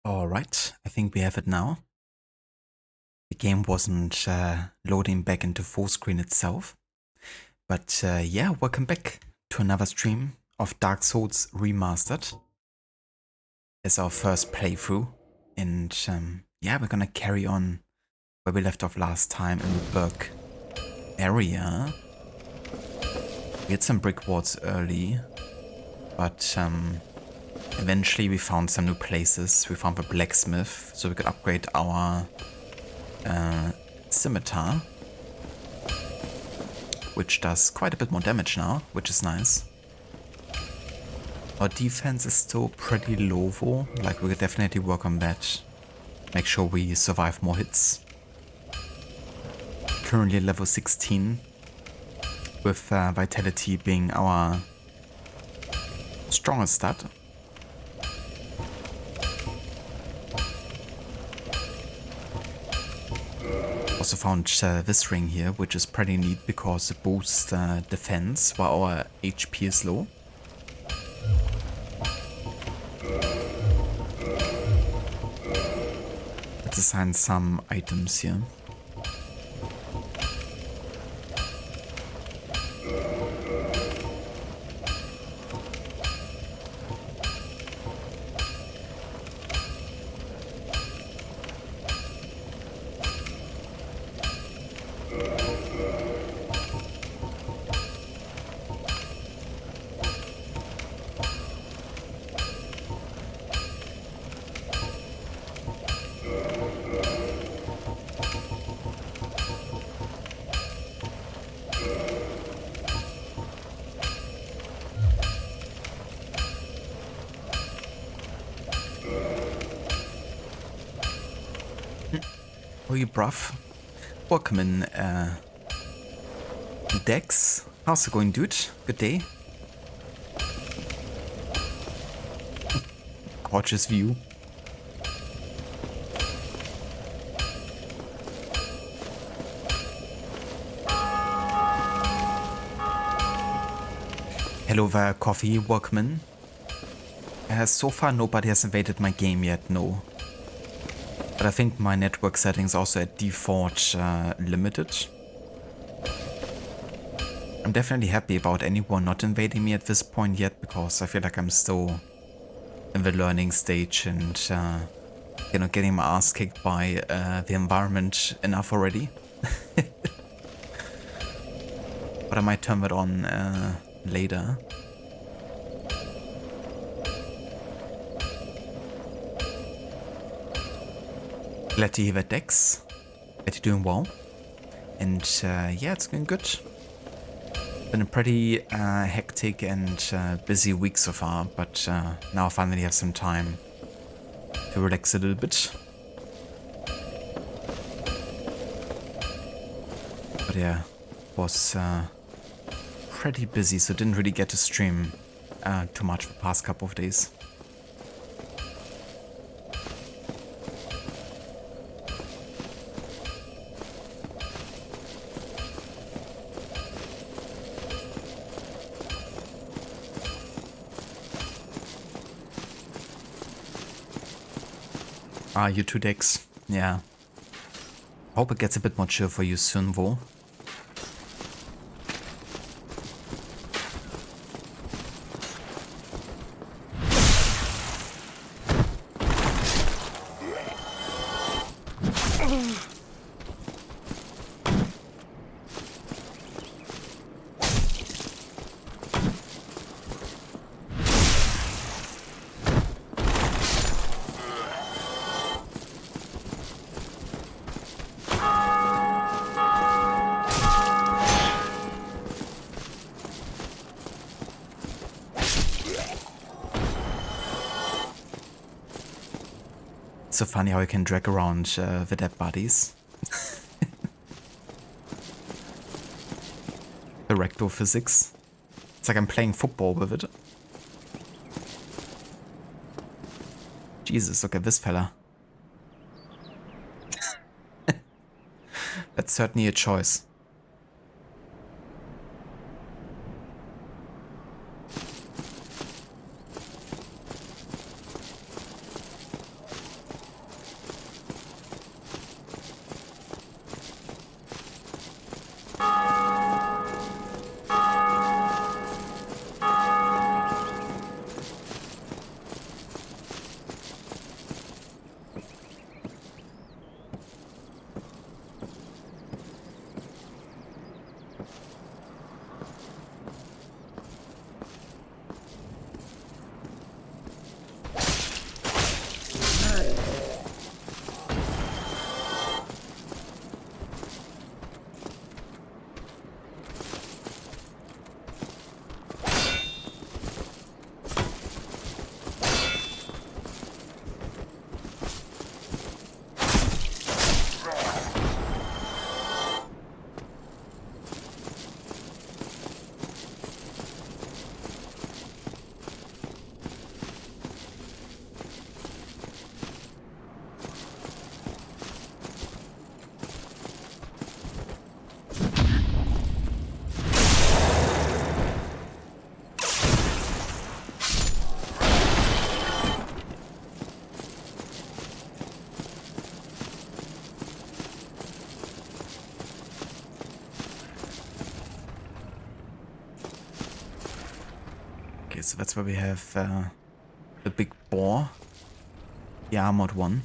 Alright, I think we have it now. The game wasn't loading back into full screen itself. But yeah, welcome back to another stream of Dark Souls Remastered. It's our first playthrough. And yeah, we're gonna carry on where we left off last time in the Berg area. We had some brick walls early, but eventually we found some new places. We found the blacksmith, so we could upgrade our scimitar, which does quite a bit more damage now, which is nice. Our defense is still pretty low though, like we could definitely work on that. Make sure we survive more hits. Currently level 16, with vitality being our strongest stat. Also found this ring here, which is pretty neat because it boosts defense while our HP is low. Let's assign some items here. Oh, you bruv. Welcome in, Dex. How's it going, dude? Good day. Gorgeous view. Hello there, Coffee. Welcome in. So far, nobody has invaded my game yet, no. But I think my network settings also at default limited. I'm definitely happy about anyone not invading me at this point yet, because I feel like I'm still in the learning stage and, you know, getting my ass kicked by the environment enough already. But I might turn that on later. Glad to hear that, Dex. That you're doing well. And yeah, it's going good. Been a pretty hectic and busy week so far, but now I finally have some time to relax a little bit. But yeah, was pretty busy, so didn't really get to stream too much the past couple of days. Ah, you two Dex. Yeah. Hope it gets a bit more chill for you soon, though. So funny how you can drag around the dead bodies. erecto physics. It's like I'm playing football with it. Jesus, look at this fella. That's certainly a choice. Okay, so that's where we have the big boar, the armored one.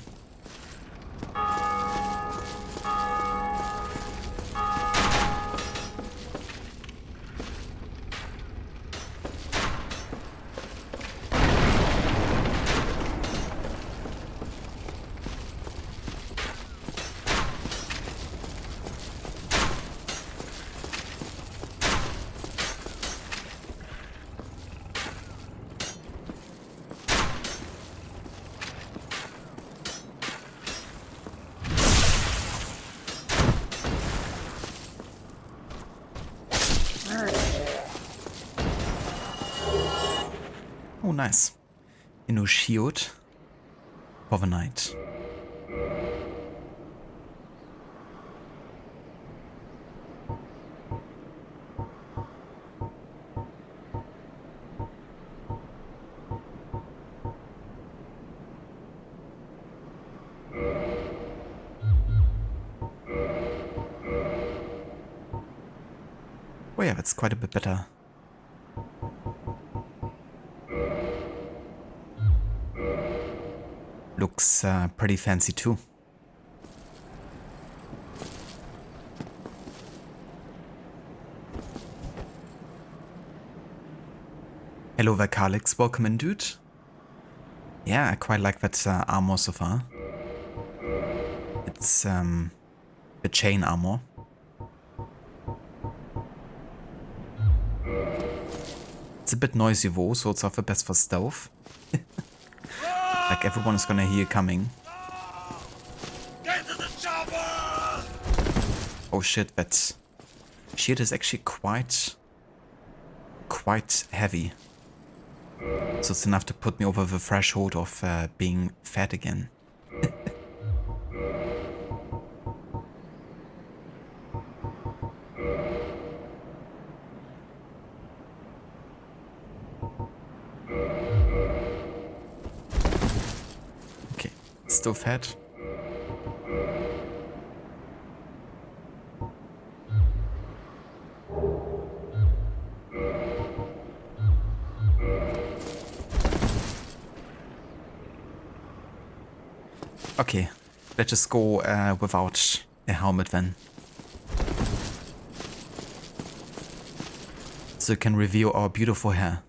Oh, nice. A new shield for the night. Oh yeah, that's quite a bit better. Looks pretty fancy too. Hello there, Carlix. Welcome in, dude. Yeah, I quite like that armor so far. It's the chain armor. It's a bit noisy though, so it's often best for stealth. Like everyone is gonna hear you coming. Get to the chopper! Oh shit, that shield is actually quite heavy. So it's enough to put me over the threshold of being fat again. Okay, still fat. Okay, let's just go without a helmet then. So we can reveal our beautiful hair.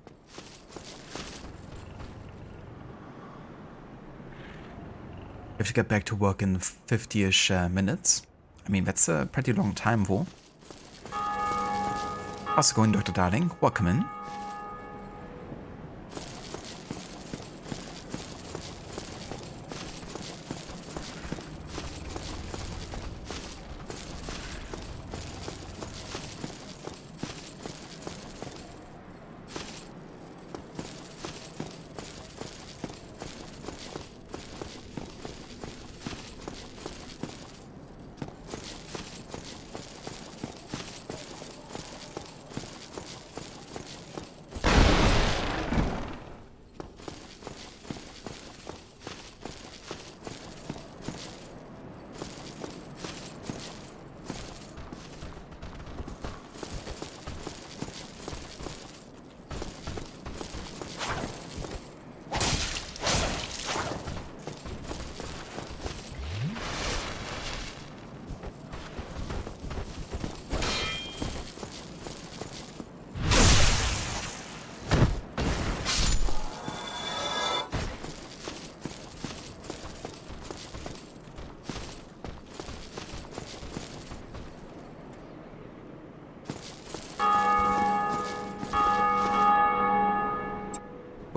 We have to get back to work in 50-ish minutes. I mean, that's a pretty long time though. How's it going, Dr. Darling? Welcome in.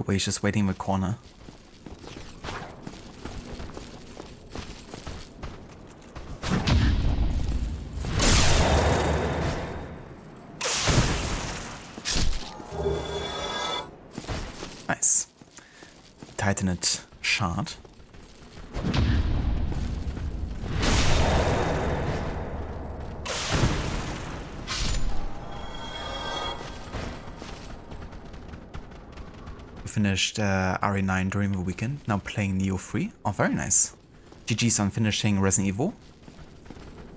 Where he's just waiting in the corner. Nice. Titanite shard. Finished RE9 during the weekend, now playing Neo 3. Oh, very nice. GG's on finishing Resident Evil.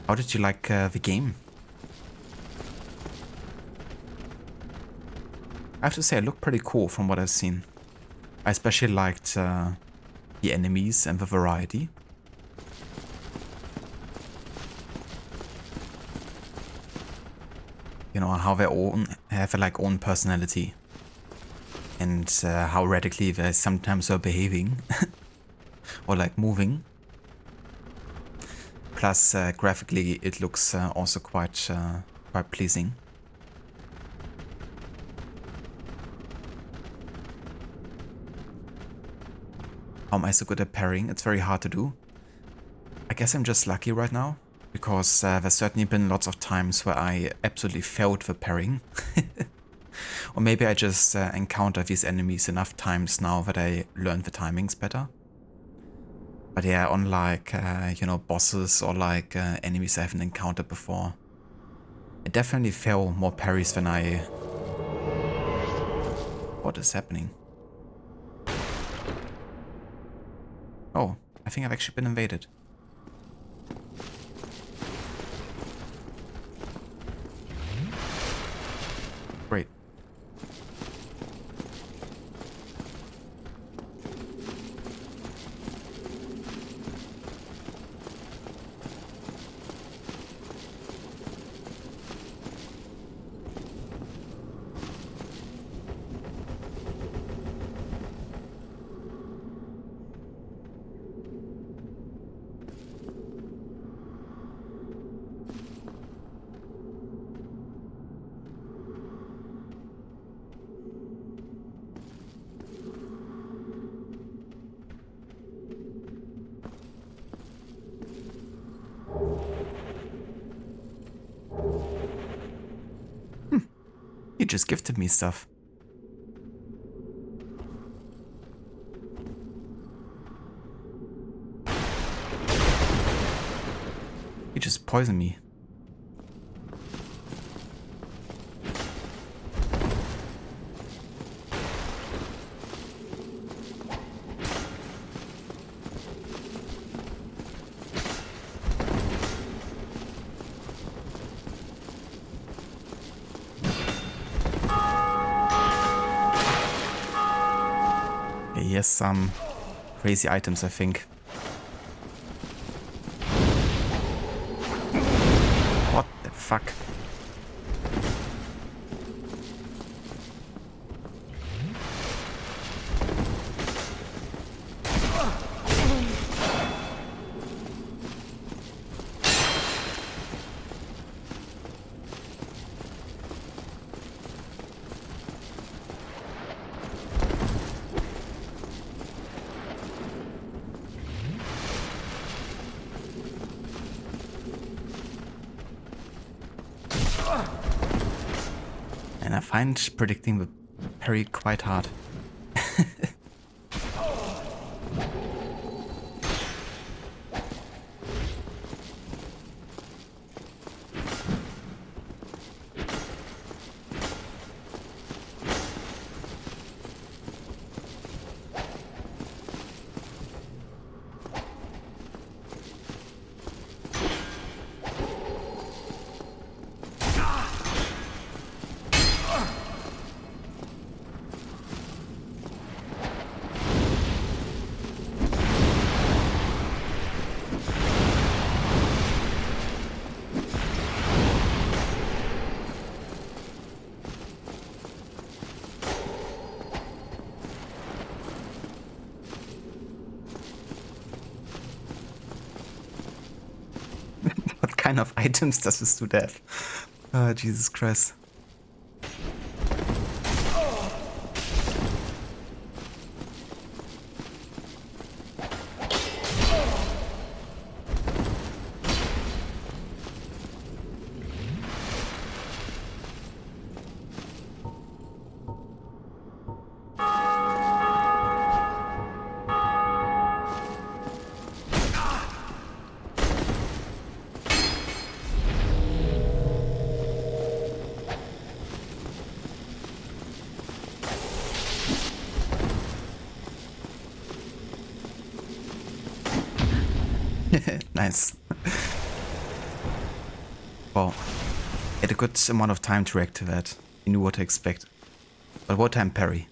How did you like the game? I have to say, it looked pretty cool from what I've seen. I especially liked the enemies and the variety. You know, how they all have like own personality. And how radically they sometimes are behaving. Or like moving. Plus graphically it looks also quite pleasing. How am I so good at parrying? It's very hard to do. I guess I'm just lucky right now. Because there's certainly been lots of times where I absolutely failed the parrying. Or maybe I just encounter these enemies enough times now that I learn the timings better. But yeah, unlike, you know, bosses or like enemies I haven't encountered before, I definitely fail more parries than I... What is happening? Oh, I think I've actually been invaded. Great. You just gifted me stuff. You just poisoned me. He has some crazy items, I think. What the fuck? And I find predicting the parry quite hard. What kind of items does this dude have? Oh, Jesus Christ. Nice. Well, had a good amount of time to react to that. He knew what to expect. But what time parry?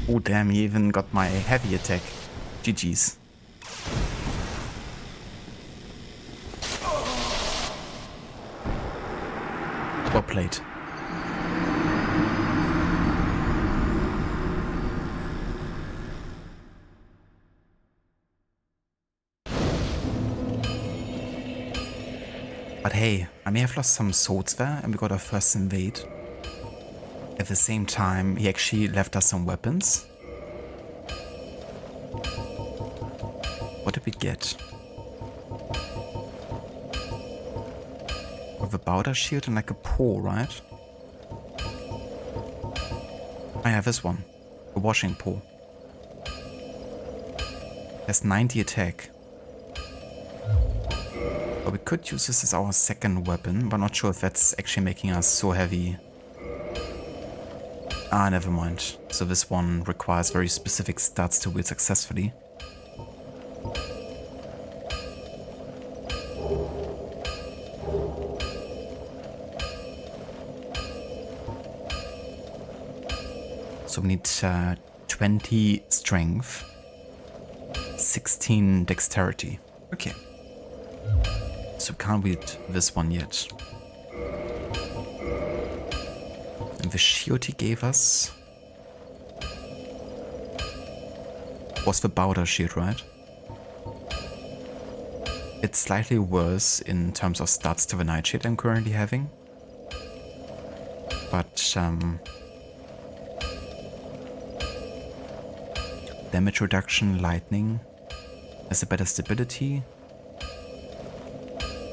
Oh damn, he even got my heavy attack. GG's. Well played. But hey, I may have lost some swords there and we got our first invade. At the same time, he actually left us some weapons. What did we get? With a Bowder shield and like a paw, right? I have this one. A washing paw. Has 90 attack. But we could use this as our second weapon, but not sure if that's actually making us so heavy. Ah, never mind. So this one requires very specific stats to wield successfully. So we need 20 strength, 16 dexterity. Okay. So can't wield this one yet. And the shield he gave us was the Bowder shield, right? It's slightly worse in terms of stats to the Nightshade I'm currently having. But damage reduction, lightning has a better stability.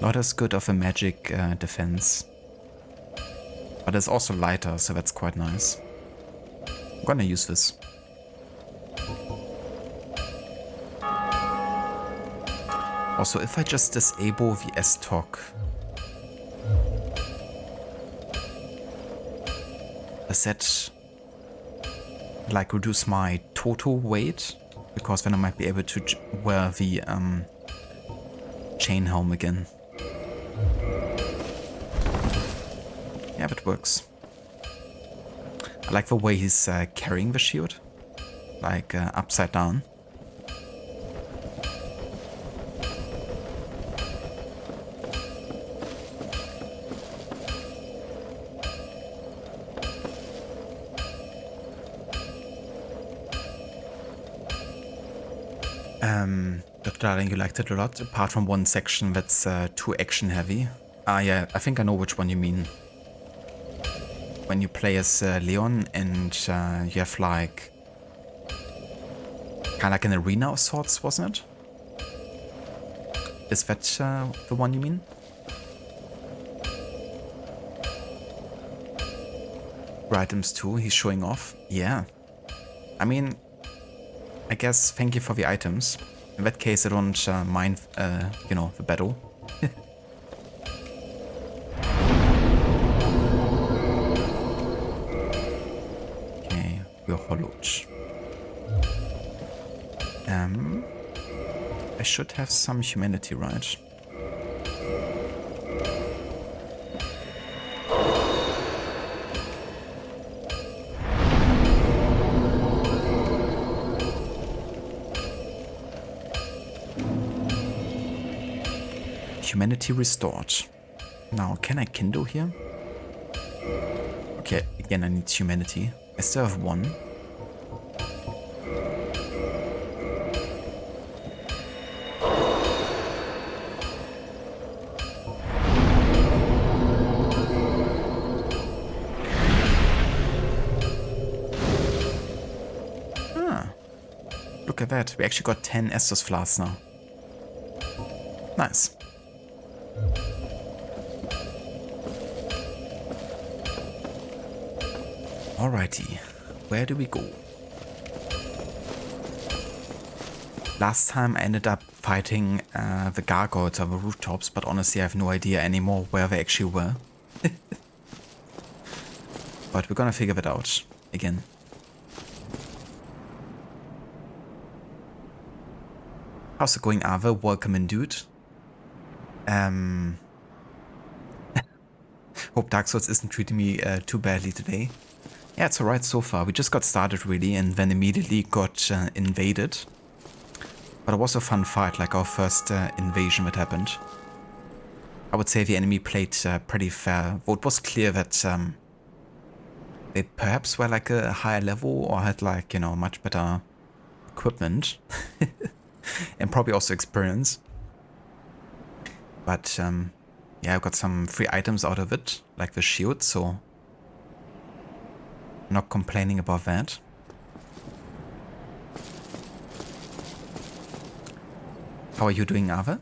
Not as good of a magic defense. But it's also lighter, so that's quite nice. I'm gonna use this. Also, if I just disable the S-Talk, does that like reduce my total weight? Because then I might be able to wear the chain helm again. Yeah, that works. I like the way he's carrying the shield, like upside down. Dr. Darling, you liked it a lot, apart from one section that's too action heavy. Ah yeah, I think I know which one you mean. When you play as Leon and you have like kind of like an arena of sorts, wasn't it? Is that the one you mean? Items too, he's showing off. Yeah. I mean, I guess thank you for the items. In that case, I don't mind, you know, the battle. Okay, we're hollowed. I should have some humanity, right? Humanity restored. Now, can I kindle here? Okay, again I need humanity. I still have one. Ah, look at that. We actually got 10 Estus flasks now. Nice. Alrighty, where do we go? Last time I ended up fighting the Gargoyles on the rooftops, but honestly I have no idea anymore where they actually were. But we're gonna figure that out again. How's it going, Ava? Welcome in, dude. Hope Dark Souls isn't treating me too badly today. Yeah, it's alright so far. We just got started really and then immediately got invaded. But it was a fun fight, like our first invasion that happened. I would say the enemy played pretty fair. Though it was clear that they perhaps were like a higher level or had like, you know, much better equipment. And probably also experience. But yeah, I got some free items out of it, like the shield, so not complaining about that. How are you doing, Ava?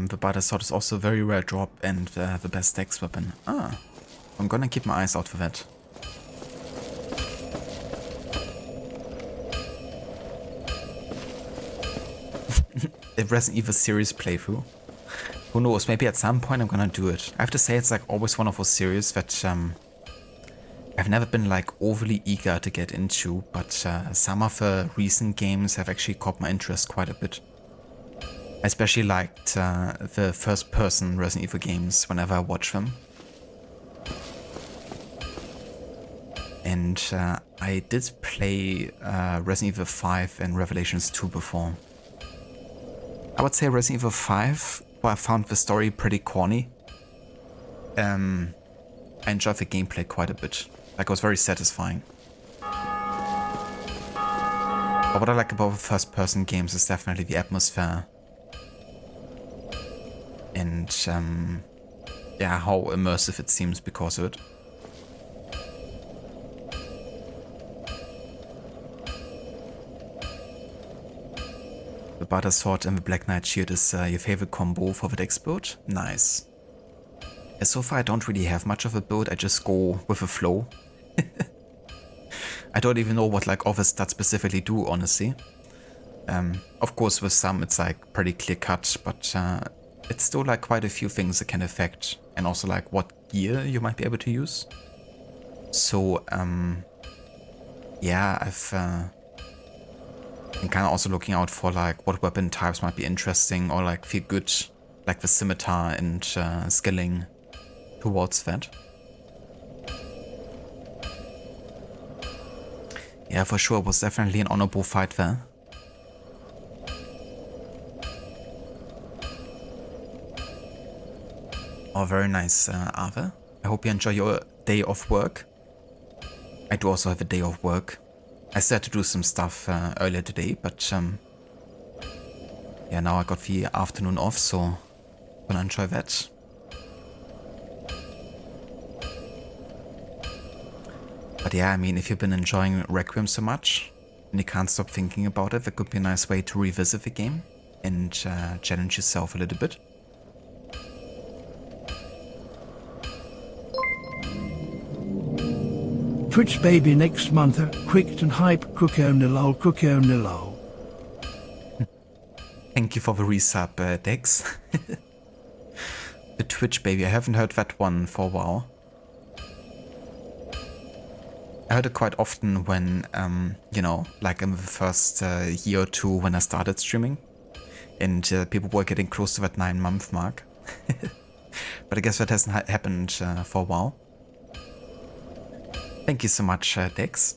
The Butter Sword is also a very rare drop and the best dex weapon. Ah, I'm gonna keep my eyes out for that. A Resident Evil series playthrough. Who knows, maybe at some point I'm gonna do it. I have to say it's like always one of those series that I've never been like overly eager to get into, but some of the recent games have actually caught my interest quite a bit. I especially liked the first-person Resident Evil games whenever I watch them. And I did play Resident Evil 5 and Revelations 2 before. I would say Resident Evil 5, where I found the story pretty corny. I enjoyed the gameplay quite a bit. Like, it was very satisfying. But what I like about the first-person games is definitely the atmosphere. And yeah, how immersive it seems because of it. The Butter Sword and the Black Knight Shield is your favorite combo for the dex build? Nice. Yeah, so far I don't really have much of a build, I just go with the flow. I don't even know what like all the stats specifically do, honestly. Of course with some it's like pretty clear cut, but it's still like quite a few things that can affect, and also like what gear you might be able to use. So yeah, I've been kind of also looking out for like what weapon types might be interesting or like feel good, like the scimitar and skilling towards that. Yeah, for sure, it was definitely an honorable fight there. Oh, very nice, Ava. I hope you enjoy your day of work. I do also have a day of work. I still had to do some stuff earlier today, but yeah, now I got the afternoon off, so I'm gonna enjoy that. But yeah, I mean, if you've been enjoying Requiem so much and you can't stop thinking about it, that could be a nice way to revisit the game and challenge yourself a little bit. Twitch baby next month, quick and hype, Cookio Nilo. Thank you for the resub, Dex. The Twitch baby, I haven't heard that one for a while. I heard it quite often when, you know, like in the first year or two when I started streaming. And people were getting close to that 9-month mark. But I guess that hasn't happened for a while. Thank you so much, Dex.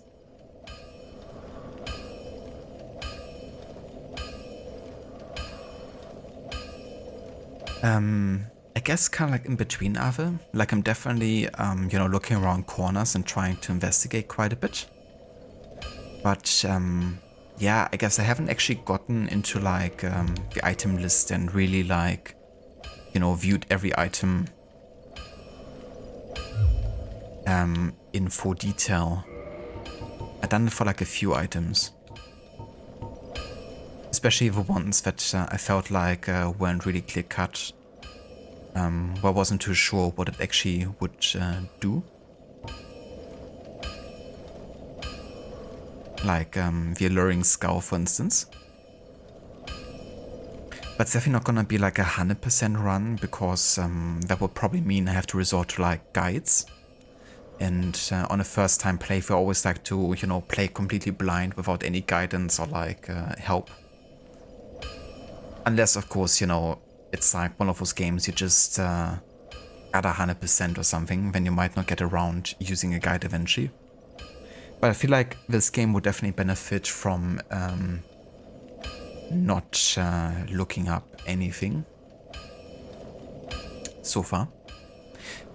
I guess kind of like in between Ave. Like I'm definitely, you know, looking around corners and trying to investigate quite a bit. But yeah, I guess I haven't actually gotten into like the item list and really like, you know, viewed every item in full detail. I've done it for like a few items. Especially the ones that I felt like weren't really clear cut. Where I wasn't too sure what it actually would do. Like the Alluring Skull, for instance. But it's definitely not gonna be like 100% run, because that would probably mean I have to resort to like guides. And on a first time playthrough, I always like to, you know, play completely blind without any guidance or like help. Unless, of course, you know, it's like one of those games you just at 100% or something, then you might not get around using a guide eventually. But I feel like this game would definitely benefit from not looking up anything so far.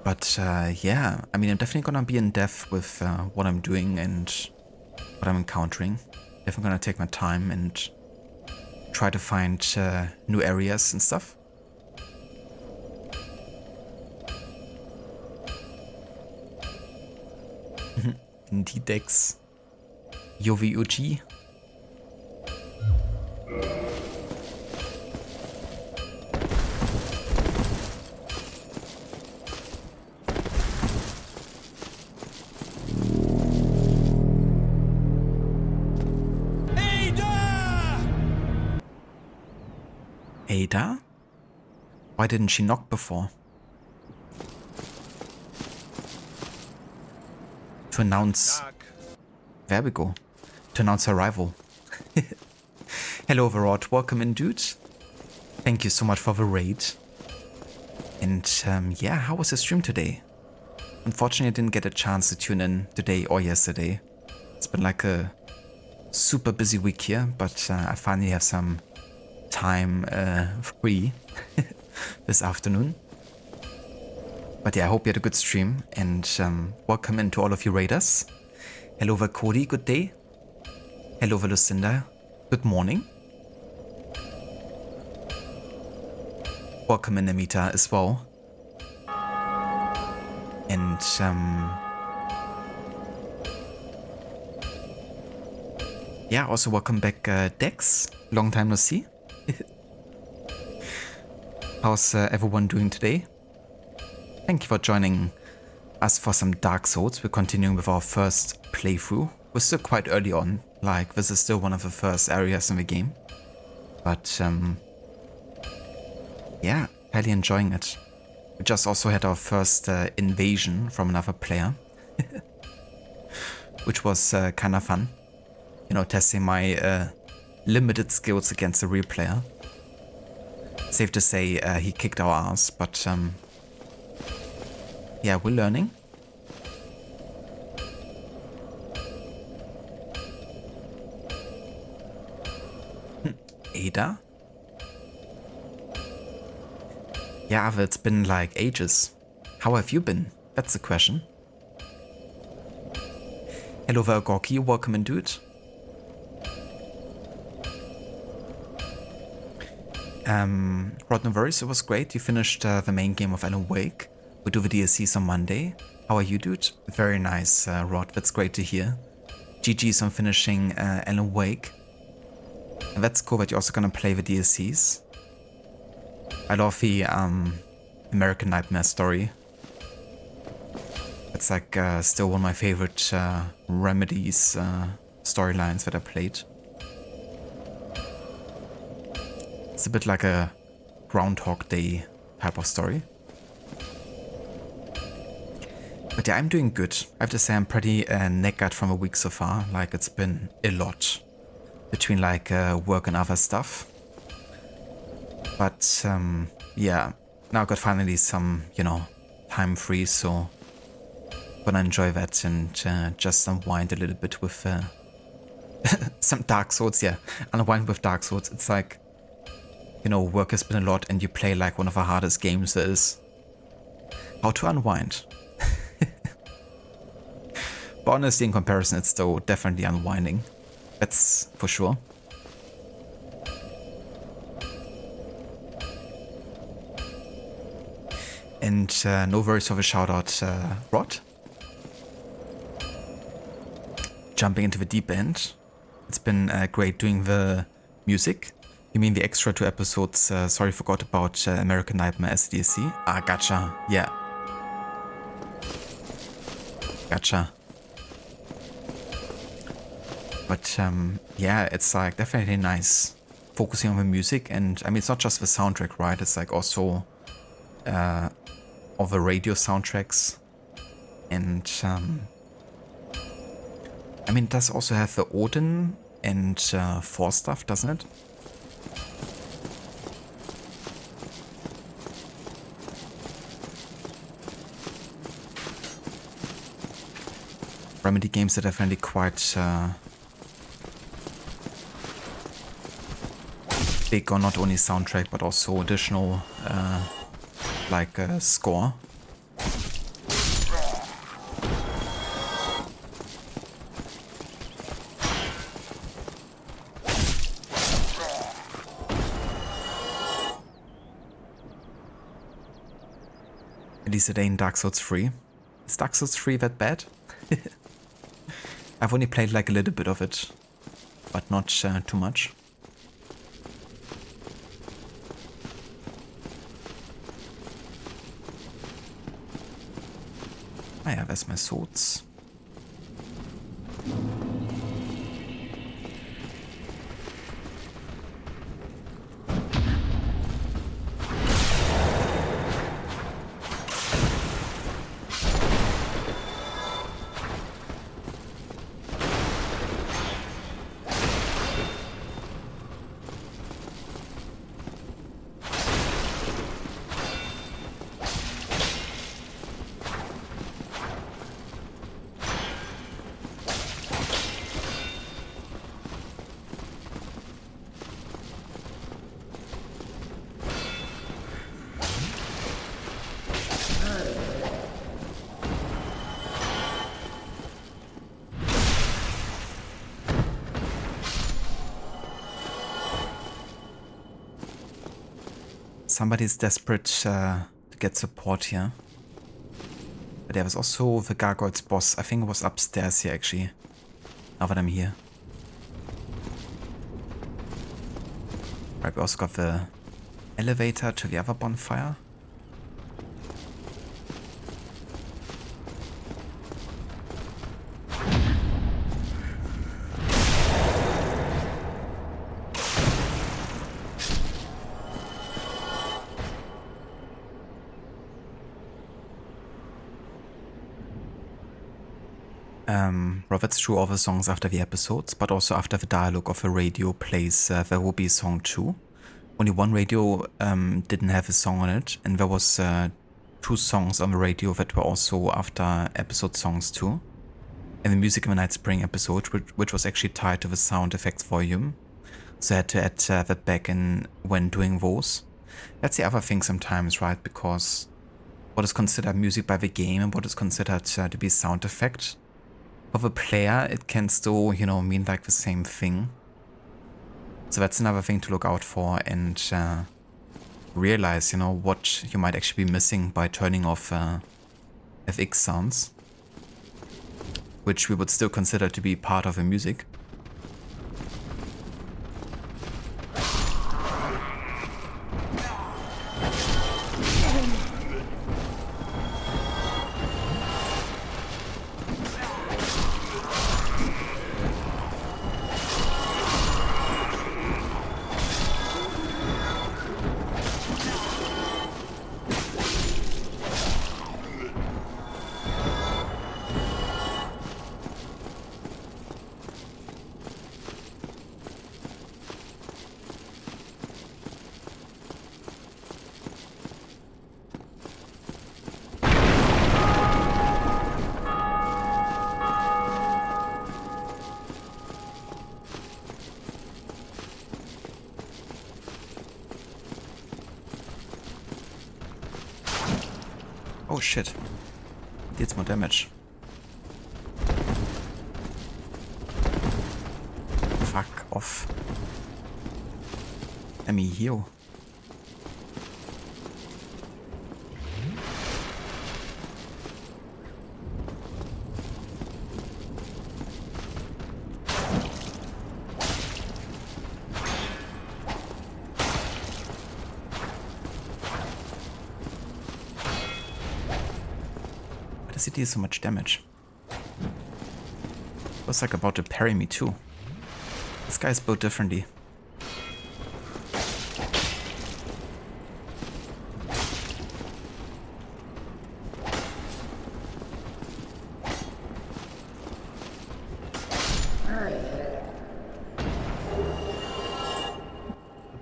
But yeah, I mean, I'm definitely gonna be in depth with what I'm doing and what I'm encountering. Definitely gonna take my time and try to find new areas and stuff. Indeed, Dex. Yovi. Ada? Why didn't she knock before? To announce... There we go. To announce her arrival. Hello, Overrod. Welcome in, dude. Thank you so much for the raid. And yeah, how was the stream today? Unfortunately, I didn't get a chance to tune in today or yesterday. It's been like a super busy week here, but I finally have some time free this afternoon. But yeah, I hope you had a good stream, and welcome in to all of you raiders. Hello over Cody, good day. Hello over Lucinda, good morning. Welcome in Amita as well. And yeah, also welcome back Dex, long time no see. How's everyone doing today? Thank you for joining us for some Dark Souls. We're continuing with our first playthrough. We're still quite early on, like this is still one of the first areas in the game. But yeah, highly enjoying it. We just also had our first invasion from another player, which was kind of fun. You know, testing my limited skills against a real player. Safe to say he kicked our ass, but yeah, we're learning. Ada? Yeah, but it's been like ages. How have you been? That's the question. Hello there, Gorky. Welcome in, dude. Rod, no worries, it was great. You finished the main game of Alan Wake. We do the DLCs on Monday. How are you, dude? Very nice, Rod. That's great to hear. GG's on finishing Alan Wake. And that's cool that you're also gonna play the DLCs. I love the American Nightmare story. It's like still one of my favorite Remedies storylines that I played. It's a bit like a Groundhog Day type of story. But yeah, I'm doing good. I have to say I'm pretty knackered from a week so far. Like, it's been a lot between like work and other stuff. But yeah, now I got finally some, you know, time free, so gonna enjoy that and just unwind a little bit with some Dark Souls. Yeah, unwind with Dark Souls. It's like, you know, work has been a lot and you play like one of the hardest games there is. How to unwind. But honestly, in comparison, it's still definitely unwinding. That's for sure. And no worries of a shout out, Rod. Jumping into the deep end. It's been great doing the music. You mean the extra 2 episodes? Sorry, forgot about American Nightmare SDC. Ah, gotcha. Yeah. Gotcha. But yeah, it's like definitely nice focusing on the music. And I mean, it's not just the soundtrack, right? It's like also all the radio soundtracks. And I mean, it does also have the Odin and Thor stuff, doesn't it? Remedy games are definitely quite big on not only soundtrack but also additional like score. At least it ain't Dark Souls 3. Is Dark Souls 3 that bad? I've only played like a little bit of it, but not too much. Ah ja, there's my swords. Somebody's desperate to get support here. But there was also the Gargoyles boss. I think it was upstairs here actually. Now that I'm here. Right, we also got the elevator to the other bonfire. Well, that's true, all the songs after the episodes, but also after the dialogue of the radio plays, there will be a song too. Only one radio didn't have a song on it, and there was 2 songs on the radio that were also after episode songs too. And the Music in the Night Spring episode, which was actually tied to the sound effects volume. So I had to add that back in when doing those. That's the other thing sometimes, right? Because what is considered music by the game and what is considered to be sound effect, for the player, it can still, you know, mean like the same thing. So that's another thing to look out for and realize, you know, what you might actually be missing by turning off FX sounds, which we would still consider to be part of the music. Oh shit. Deals more damage. Fuck off. Let me heal. does he deal so much damage? Was like about to parry me too. This guy's built differently.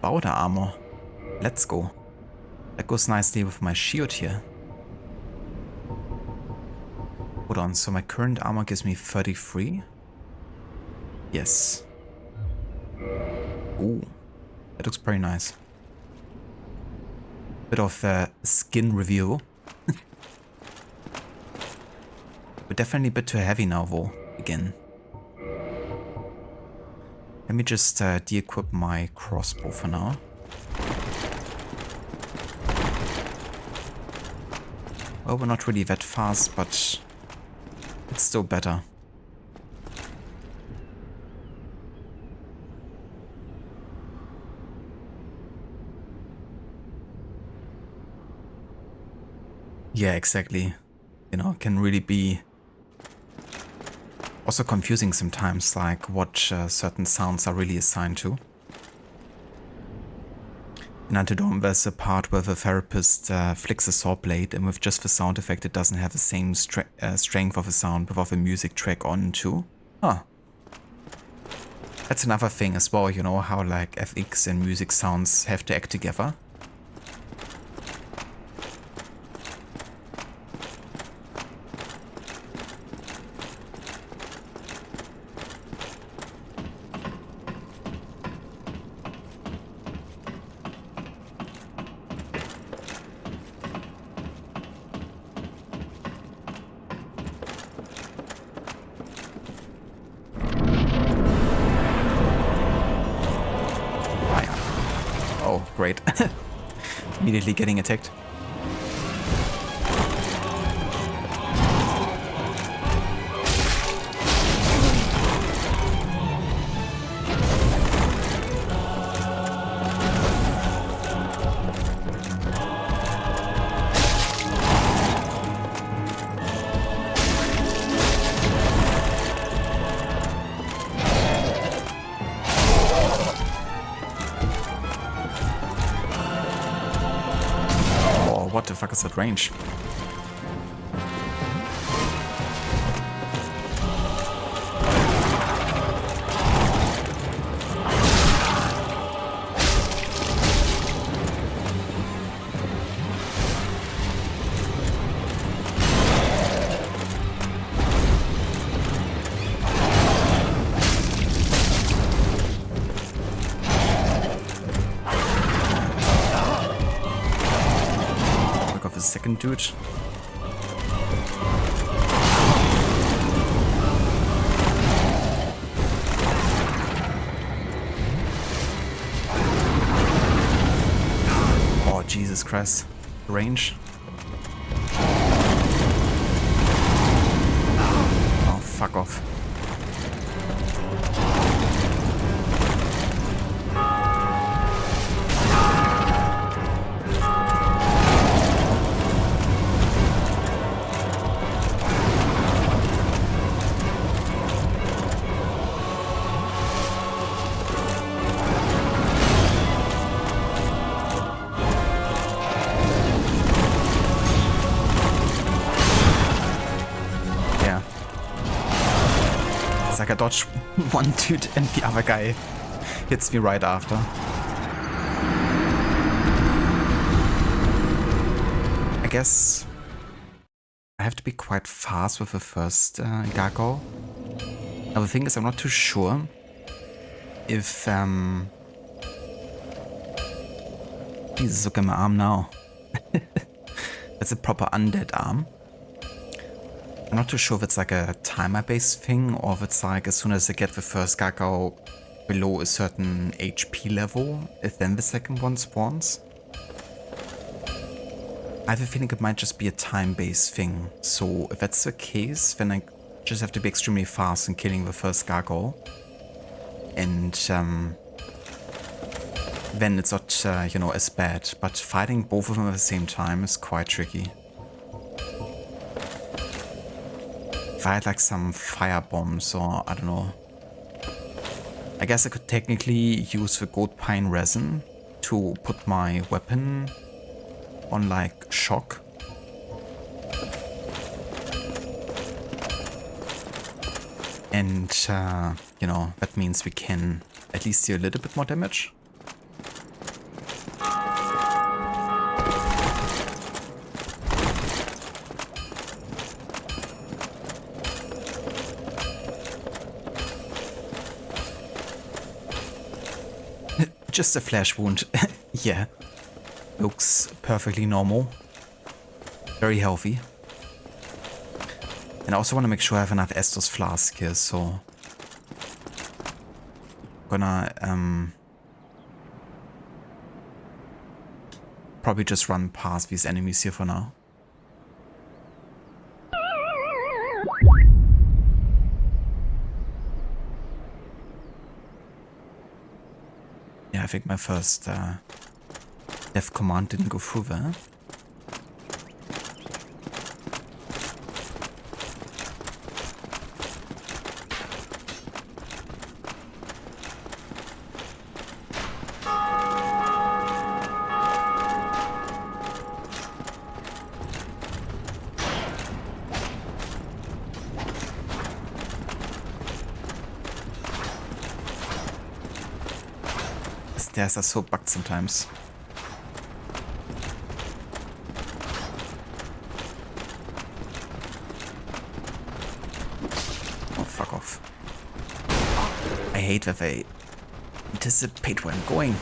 Powder armor. Let's go. That goes nicely with my shield here. Hold on, so my current armor gives me 33? Yes. Ooh, that looks pretty nice. Bit of skin reveal. We're definitely a bit too heavy now though, again. Let me just de-equip my crossbow for now. Well, we're not really that fast, but it's still better. Yeah, exactly. You know, it can really be also confusing sometimes, like what certain sounds are really assigned to. In Undead Parish, there's a part where the therapist flicks a saw blade, and with just the sound effect, it doesn't have the same strength of a sound without the music track on too. Huh. That's another thing as well, you know, how like FX and music sounds have to act together. Oh, great. Immediately getting attacked. What the fuck is that range? Second dude. Oh, Jesus Christ. Range. Oh, fuck off. Like I dodge one dude and the other guy hits me right after. I guess I have to be quite fast with the first gargoyle. Now the thing is, I'm not too sure if Jesus, look at my arm now. That's a proper undead arm. I'm not too sure if it's like a timer-based thing or if it's like as soon as I get the first gargoyle below a certain HP level, then the second one spawns. I have a feeling it might just be a time-based thing. So if that's the case, then I just have to be extremely fast in killing the first gargoyle. And then it's not, you know, as bad. But fighting both of them at the same time is quite tricky. If I had like some fire bombs or I don't know. I guess I could technically use the gold pine resin to put my weapon on like shock. And, you know, that means we can at least do a little bit more damage. Just a flesh wound. Yeah. Looks perfectly normal. Very healthy. And I also want to make sure I have enough Estus flask here, so... Gonna, probably just run past these enemies here for now. Yeah, I think my first dev command didn't go through there. Stairs are so bugged sometimes. Oh, fuck off. I hate that they anticipate where I'm going.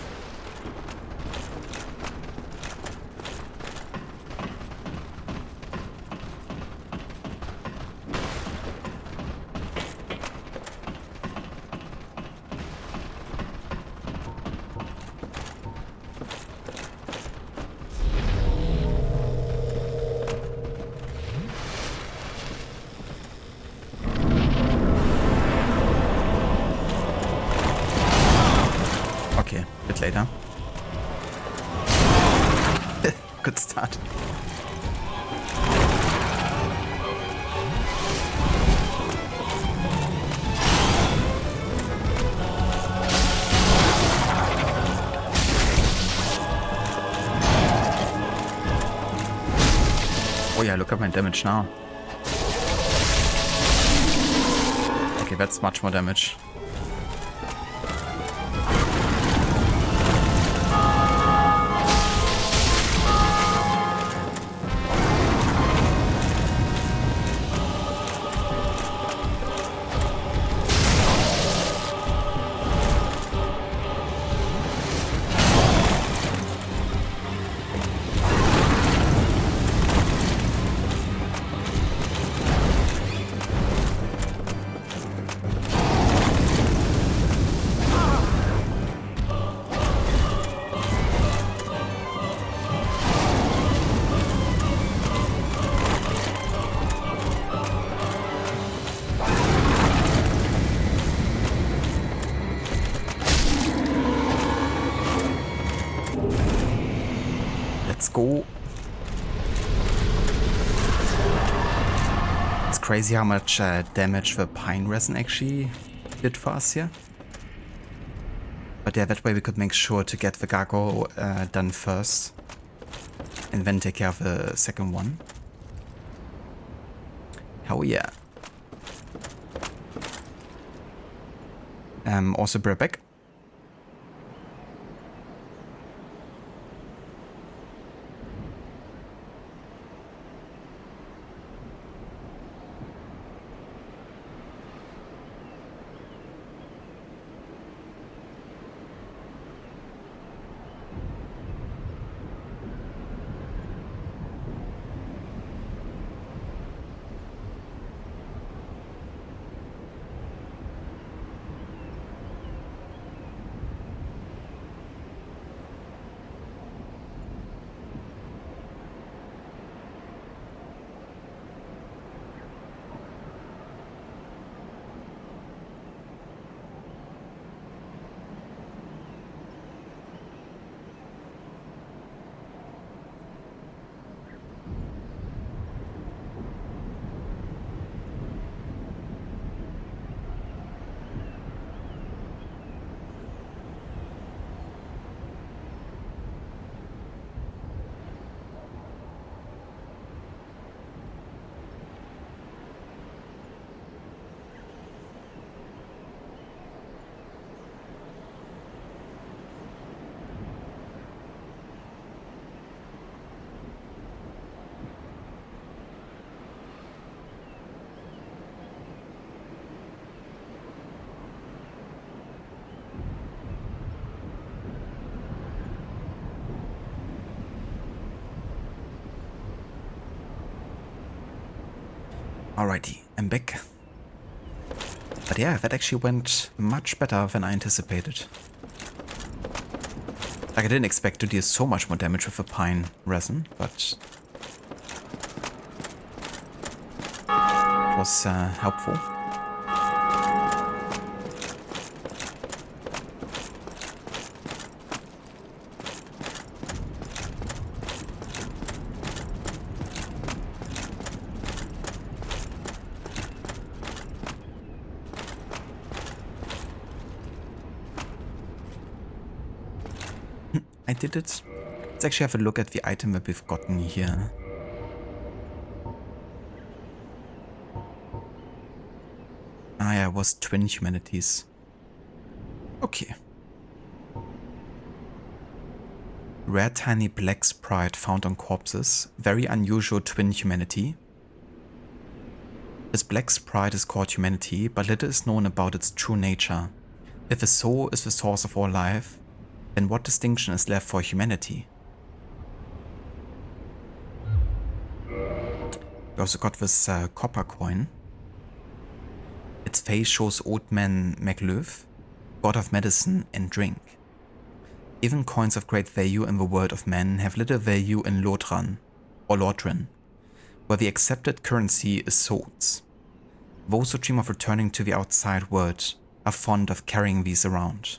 Okay, a bit later. Good start. Oh yeah, look at my damage now. Okay, that's much more damage. Let's go. It's crazy how much damage the pine resin actually did for us here. But yeah, that way we could make sure to get the gargoyle done first. And then take care of the second one. Hell yeah. Also bring it back. Alrighty, I'm back. But yeah, that actually went much better than I anticipated. Like, I didn't expect to deal so much more damage with the pine resin, but it was helpful. I did it. Let's actually have a look at the item that we've gotten here. Ah yeah, it was twin humanities. Okay. Rare tiny black sprite found on corpses. Very unusual twin humanity. This black sprite is called humanity, but little is known about its true nature. If the soul is the source of all life, then what distinction is left for humanity? We also got this copper coin. Its face shows Old Man MacLeuf, god of medicine and drink. Even coins of great value in the world of men have little value in Lodran, or Lodrin, where the accepted currency is swords. Those who dream of returning to the outside world are fond of carrying these around.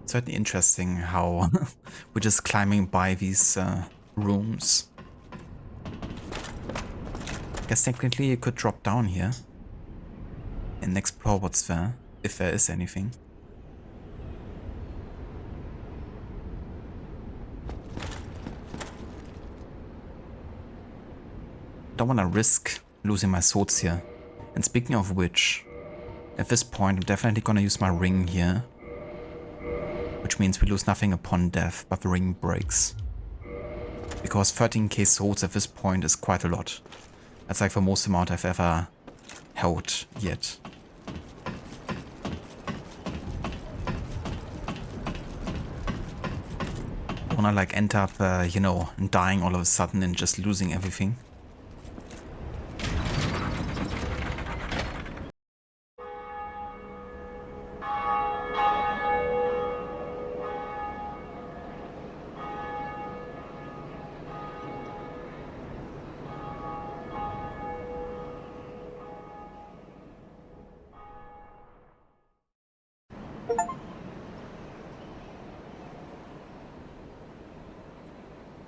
Certainly interesting how we're just climbing by these rooms. Guess technically you could drop down here and explore what's there, if there is anything. Don't want to risk losing my swords here. And speaking of which, at this point I'm definitely gonna use my ring here. Which means we lose nothing upon death, but the ring breaks. Because 13k souls at this point is quite a lot. That's like the most amount I've ever held yet. I wanna like end up, you know, dying all of a sudden and just losing everything.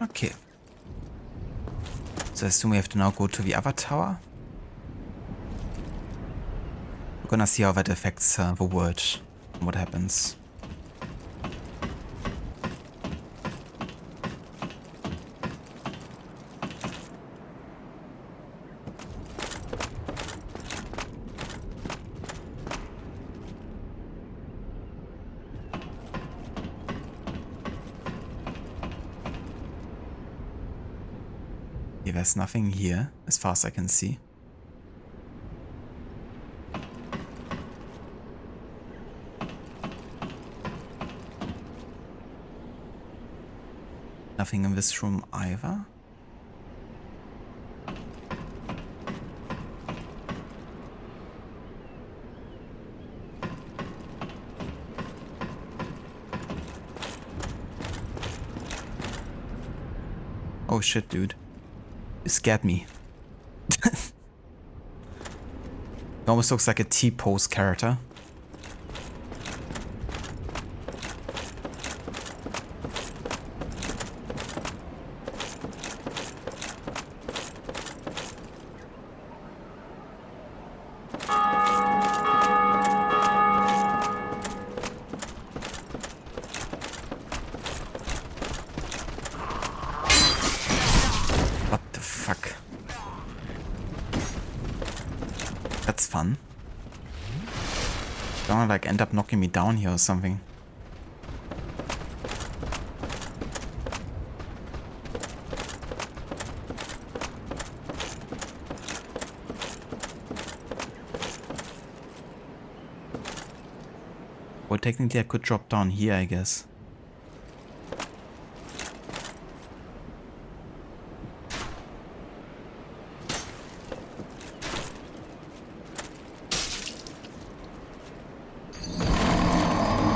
Okay. So I assume we have to now go to the other tower. We're gonna see how that affects the world and what happens. There's nothing here, as far as I can see. Nothing in this room either. Oh shit, dude. You scared me. It almost looks like a T-pose character. That's fun. Don't wanna like end up knocking me down here or something. Well, technically I could drop down here, I guess.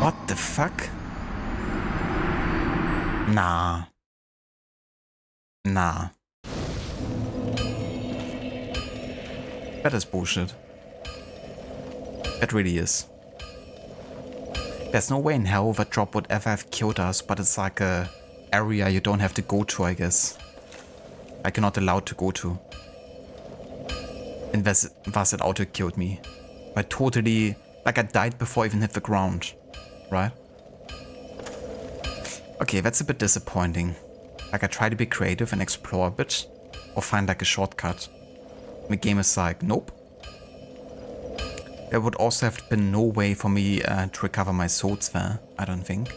What the fuck? Nah. Nah. That is bullshit. That really is. There's no way in hell that drop would ever have killed us, but it's like a area you don't have to go to, I guess. Like you're not allowed to go to. And thus it auto-killed me. I totally... Like I died before I even hit the ground. Right? Okay, that's a bit disappointing. Like I try to be creative and explore a bit. Or find like a shortcut. The game is like, nope. There would also have been no way for me to recover my swords there, I don't think.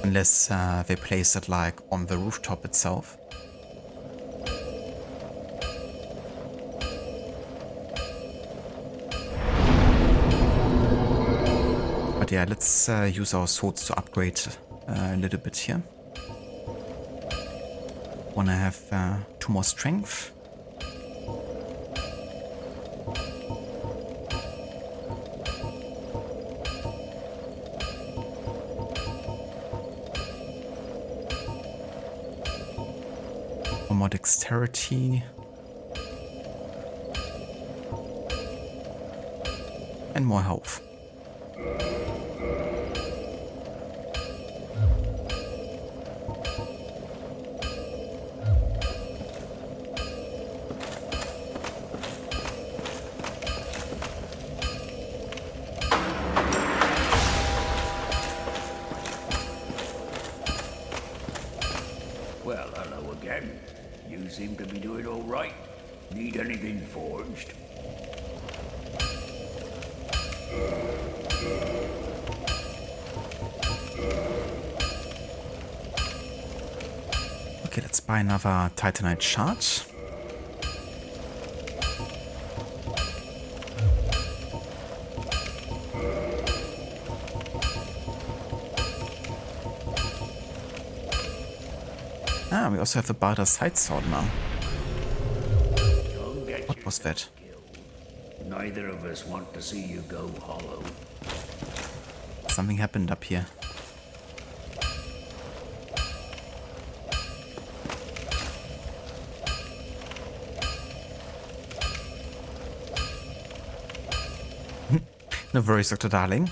Unless they place it like on the rooftop itself. But yeah, let's use our swords to upgrade a little bit here. Wanna have 2 more strength. More dexterity. And more health. Well, hello again. You seem to be doing all right. Need anything forged? Okay, let's buy another Titanite shard. Ah, we also have the Barter side sword now. What was that? Neither of us want to see you go hollow. Something happened up here. No worries, Dr. Darling.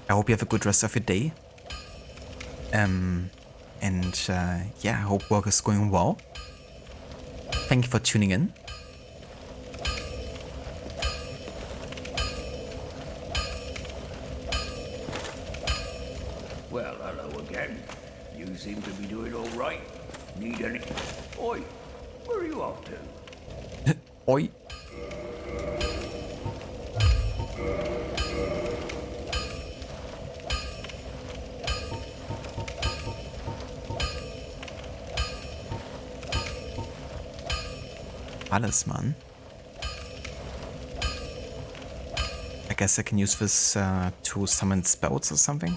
I hope you have a good rest of your day. Yeah, I hope work is going well. Thank you for tuning in. Well, hello again. You seem to be doing all right. Need any... Oi, where are you off to? Oi. Talisman. I guess I can use this to summon spells or something.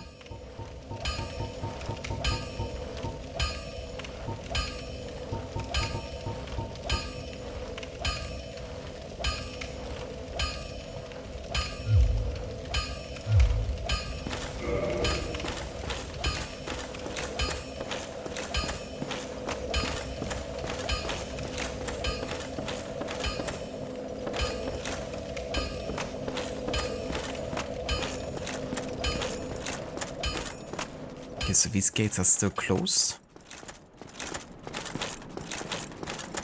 Okay, so these gates are still closed.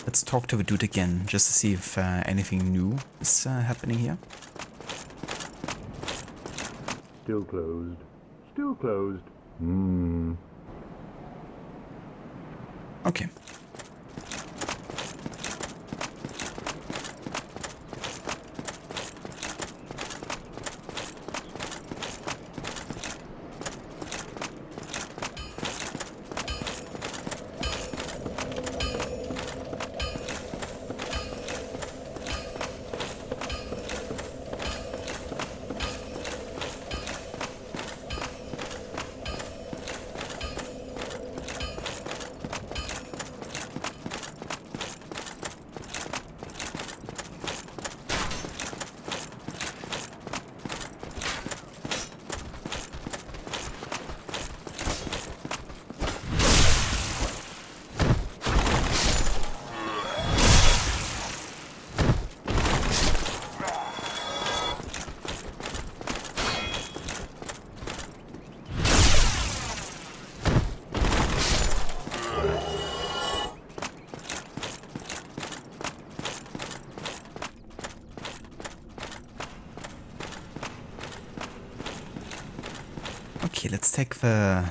Let's talk to the dude again, just to see if anything new is happening here. Still closed. Still closed. Okay. Okay, let's take the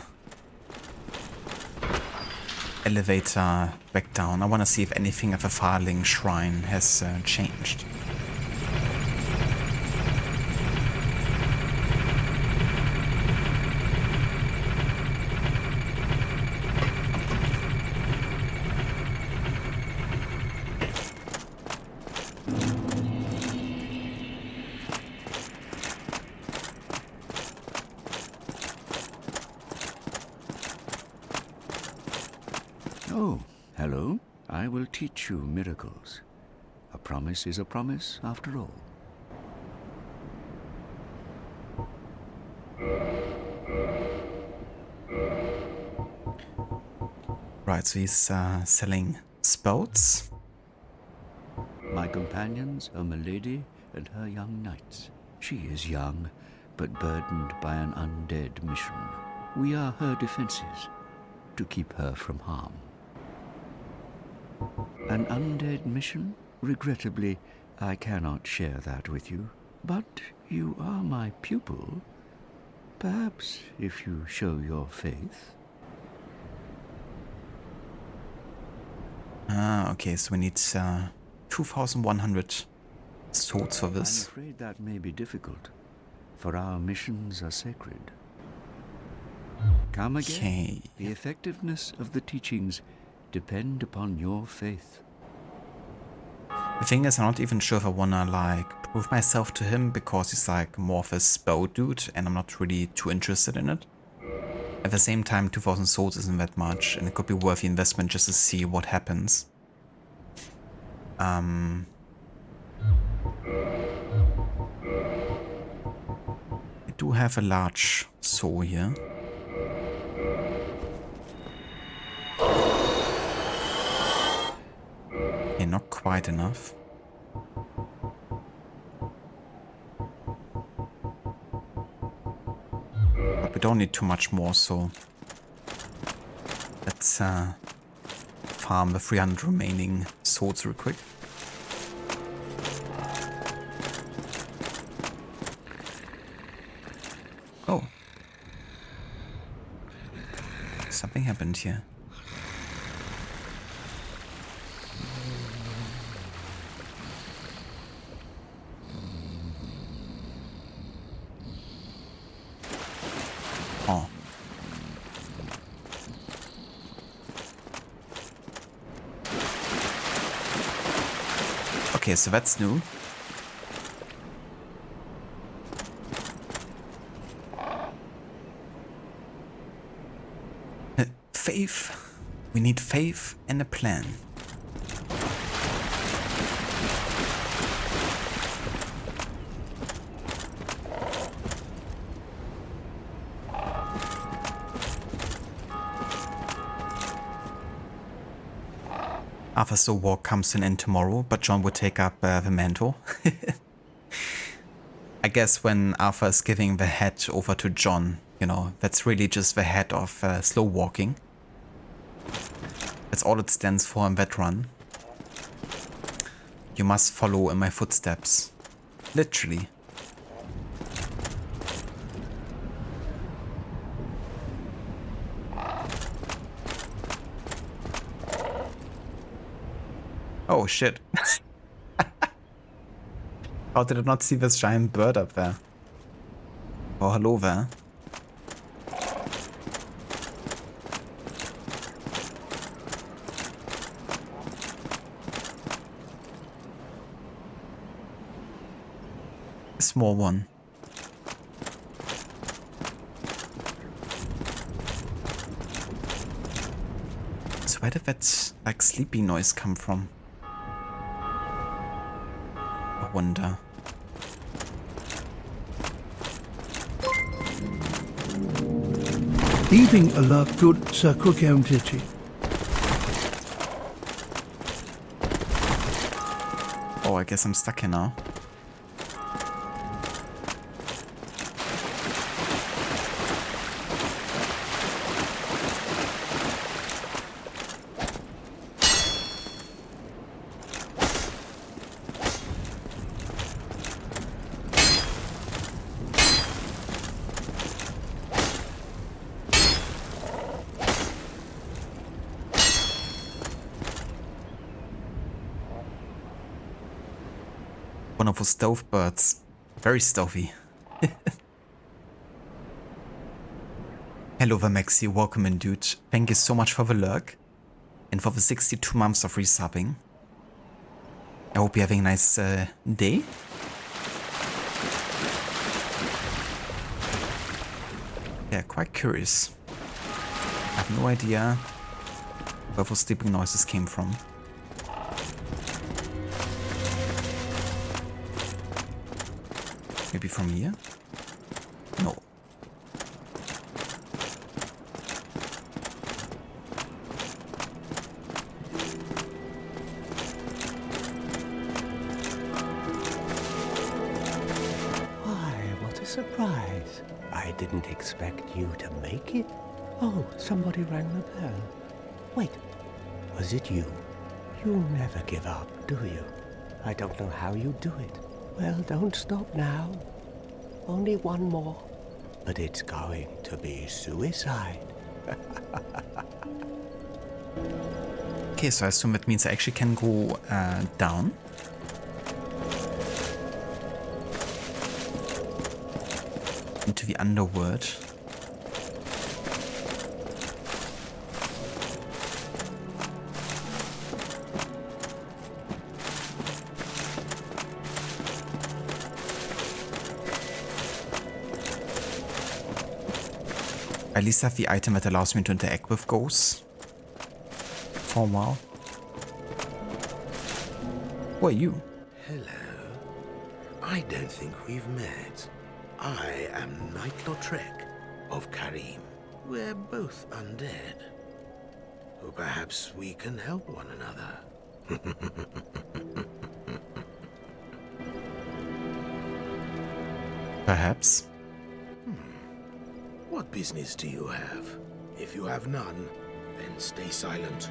elevator back down. I want to see if anything at the Farling Shrine has changed. Oh, hello. I will teach you miracles. A promise is a promise, after all. Right, so he's selling spouts. My companions are Milady and her young knights. She is young, but burdened by an undead mission. We are her defenses, to keep her from harm. An undead mission? Regrettably, I cannot share that with you. But you are my pupil. Perhaps if you show your faith. Ah, okay, so we need 2,100 swords for this. I'm afraid that may be difficult, for our missions are sacred. Come again. Okay. The effectiveness of the teachings depend upon your faith. The thing is, I'm not even sure if I wanna like prove myself to him because he's like more of a spell dude and I'm not really too interested in it. At the same time, 2,000 swords isn't that much and it could be worth the investment just to see what happens. I do have a large saw here. Yeah, not quite enough. But we don't need too much more, so let's farm the 300 remaining swords real quick. Oh. Something happened here. Oh. Okay, so that's new. Faith. We need faith and a plan. Arthur's war comes to an end tomorrow, but John would take up the mantle. I guess when Arthur is giving the head over to John, you know, that's really just the head of slow walking. That's all it stands for in that run. You must follow in my footsteps. Literally. Oh shit. How did I not see this giant bird up there? Oh, hello there. A small one. So where did that like sleepy noise come from? I wonder. Evening alert, good Sir Crookham Titchy. Oh, I guess I'm stuck here now. one of those stealth birds. Very stealthy. Hello Vamexi, welcome in dude. Thank you so much for the lurk. And for the 62 months of resubbing. I hope you're having a nice day. Yeah, quite curious. I have no idea where those sleeping noises came from. Maybe from here? No. Surprise. I didn't expect you to make it. Oh, somebody rang the bell. Wait, was it you? You'll never give up, do you? I don't know how you do it. Well, don't stop now. Only one more. But it's going to be suicide. Okay, so I assume that means I actually can go down. Into the underworld. I at least have the item that allows me to interact with ghosts for a while. Who are you? Hello. I don't think we've met. I am Knight Lautrec of Karim. We're both undead. Or perhaps we can help one another. Perhaps. What business do you have? If you have none, then stay silent.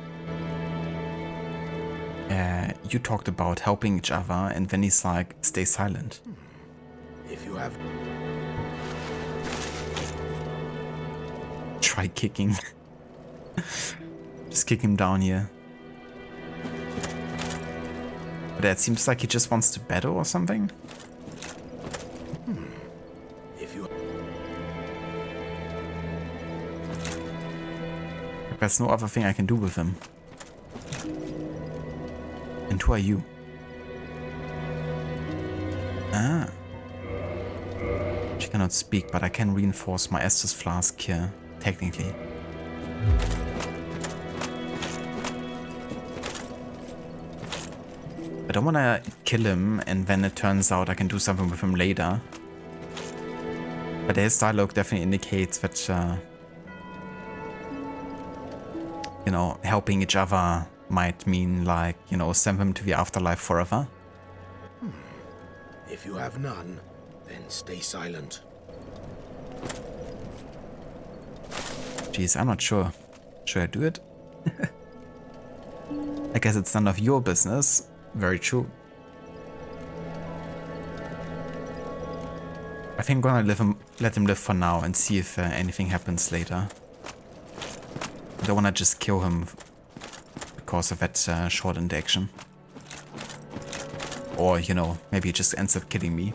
You talked about helping each other, and then he's like, stay silent. If you have... Try kicking. Just kick him down here. But it seems like he just wants to battle or something. If you... There's no other thing I can do with him. And who are you? Ah. She cannot speak, but I can reinforce my Estus flask here, technically. I don't want to kill him, and then it turns out I can do something with him later. But his dialogue definitely indicates that, you know, helping each other might mean, like, you know, send them to the afterlife forever. If you have none, then stay silent. Jeez, I'm not sure. Should I do it? I guess it's none of your business. Very true. I think I'm gonna let him live for now and see if anything happens later. I don't wanna just kill him because of that short interaction. Or, you know, maybe he just ends up killing me.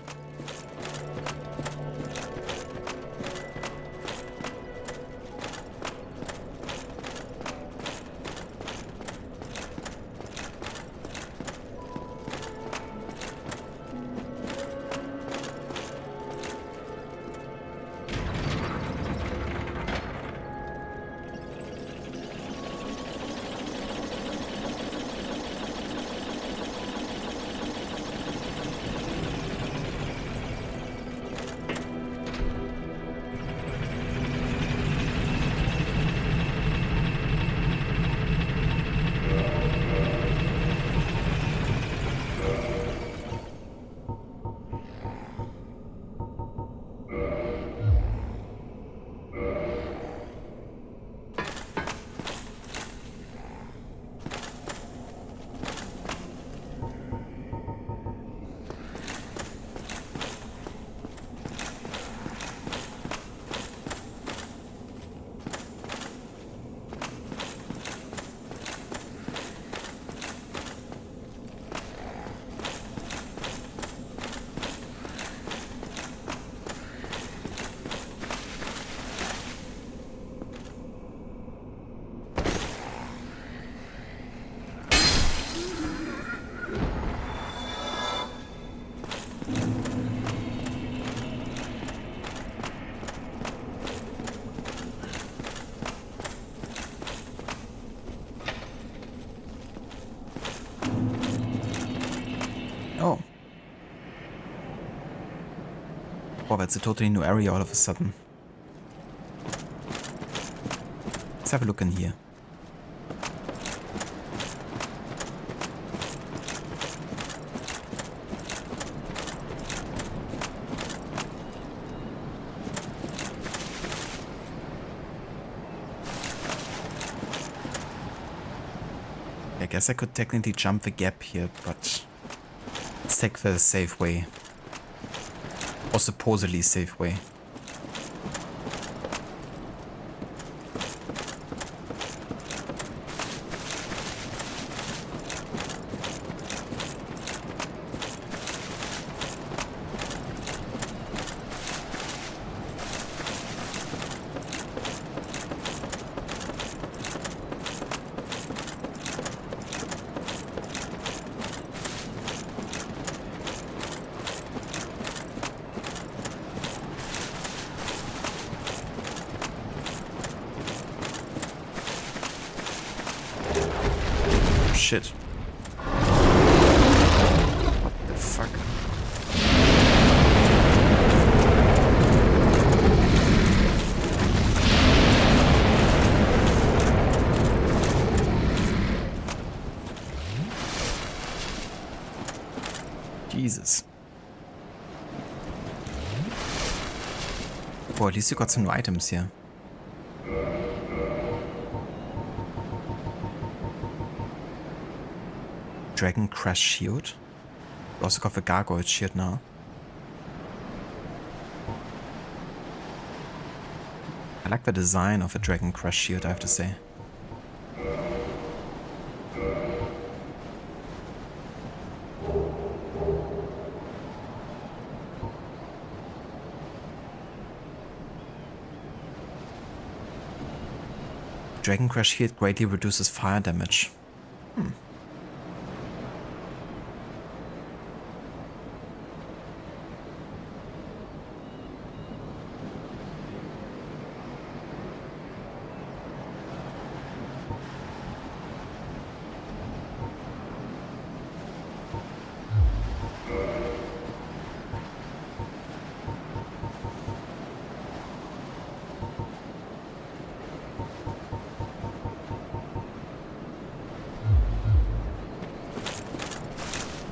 discover. It's a totally new area all of a sudden. Let's have a look in here. I guess I could technically jump the gap here, but let's take the safe way. Or supposedly safe way. Shit. What the fuck? Jesus. Boah, at least you got some new items here. Dragon Crash Shield. We also got the Gargoyle Shield now. I like the design of a Dragon Crash Shield, I have to say. Dragon Crash Shield greatly reduces fire damage.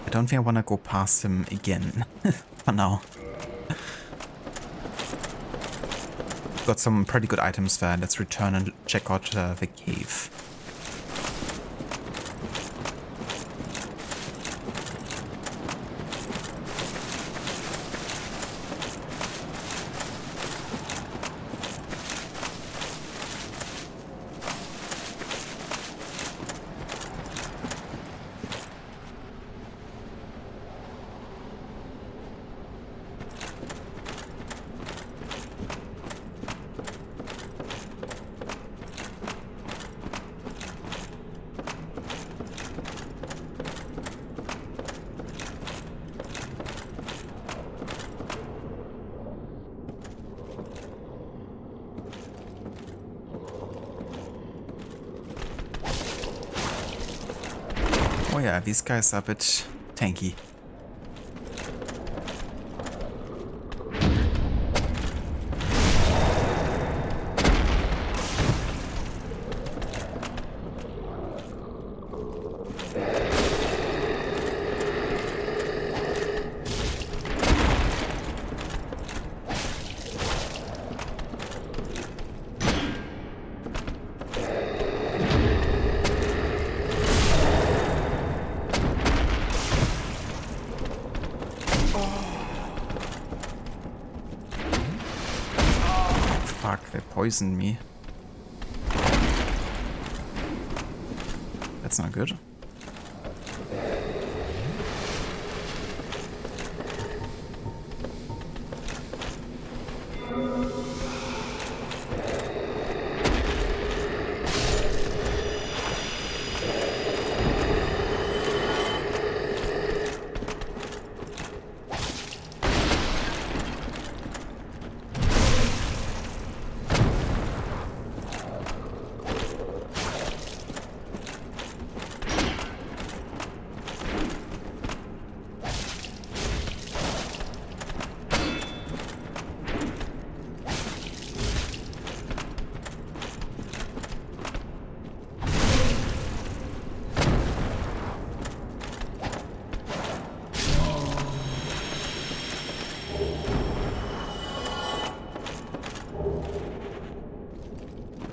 I don't think I want to go past him again, for now. Got some pretty good items there. Let's return and check out the cave. Oh yeah, these guys are a bit tanky. Fuck, they poisoned me. That's not good.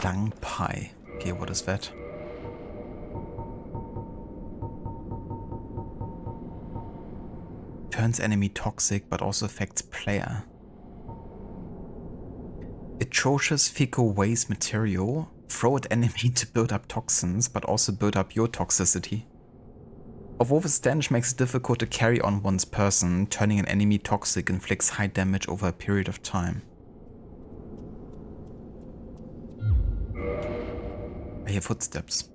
Lung pie. Okay, what is that? Turns enemy toxic, but also affects player. Atrocious fecal waste material. Throw at enemy to build up toxins, but also build up your toxicity. Although the stench makes it difficult to carry on one's person, turning an enemy toxic inflicts high damage over a period of time. I hear footsteps.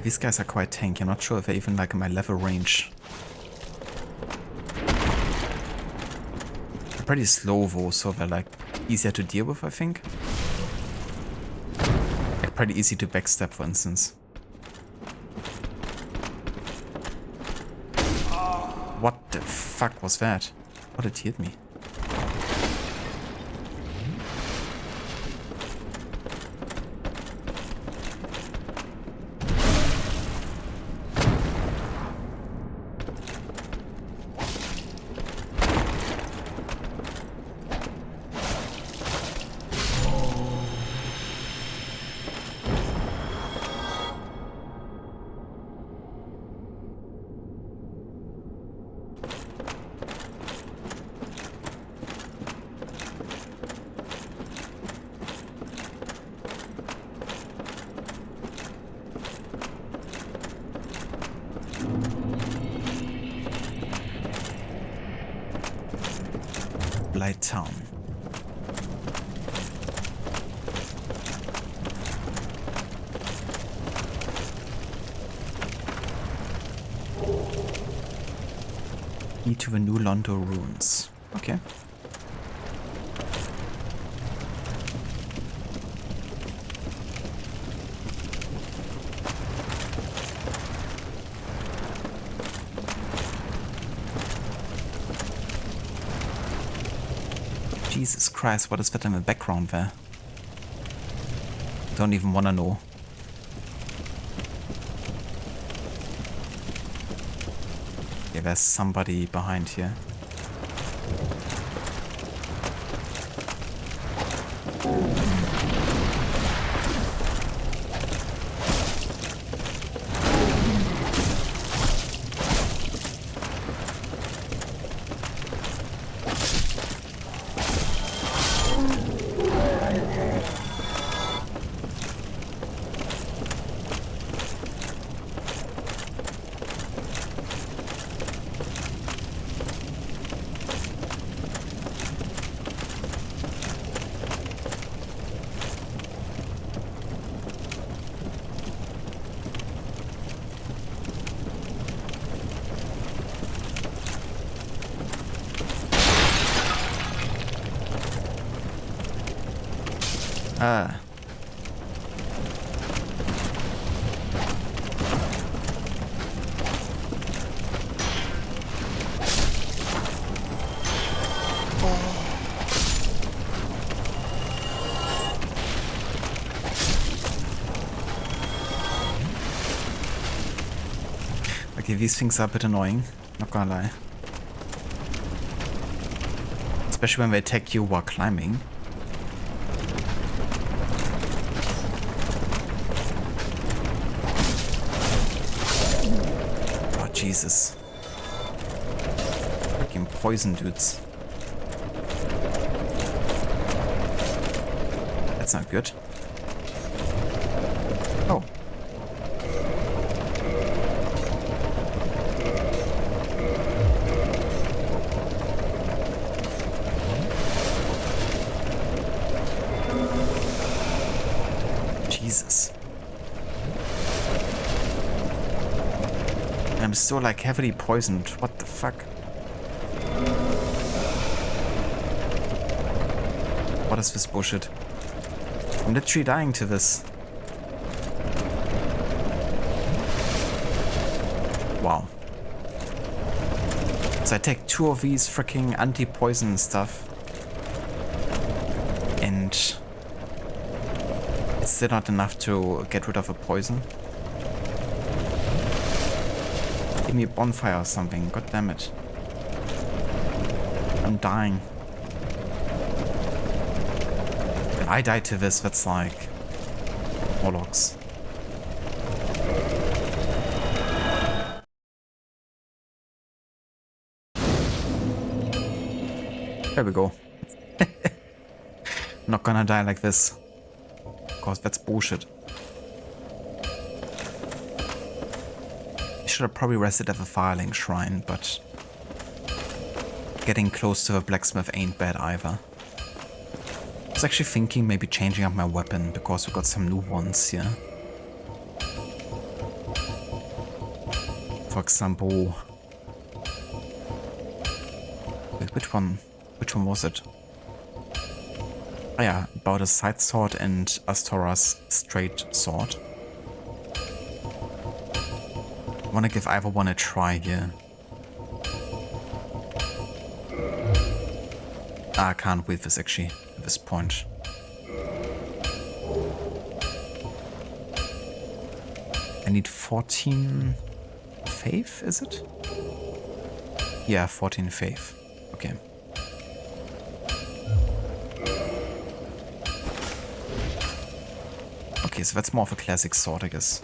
These guys are quite tanky. I'm not sure if they're even like in my level range. They're pretty slow though, so they're like easier to deal with, I think. Like pretty easy to backstab, for instance. What the fuck was that? What did it hit me? Blighttown. Need to the New Londo ruins. Okay. Jesus Christ, what is that in the background there? Don't even wanna know. Yeah, there's somebody behind here. Ah. Okay, these things are a bit annoying, not gonna lie. Especially when they attack you while climbing. Jesus. Fucking poison dudes. That's not good. Oh. Jesus. I'm still like heavily poisoned. What the fuck? What is this bullshit? I'm literally dying to this. Wow. So I take 2 of these freaking anti-poison stuff. And it's still not enough to get rid of a poison. Give me a bonfire or something. God damn it. I'm dying. If I die to this, that's like Morlocks. There we go. Not gonna die like this. Of course, that's bullshit. I should have probably rested at the Firelink Shrine, but getting close to the blacksmith ain't bad either. I was actually thinking maybe changing up my weapon because we got some new ones here. For example... Wait, which one? Which one was it? Oh yeah, about a side sword and Astora's straight sword. I wanna give either one a try here. I can't with this actually, at this point. I need 14 faith, is it? Yeah, 14 faith. Okay. Okay, so that's more of a classic sword, I guess.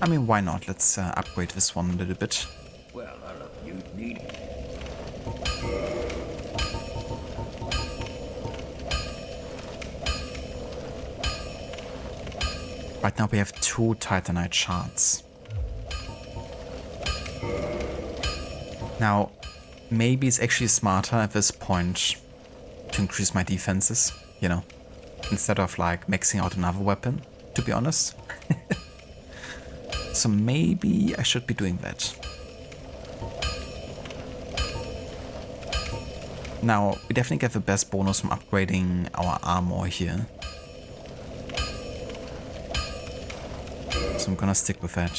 I mean, why not? Let's upgrade this one a little bit. Well, you need... Right now we have 2 Titanite shards. Now, maybe it's actually smarter at this point to increase my defenses, you know, instead of like maxing out another weapon, to be honest. So maybe I should be doing that. Now, we definitely get the best bonus from upgrading our armor here. So I'm gonna stick with that.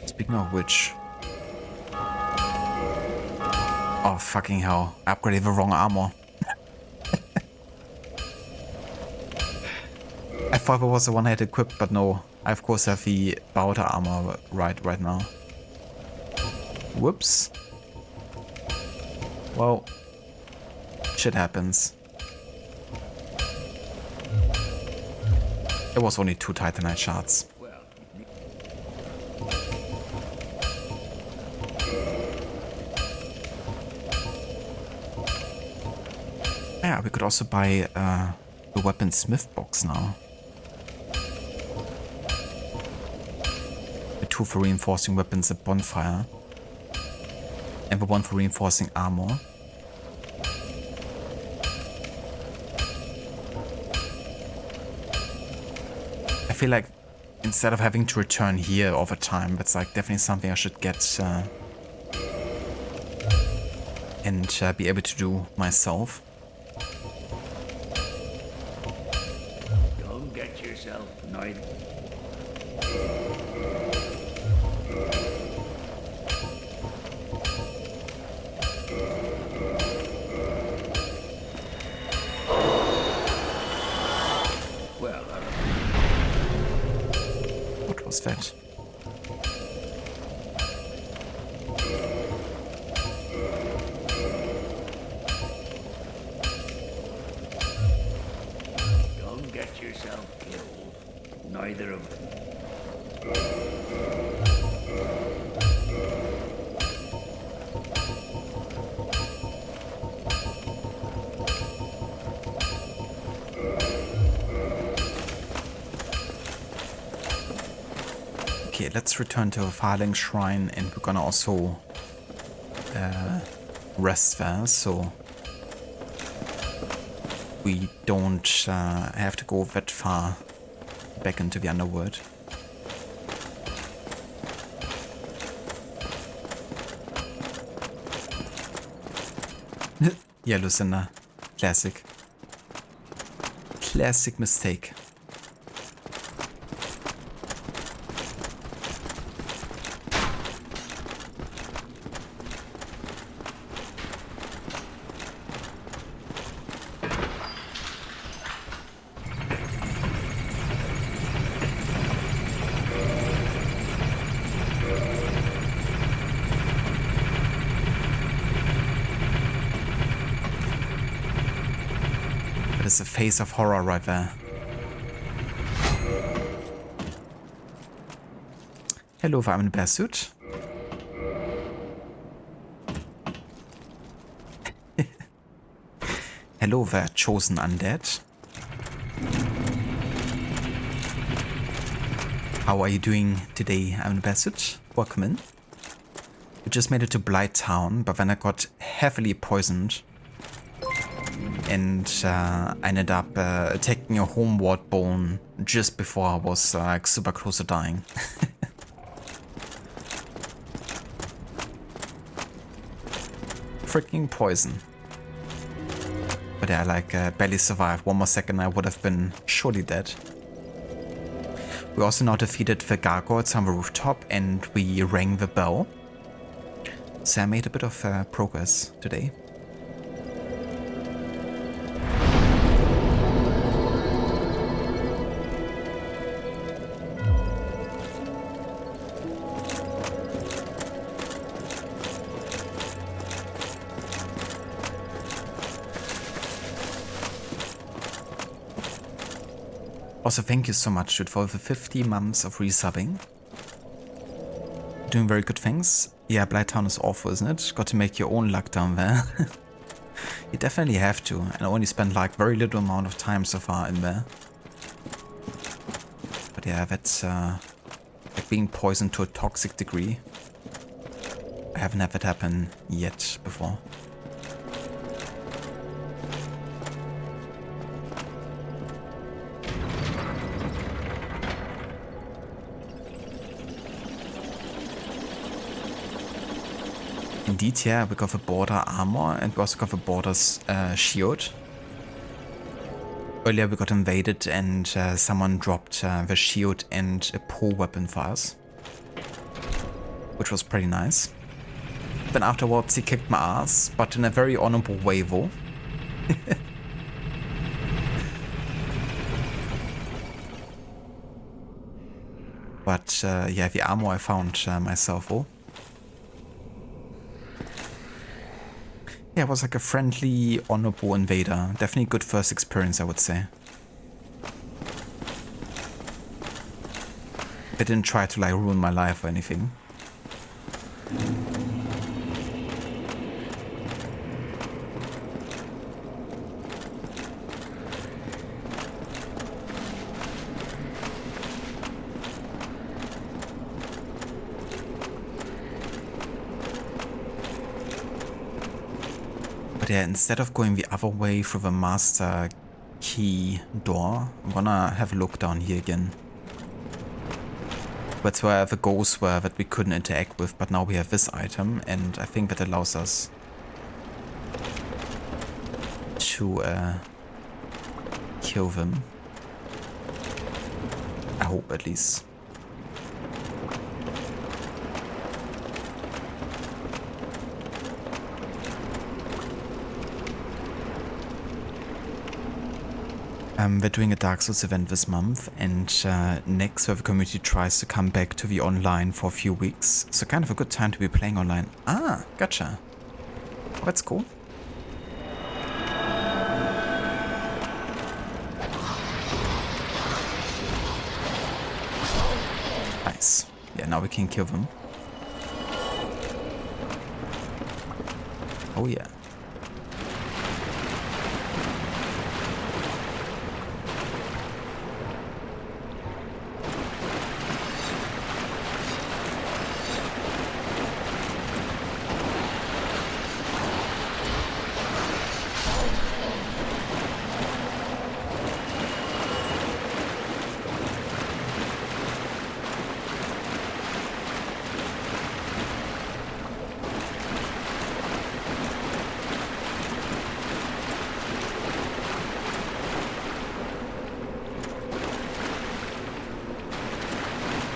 Speaking of which... Oh, fucking hell. I upgraded the wrong armor. I thought it was the one I had equipped, but no. I of course have the Bauta armor right now. Whoops. Well, shit happens. It was only 2 Titanite shards. Yeah, we could also buy the weaponsmith box now. The 2 for reinforcing weapons at bonfire. And the 1 for reinforcing armor. I feel like instead of having to return here over time, that's like definitely something I should get and be able to do myself. Don't get yourself neither. Well, What was that? don't get yourself killed. Neither of them. Okay, let's return to the Firelink Shrine, and we're gonna also rest there, so we don't have to go that far back into the underworld. Yeah, Lucinda. Classic. Classic mistake. That is the face of horror right there. Hello, I'm in a bear suit. Hello there, chosen undead. How are you doing today, I'm in a bear suit? Welcome in. We just made it to Blighttown, but then I got heavily poisoned. And I ended up taking a homeward bone just before I was like super close to dying. Freaking poison. But yeah, like barely survived. One more second I would have been surely dead. We also now defeated the Gargoyles on the rooftop and we rang the bell. So I made a bit of progress today. Also, thank you so much, dude, for the 50 months of resubbing. Doing very good things. Yeah, Blighttown is awful, isn't it? Got to make your own luck down there. You definitely have to, and I only spent like very little amount of time so far in there. But yeah, that's like being poisoned to a toxic degree. I haven't had that happen yet before. Indeed, yeah, we got the border armor and we also got the border's shield. Earlier we got invaded and someone dropped the shield and a pole weapon for us, which was pretty nice. Then afterwards he kicked my ass, but in a very honorable way though. But yeah, the armor I found myself though. Yeah, it was like a friendly, honorable invader. Definitely good first experience, I would say. They didn't try to like ruin my life or anything. Yeah, instead of going the other way through the master key door, I'm gonna have a look down here again. That's where the ghosts were that we couldn't interact with, but now we have this item, and I think that allows us to kill them. I hope, at least. We're doing a Dark Souls event this month, and next the community tries to come back to the online for a few weeks. So kind of a good time to be playing online. Ah, gotcha. Oh, that's cool. Nice. Yeah, now we can kill them. Oh yeah.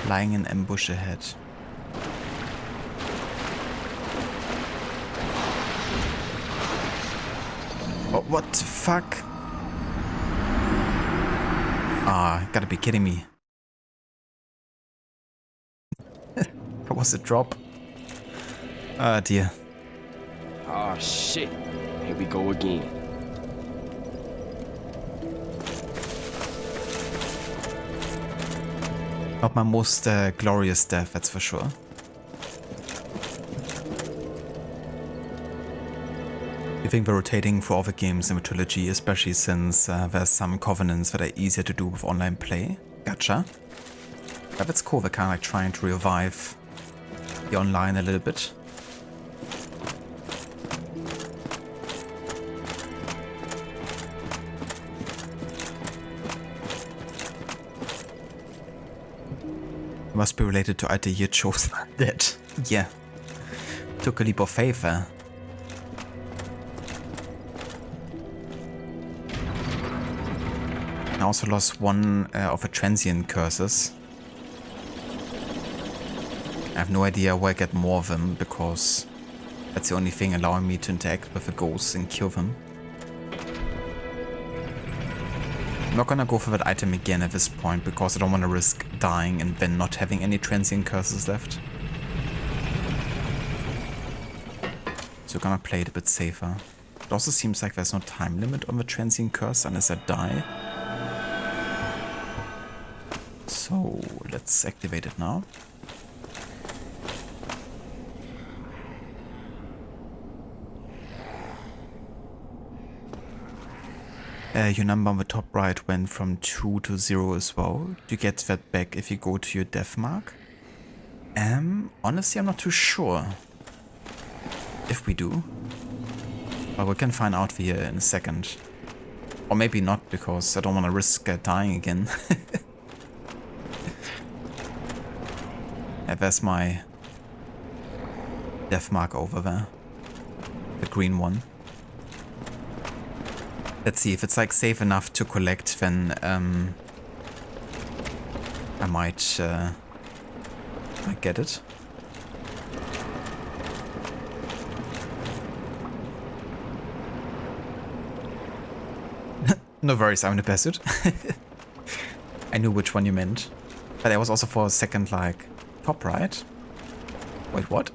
Lying in ambush ahead. Oh, what the fuck? Ah, gotta be kidding me. That was a drop. Ah, dear. Oh shit. Here we go again. Not my most glorious death, that's for sure. I think we're rotating for other games in the trilogy, especially since there's some covenants that are easier to do with online play. Gotcha. But that's cool, they're kind of like trying to revive the online a little bit. Must be related to either you chose that. Yeah. Took a leap of faith there. I also lost one of the transient curses. I have no idea where I get more of them, because that's the only thing allowing me to interact with the ghosts and kill them. I'm not gonna go for that item again at this point, because I don't want to risk dying and then not having any transient curses left. So I'm gonna play it a bit safer. It also seems like there's no time limit on the transient curse unless I die. So let's activate it now. Your number on the top right went from 2 to 0 as well. You get that back if you go to your death mark. Honestly, I'm not too sure if we do. But we can find out here in a second. Or maybe not, because I don't want to risk dying again. Yeah, there's my death mark over there. The green one. Let's see, if it's like safe enough to collect, then I might get it. No worries, I'm in the pursuit. I knew which one you meant. But that was also for a second, like, top right. Wait, what?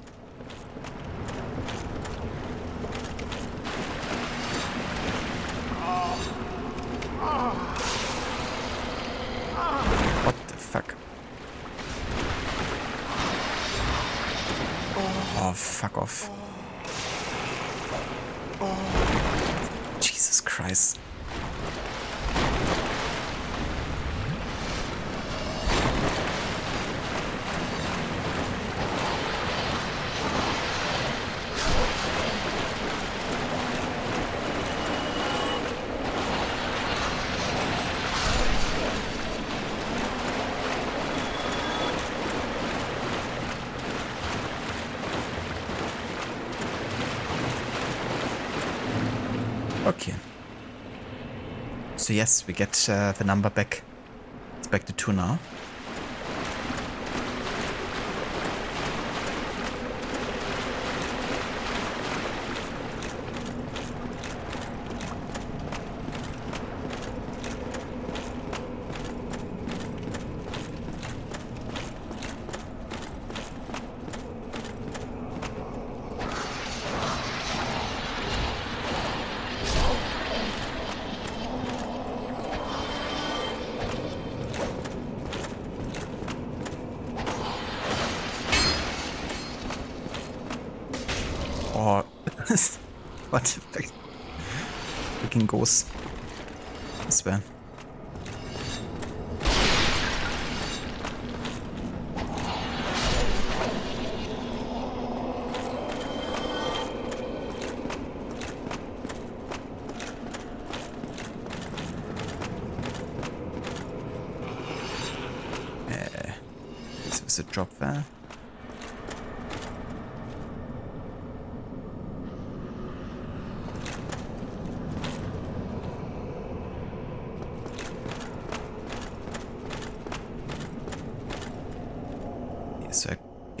What the fuck? Oh, fuck off. Jesus Christ. Okay. So yes, we get the number back. It's back to 2 now. Or what the fuck? Freaking ghosts. I swear. There's a drop there.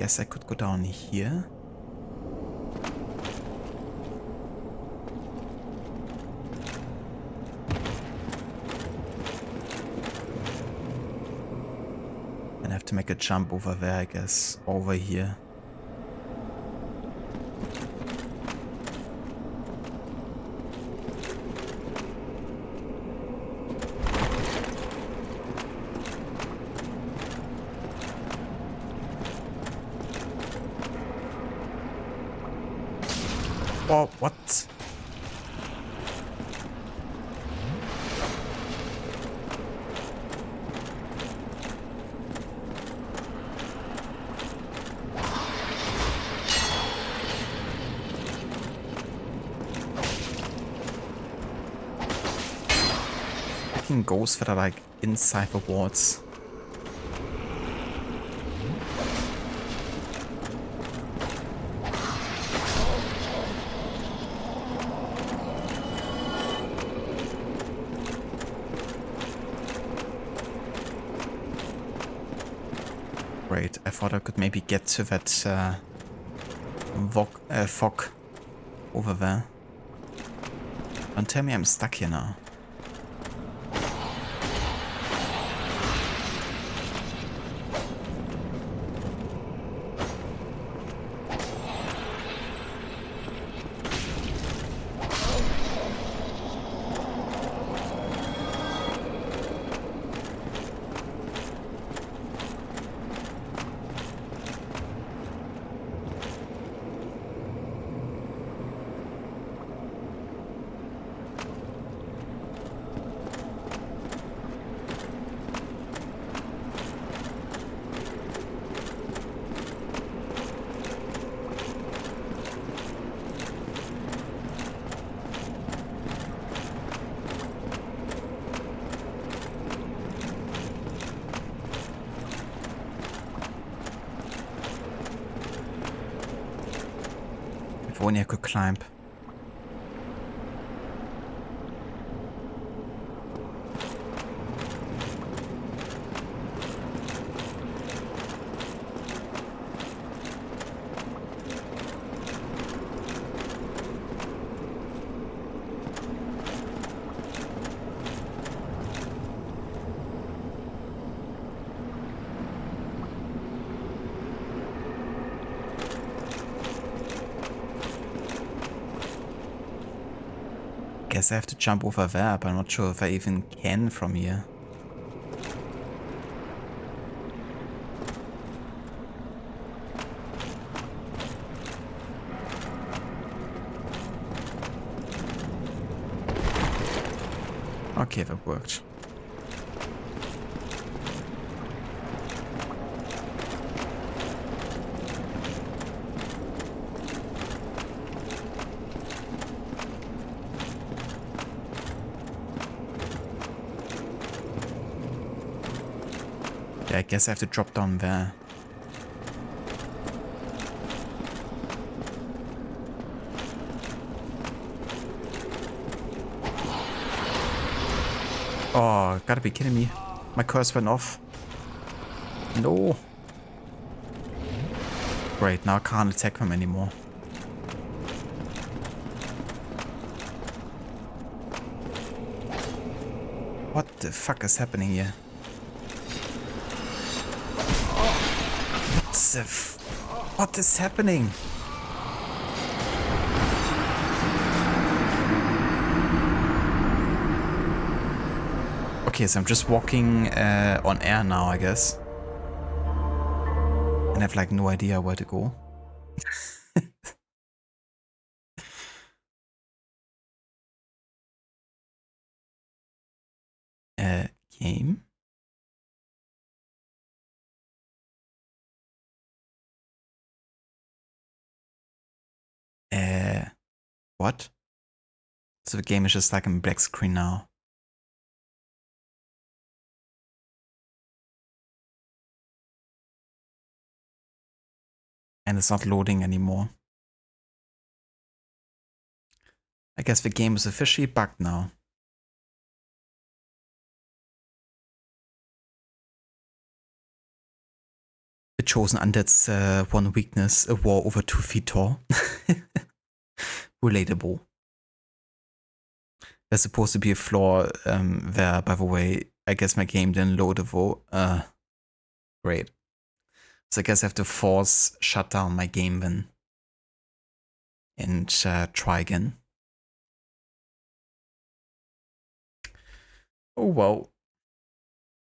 Guess I could go down here. And I have to make a jump over there, I guess. Over here. Oh, what? Fucking ghosts that are like inside the walls. Great, I thought I could maybe get to that fog over there. Don't tell me I'm stuck here now. If only I could climb. Guess I have to jump over there, but I'm not sure if I even can from here. Okay, that worked. Yeah, I guess I have to drop down there. Oh, gotta be kidding me. My curse went off. No. Great, now I can't attack him anymore. What the fuck is happening here? What is happening? Okay, so I'm just walking on air now, I guess. And I have like no idea where to go. Game? What? So the game is just like in black screen now. And it's not loading anymore. I guess the game is officially bugged now. The chosen undead's one weakness, a war over 2 feet tall. Relatable. There's supposed to be a flaw there, by the way. I guess my game didn't load a vote. Great. So I guess I have to force shut down my game then. And try again. Oh well.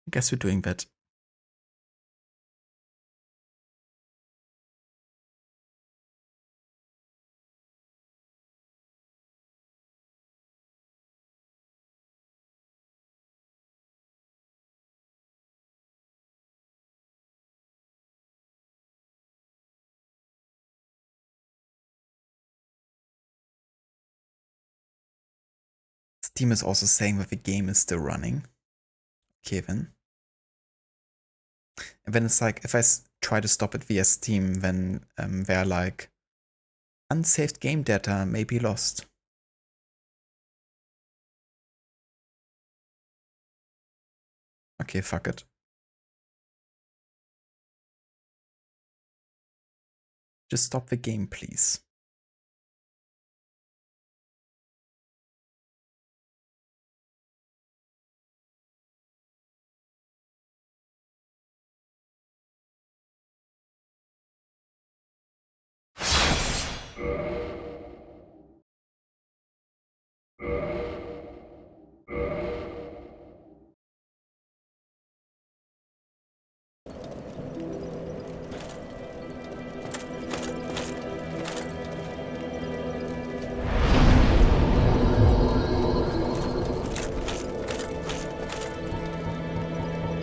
I guess we're doing that. Steam is also saying that the game is still running. Okay then. And then it's like, if I try to stop it via Steam, then they're like, unsaved game data may be lost. Okay, fuck it. Just stop the game, please.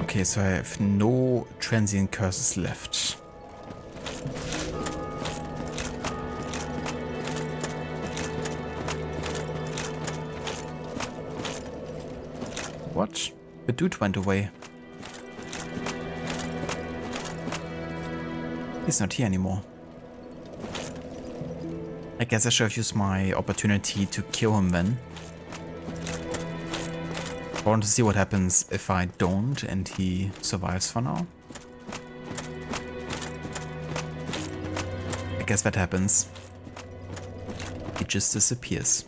Okay, so I have no transient curses left. What? The dude went away. He's not here anymore. I guess I should have used my opportunity to kill him then. I want to see what happens if I don't and he survives for now. I guess that happens. He just disappears.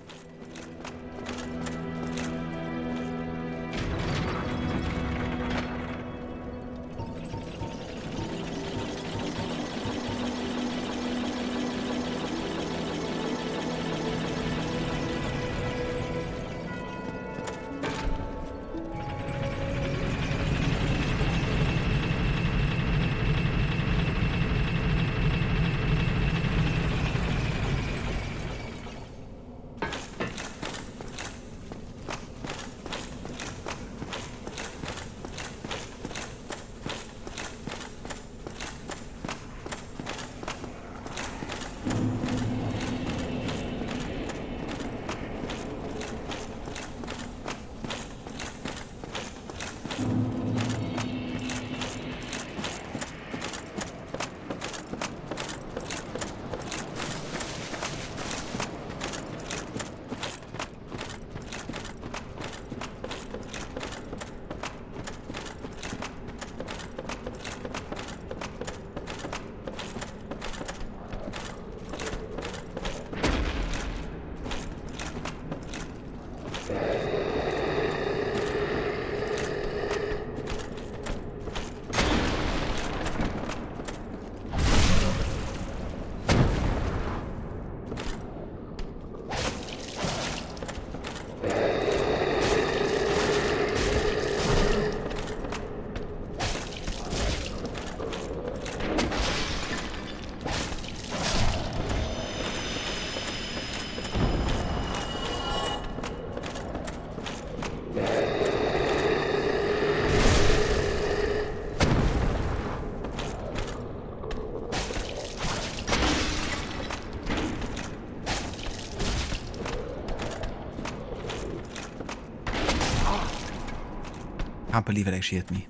Can't believe it actually hit me.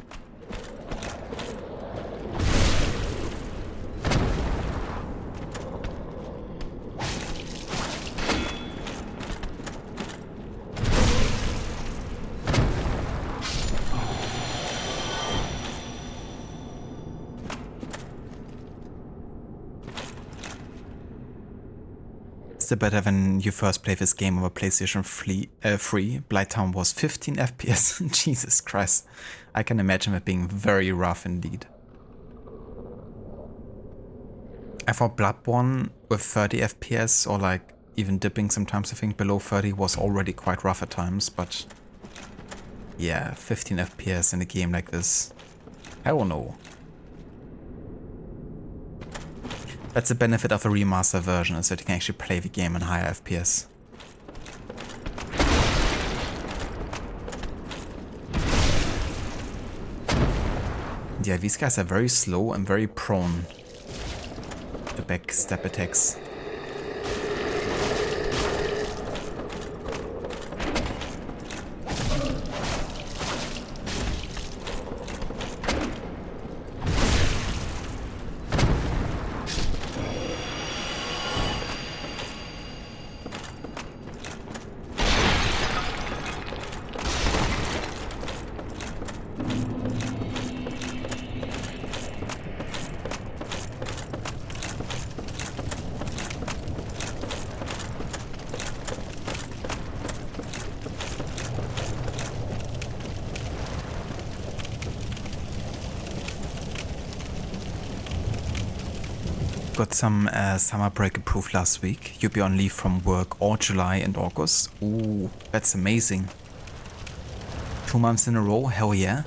Still better when you first play this game over PlayStation 3. Blighttown was 15 FPS. Jesus Christ. I can imagine it being very rough indeed. I thought Bloodborne with 30 FPS or like even dipping sometimes I think below 30 was already quite rough at times, but yeah, 15 FPS in a game like this. Hell no. That's the benefit of a remaster version, is that you can actually play the game in higher FPS. Yeah, these guys are very slow and very prone to backstep attacks. Got some summer break approved last week. You'll be on leave from work all July and August. Ooh, that's amazing. 2 months in a row, hell yeah.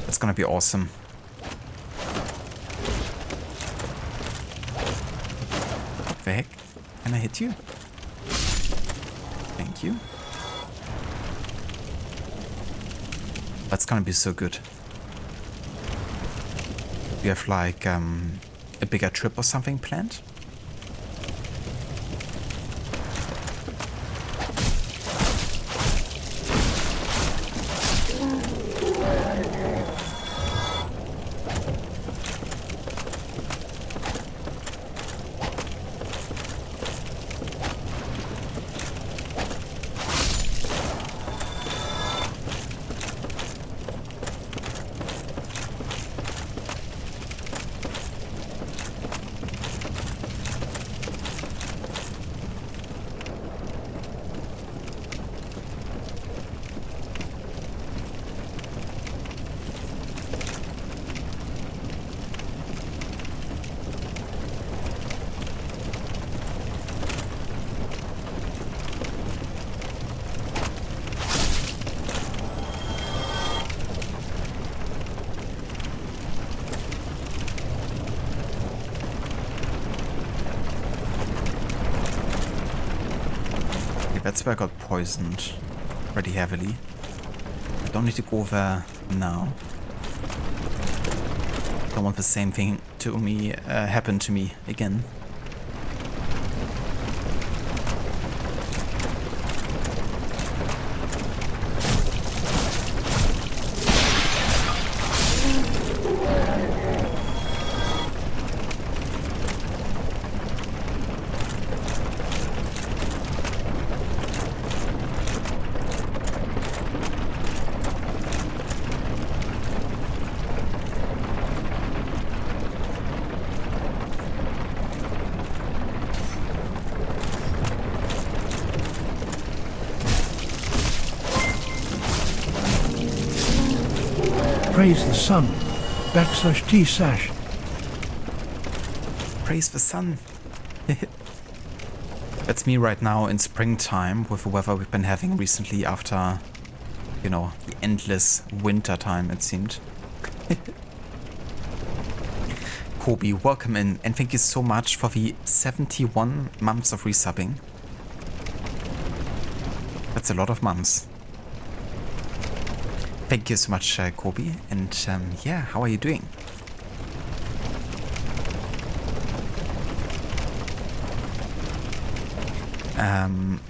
That's gonna be awesome. What the heck? Can I hit you? Thank you. That's gonna be so good. We have like a bigger trip or something planned? That's where I got poisoned pretty heavily. I don't need to go there now. Don't want the same thing to me happen to me again. Praise the sun. /T sash. Praise the sun. That's me right now in springtime with the weather we've been having recently after, you know, the endless winter time it seemed. Kobe, welcome in and thank you so much for the 71 months of resubbing. That's a lot of months. Thank you so much, Kobe. And yeah, how are you doing?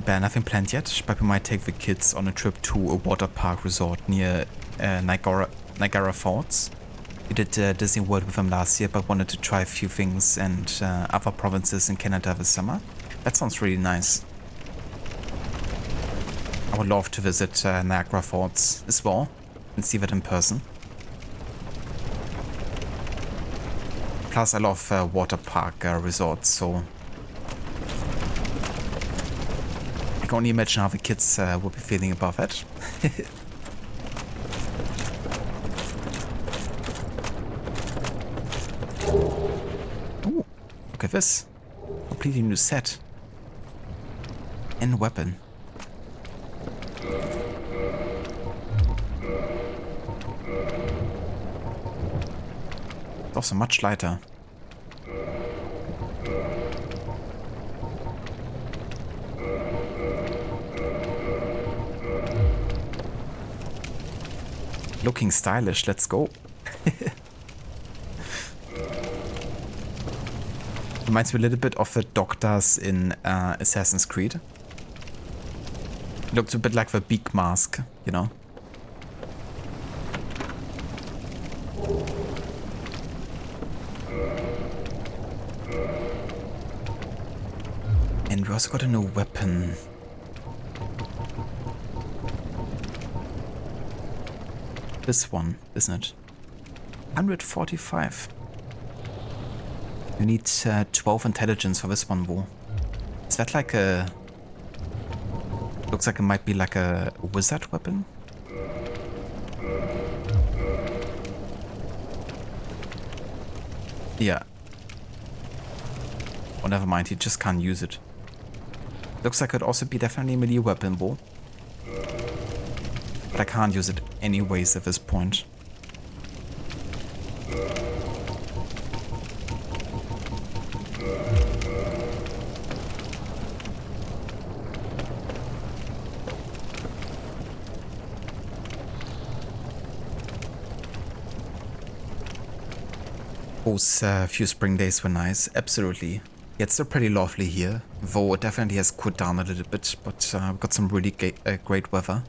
Nothing planned yet, but we might take the kids on a trip to a water park resort near Niagara Falls. We did Disney World with them last year, but wanted to try a few things and other provinces in Canada this summer. That sounds really nice. I would love to visit Niagara Falls as well and see that in person. Plus, I love water park resorts, so can only imagine how the kids will be feeling about that. Ooh, look at this. Completely new set. And weapon. It's also much lighter. Looking stylish, let's go. Reminds me a little bit of the doctors in Assassin's Creed. Looks a bit like the beak mask, you know. And we also got a new weapon. This one, isn't it? 145. You need 12 intelligence for this one, though. Is that like a... Looks like it might be like a wizard weapon? Yeah. Oh, never mind, you just can't use it. Looks like it could also be definitely a melee weapon, though. But I can't use it anyways at this point. Those few spring days were nice, absolutely. Yeah, it's still pretty lovely here, though it definitely has cooled down a little bit, but we've got some really great weather.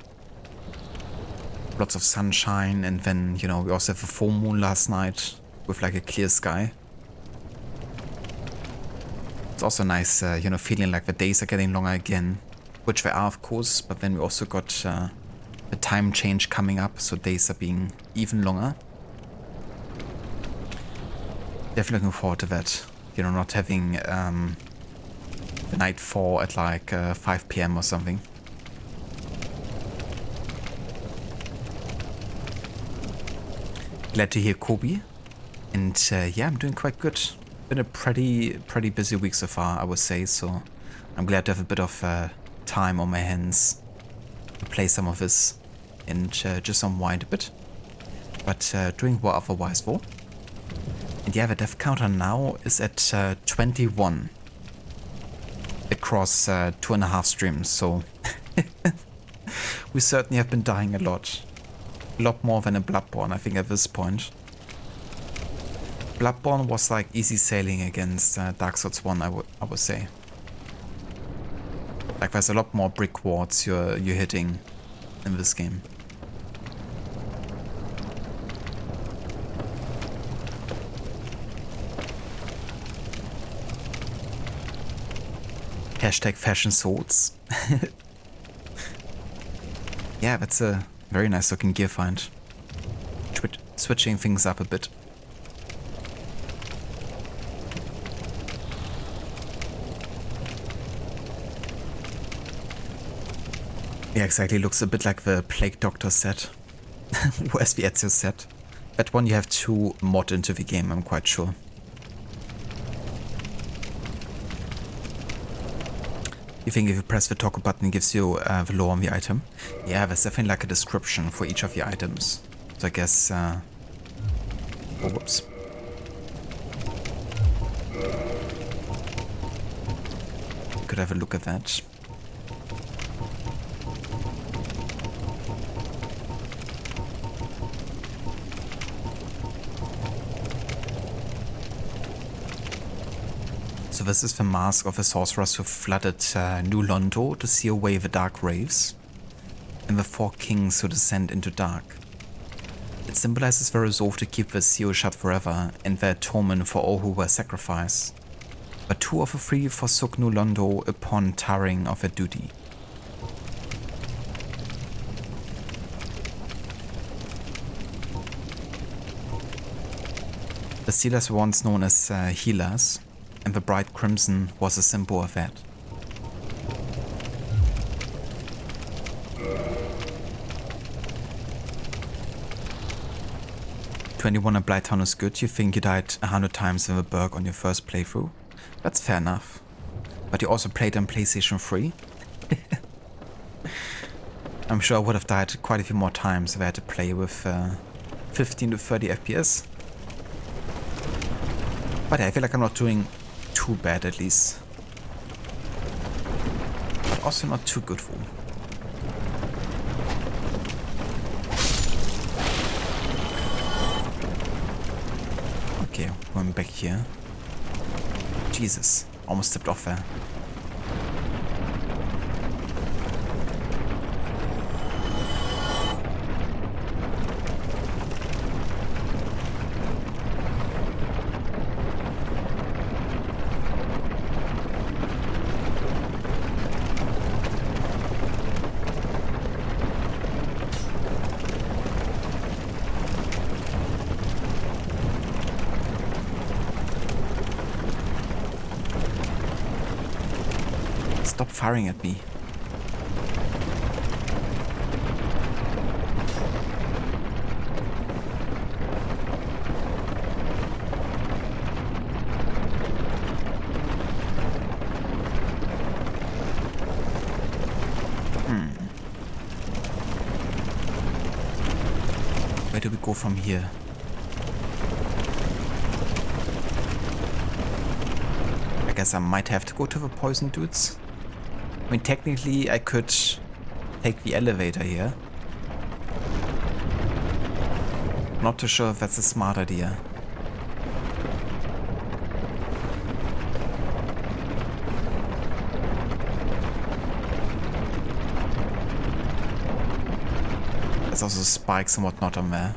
Lots of sunshine, and then, you know, we also have a full moon last night with like a clear sky. It's also nice, you know, feeling like the days are getting longer again, which they are, of course, but then we also got a time change coming up, so days are being even longer. Definitely looking forward to that. You know, not having the night fall at like 5 PM or something. Glad to hear Kobe. And yeah, I'm doing quite good. Been a pretty busy week so far, I would say. So I'm glad to have a bit of time on my hands to play some of this and just unwind a bit. But doing well otherwise though. And yeah, the death counter now is at 21 across 2.5 streams, so we certainly have been dying a lot. A lot more than in Bloodborne, I think, at this point. Bloodborne was like easy sailing against Dark Souls 1, I would say. Like there's a lot more brick walls you're hitting in this game. Hashtag fashion swords. Yeah, that's a very nice looking gear find. Switching things up a bit. Yeah, exactly. Looks a bit like the Plague Doctor set. Where's the Ezio set? That one you have to mod into the game, I'm quite sure. You think if you press the toggle button it gives you the lore on the item? Yeah, there's definitely like a description for each of the items. So I guess... oh, whoops. You could have a look at that. So this is the mask of the sorcerers who flooded New Londo to seal away the dark raves, and the 4 kings who descend into dark. It symbolizes their resolve to keep the seal shut forever and their torment for all who were sacrificed. But 2 of the 3 forsook New Londo upon tiring of their duty. The sealers were once known as healers, and the bright crimson was a symbol of that. $21 at Blighttown is good. You think you died 100 times in the Berg on your first playthrough? That's fair enough. But you also played on PlayStation 3? I'm sure I would have died quite a few more times if I had to play with 15 to 30 FPS. But yeah, I feel like I'm not doing too bad at least. But also not too good for. Okay, going back here. Jesus, almost stepped off there. Stop firing at me. Where do we go from here? I guess I might have to go to the poison dudes. I mean, technically I could take the elevator here. Not too sure if that's a smart idea. There's also spikes and whatnot on there.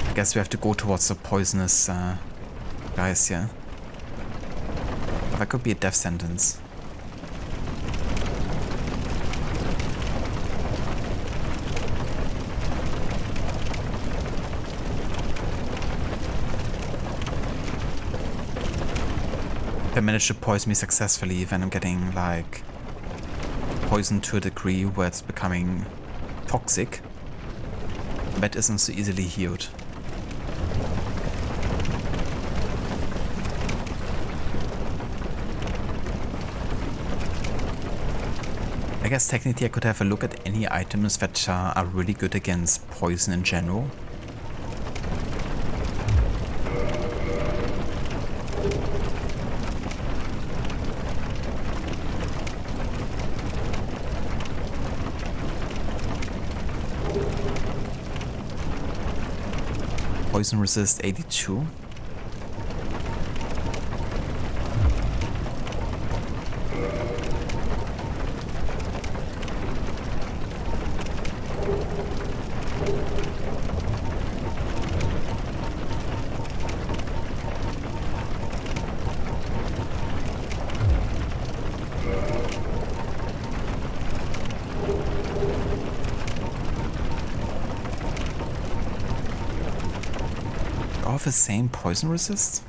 I guess we have to go towards the poisonous guys here. But that could be a death sentence. If I manage to poison me successfully, then I'm getting like poisoned to a degree where it's becoming toxic. That isn't so easily healed. I guess technically I could have a look at any items that are really good against poison in general. Poison resist 82. All the same poison resist?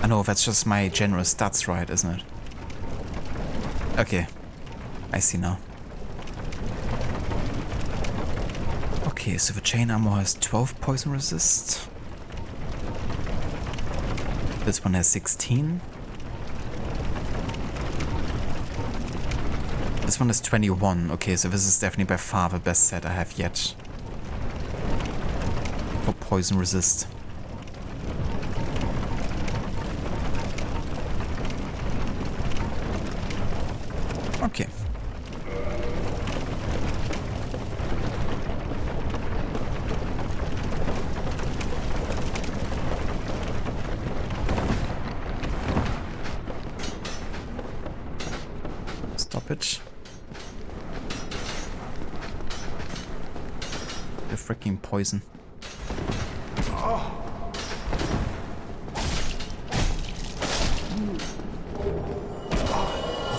I know, that's just my general stats, right, isn't it? Okay, I see now. Okay, so the chain armor has 12 poison resist. This one has 16. This one is 21. Okay, so this is definitely by far the best set I have yet for poison resist. Okay. Stop it. The freaking poison. Oh,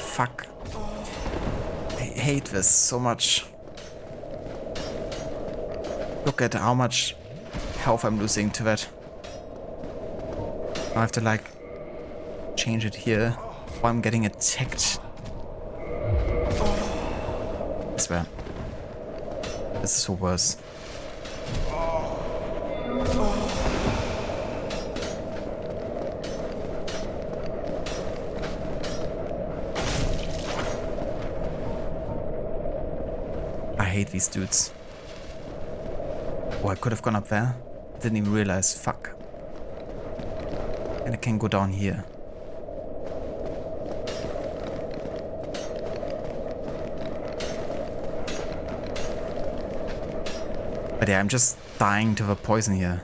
fuck. I hate this so much. Look at how much health I'm losing to that. I have to like change it here while I'm getting attacked. I swear. This is so worse. I hate these dudes. Oh, I could have gone up there. Didn't even realize. Fuck. And I can go down here. But yeah, I'm just dying to the poison here.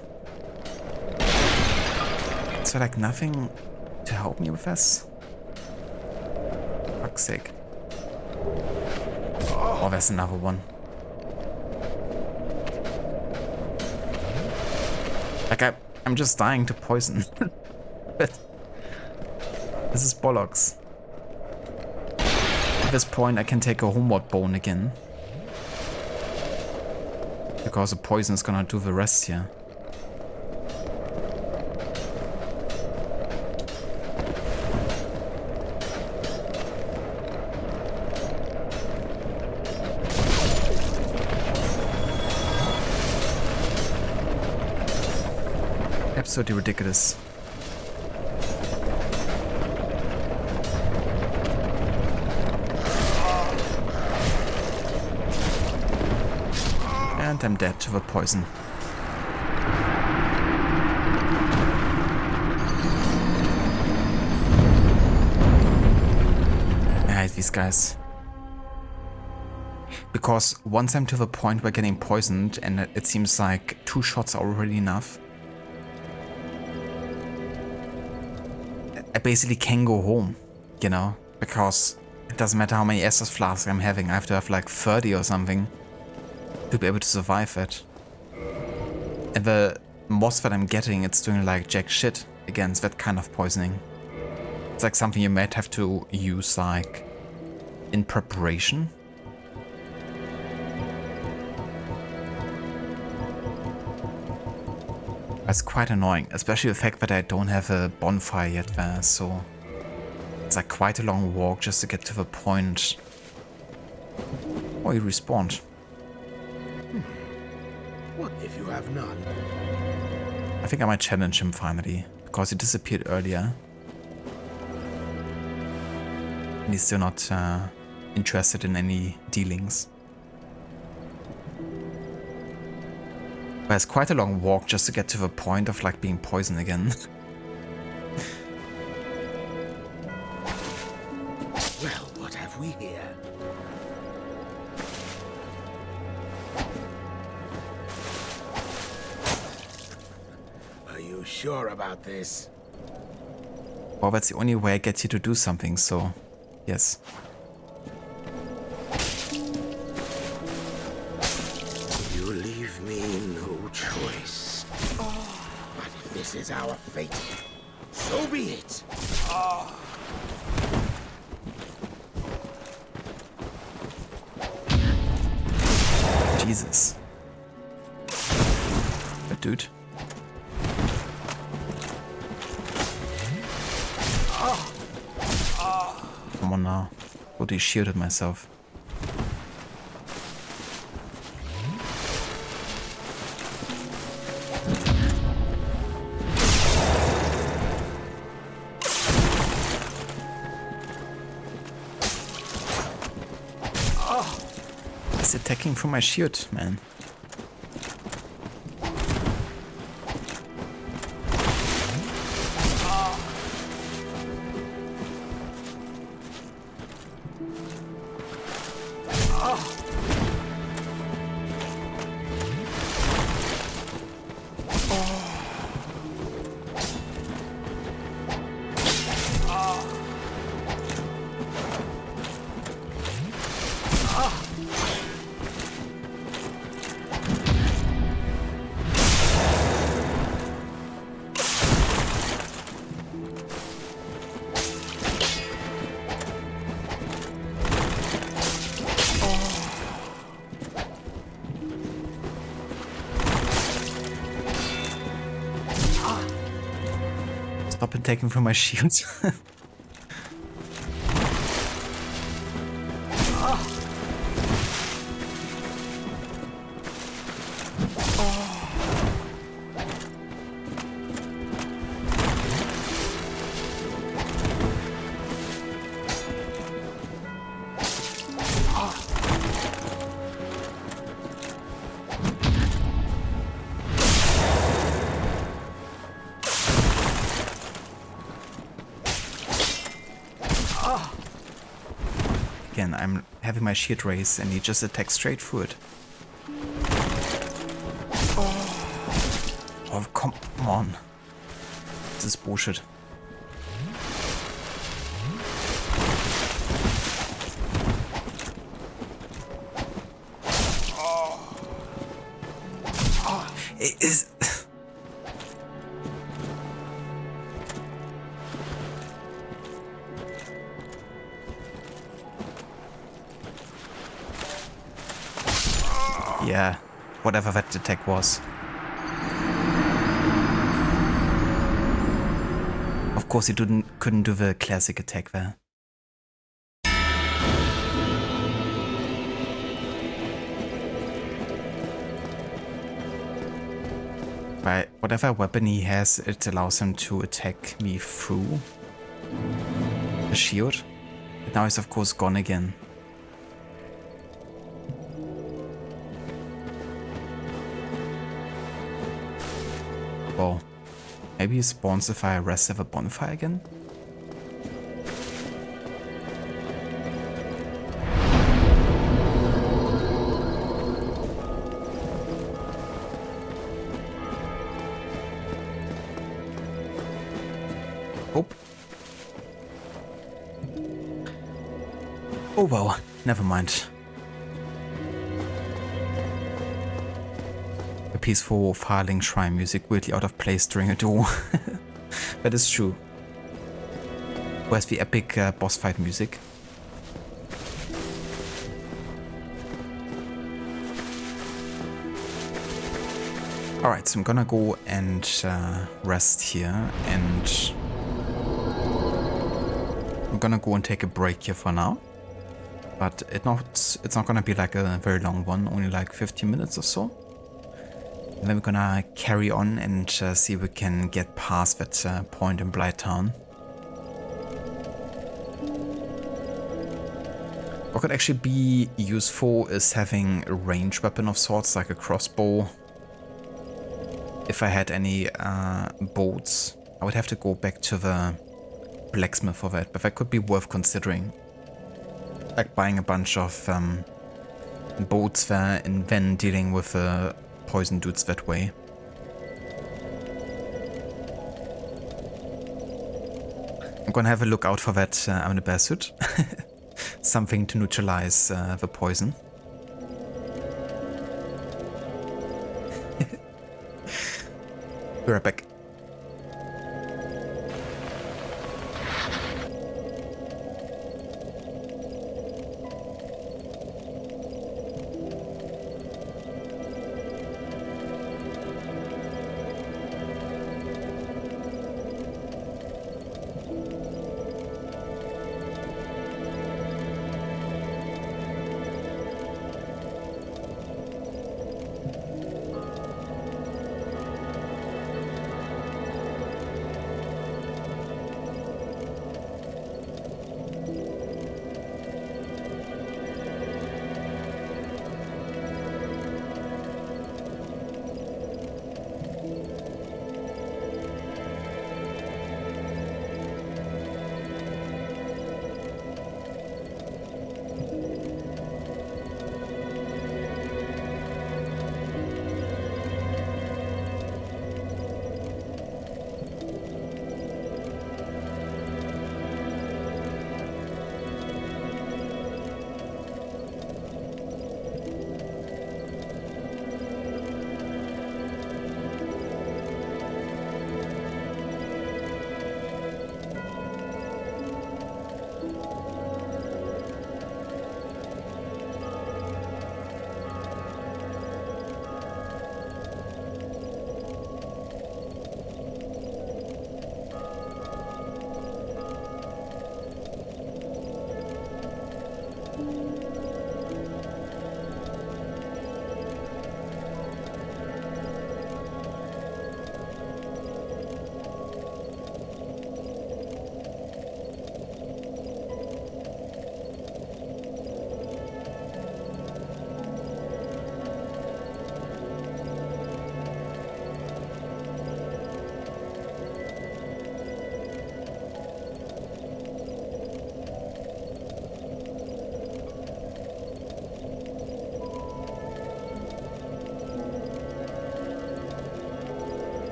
Is there like nothing to help me with this? Fuck's sake. Oh, there's another one. Like I'm just dying to poison. But this is bollocks. At this point I can take a homeward bone again. Because the poison is gonna do the rest here. Absolutely ridiculous. And I'm dead to the poison. I hate these guys. Because once I'm to the point where getting poisoned and it seems like 2 shots are already enough, I basically can go home, you know, because it doesn't matter how many Estus flasks I'm having, I have to have like 30 or something to be able to survive it. And the moss that I'm getting, it's doing like jack shit against that kind of poisoning. It's like something you might have to use like in preparation. That's quite annoying, especially the fact that I don't have a bonfire yet there, so it's like quite a long walk just to get to the point. Oh, he respawned. What if you have none? I think I might challenge him finally, because he disappeared earlier. And he's still not interested in any dealings. But it's quite a long walk just to get to the point of like being poisoned again. Well, what have we here? Are you sure about this? Well, that's the only way I get you to do something, so yes. You leave me no choice. But if this is our fate, so be it. Jesus. But dude. Come on now. Totally shielded myself. He's attacking from my shield, man. not been taken from my shields. Again, I'm having my shield raise and he just attacks straight through it. Oh, come on. This is bullshit. It is... Yeah, whatever that attack was. Of course, he couldn't do the classic attack there. By whatever weapon he has, it allows him to attack me through the shield. But now he's of course gone again. Well, maybe he spawns if I rest have a bonfire again? Oh. Oh well, never mind. The peaceful filing shrine music weirdly out of place during a duel. That is true. Where's the epic boss fight music? Alright, so I'm gonna go and rest here, and I'm gonna go and take a break here for now. But it's not gonna be like a very long one, only like 15 minutes or so. And then we're gonna carry on and see if we can get past that point in Blighttown. What could actually be useful is having a ranged weapon of sorts, like a crossbow. If I had any bolts, I would have to go back to the blacksmith for that, but that could be worth considering. Like buying a bunch of bolts there and then dealing with the poison dudes that way. I'm gonna have a look out for that Undead suit. Something to neutralize the poison. Be right back.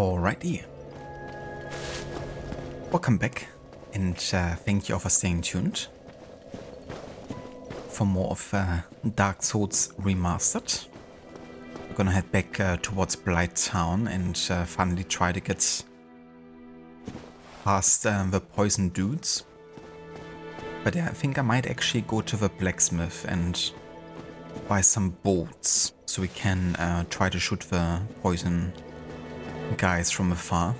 Alrighty. Welcome back, and thank you all for staying tuned for more of Dark Souls Remastered. We're gonna head back towards Blighttown and finally try to get past the poison dudes. But yeah, I think I might actually go to the blacksmith and buy some bolts so we can try to shoot the poison guys from afar.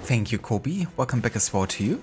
Thank you, Kobe. Welcome back as well to you.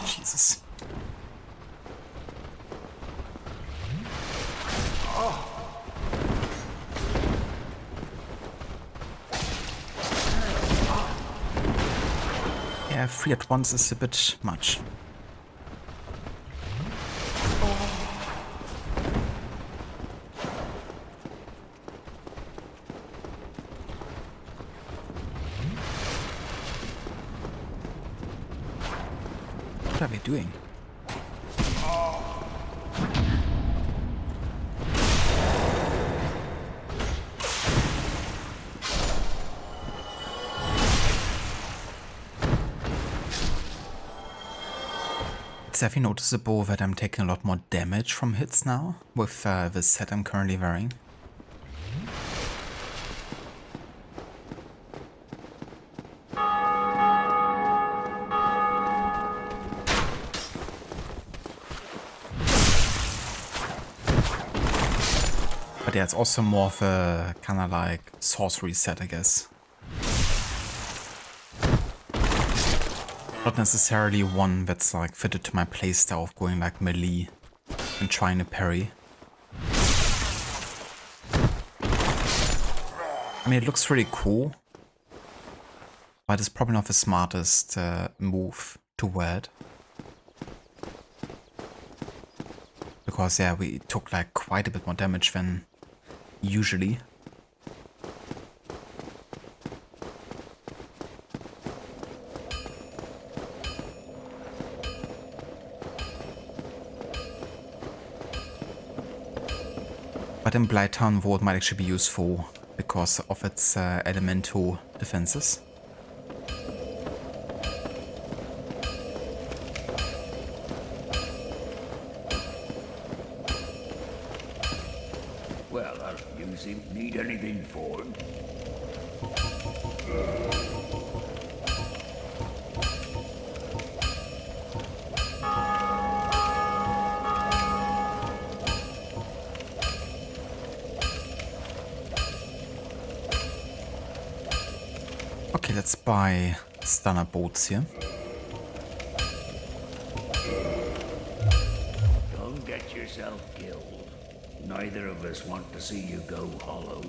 Jesus. Yeah, 3 at once is a bit much. What are we doing? It's definitely noticeable that I'm taking a lot more damage from hits now with the set I'm currently wearing. But yeah, it's also more of a kind of like sorcery set, I guess. Not necessarily one that's like fitted to my playstyle of going like melee and trying to parry. I mean, it looks really cool, but it's probably not the smartest move to wear it. Because yeah, we took like quite a bit more damage than usually. But in Blighttown, Vault might actually be useful because of its elemental defenses. Well, I'll use him. Need anything for him? Okay, let's buy stunner bolts here. Don't get yourself killed. Neither of us want to see you go hollow.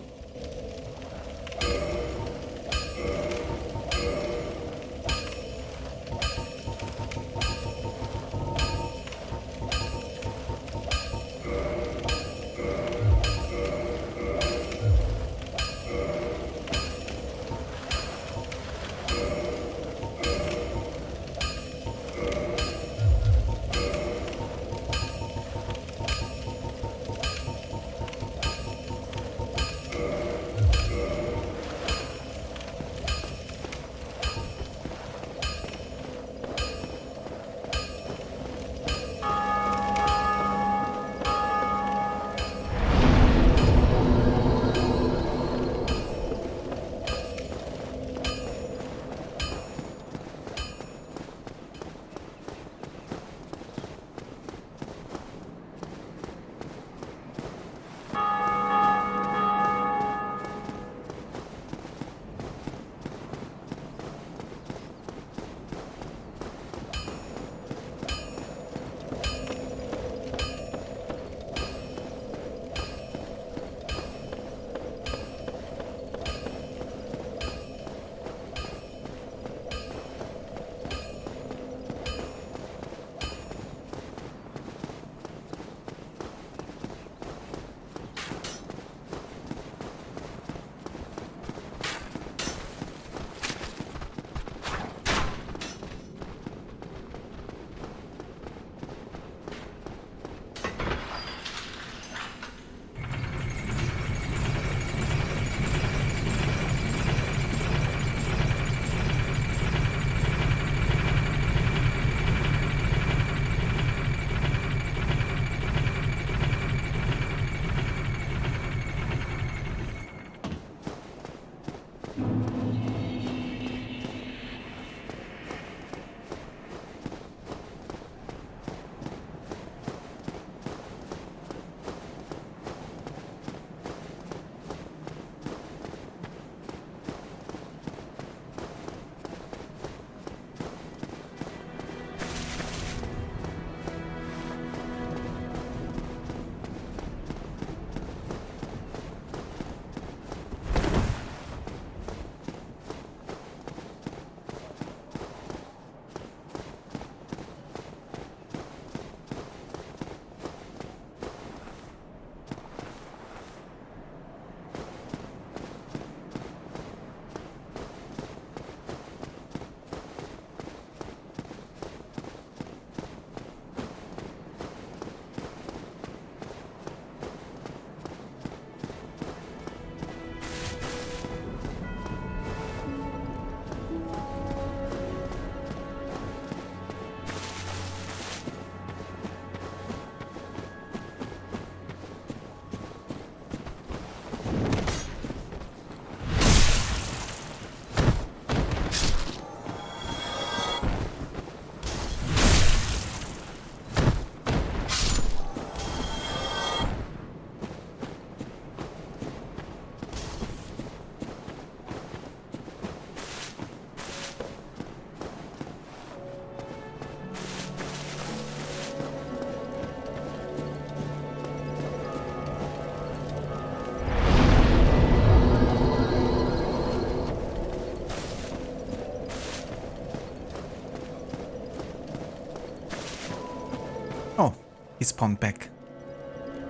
He spawned back.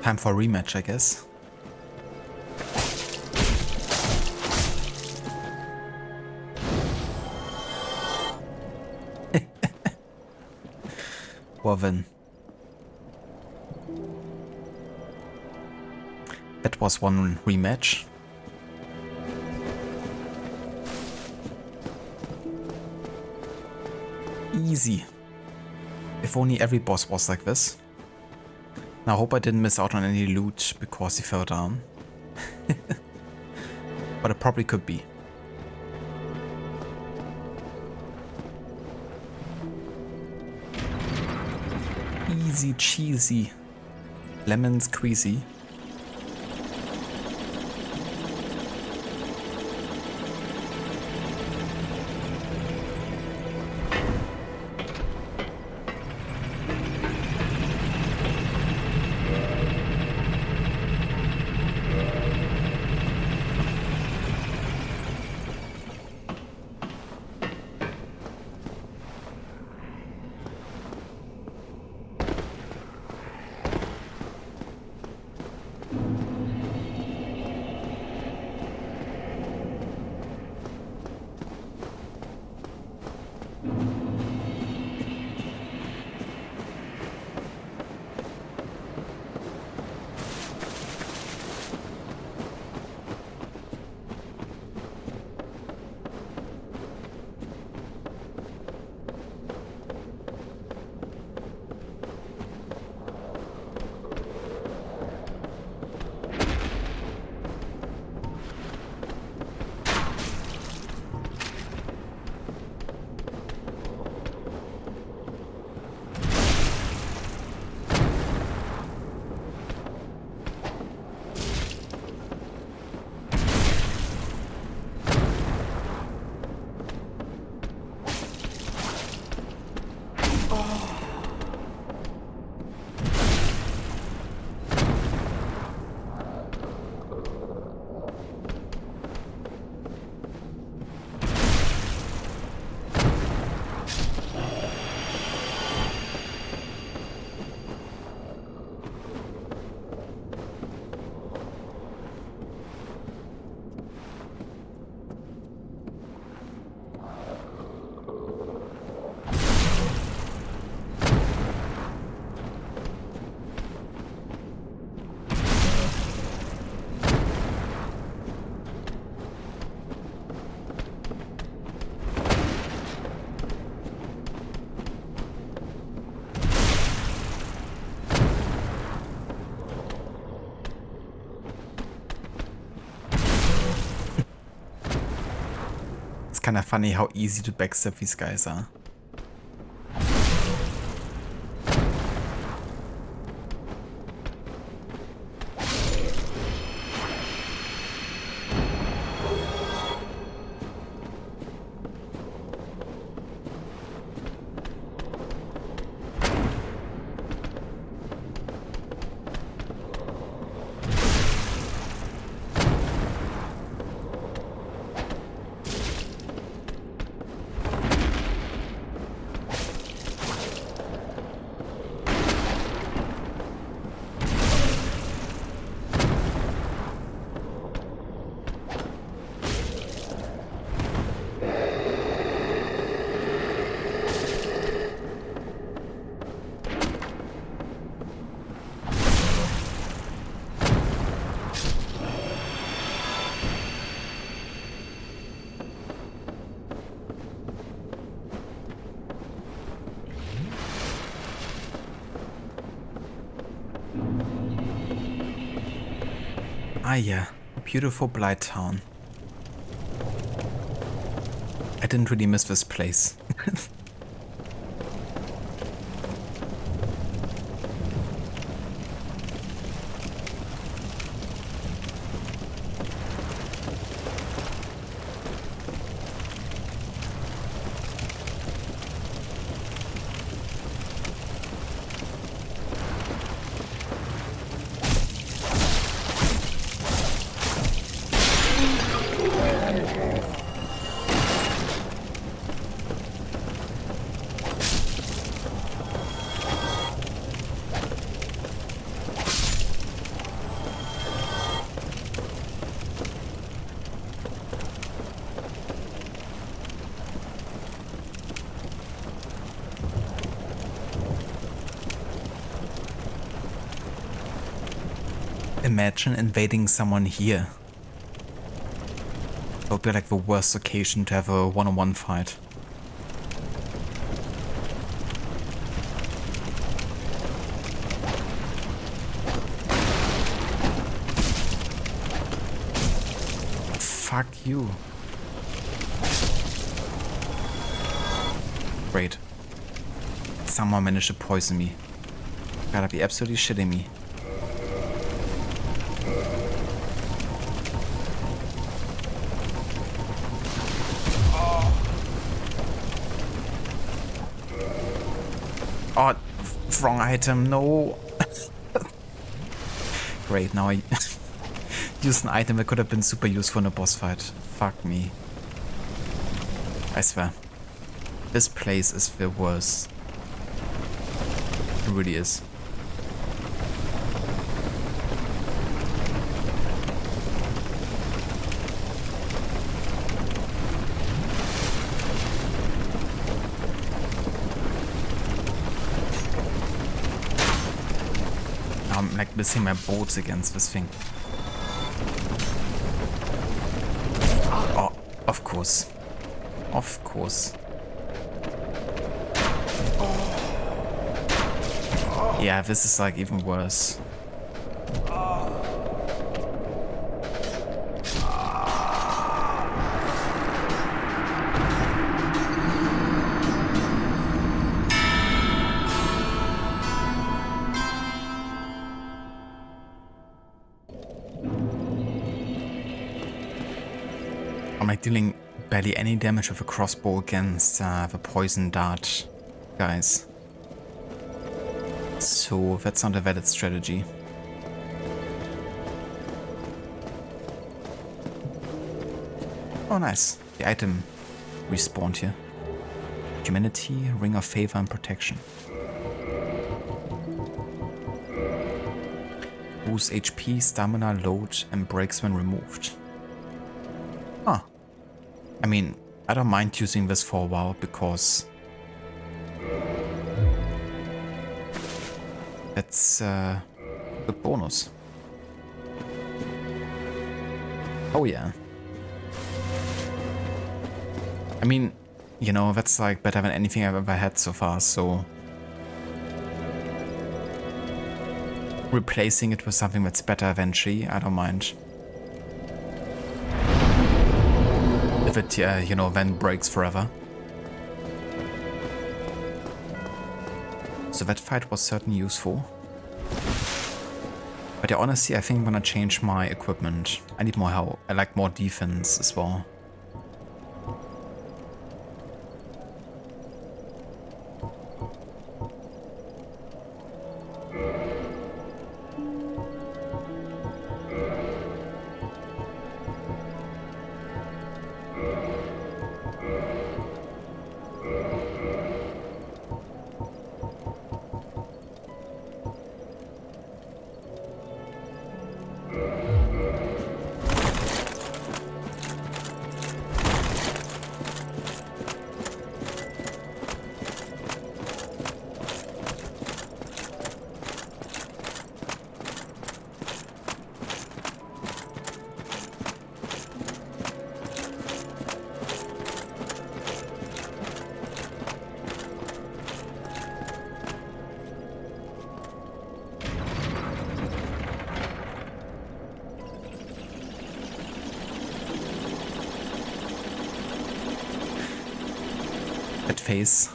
Time for a rematch, I guess. Well then. That was one rematch. Easy. If only every boss was like this. Now I hope I didn't miss out on any loot because he fell down. But it probably could be. Easy cheesy. Lemon squeezy. Kind of funny how easy to backstab these guys are. Ah yeah, beautiful Blighttown. I didn't really miss this place. Imagine invading someone here. That would be like the worst occasion to have a one-on-one fight. Fuck you. Great. Someone managed to poison me. Gotta be absolutely shitting me. Oh, wrong item, no. Great, now I used an item that could have been super useful in a boss fight. Fuck me. I swear. This place is the worst. It really is. I'm like missing my bolts against this thing. Oh, of course. Of course. Yeah, this is like even worse. I'm like dealing barely any damage with a crossbow against the poison dart guys. So that's not a valid strategy. Oh nice, the item respawned here. Humanity, Ring of Favor and Protection. Boosts HP, stamina, load and breaks when removed. Huh. I mean, I don't mind using this for a while because that's a good bonus. Oh yeah. I mean, you know, that's like better than anything I've ever had so far, so replacing it with something that's better eventually, I don't mind. If it, you know, then breaks forever. So that fight was certainly useful. But yeah, honestly, I think I'm gonna change my equipment. I need more help. I like more defense as well. That face.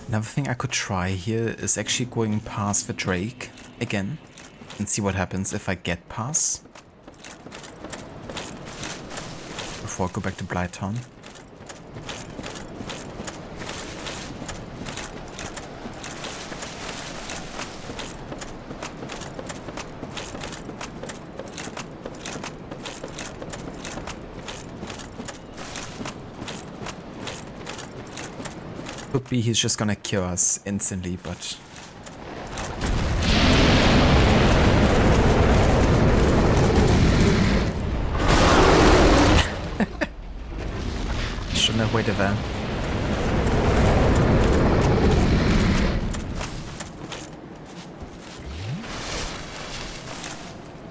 Another thing I could try here is actually going past the Drake again and see what happens if I get past before I go back to Blighttown. Could be he's just gonna kill us instantly, but... Shouldn't have waited there.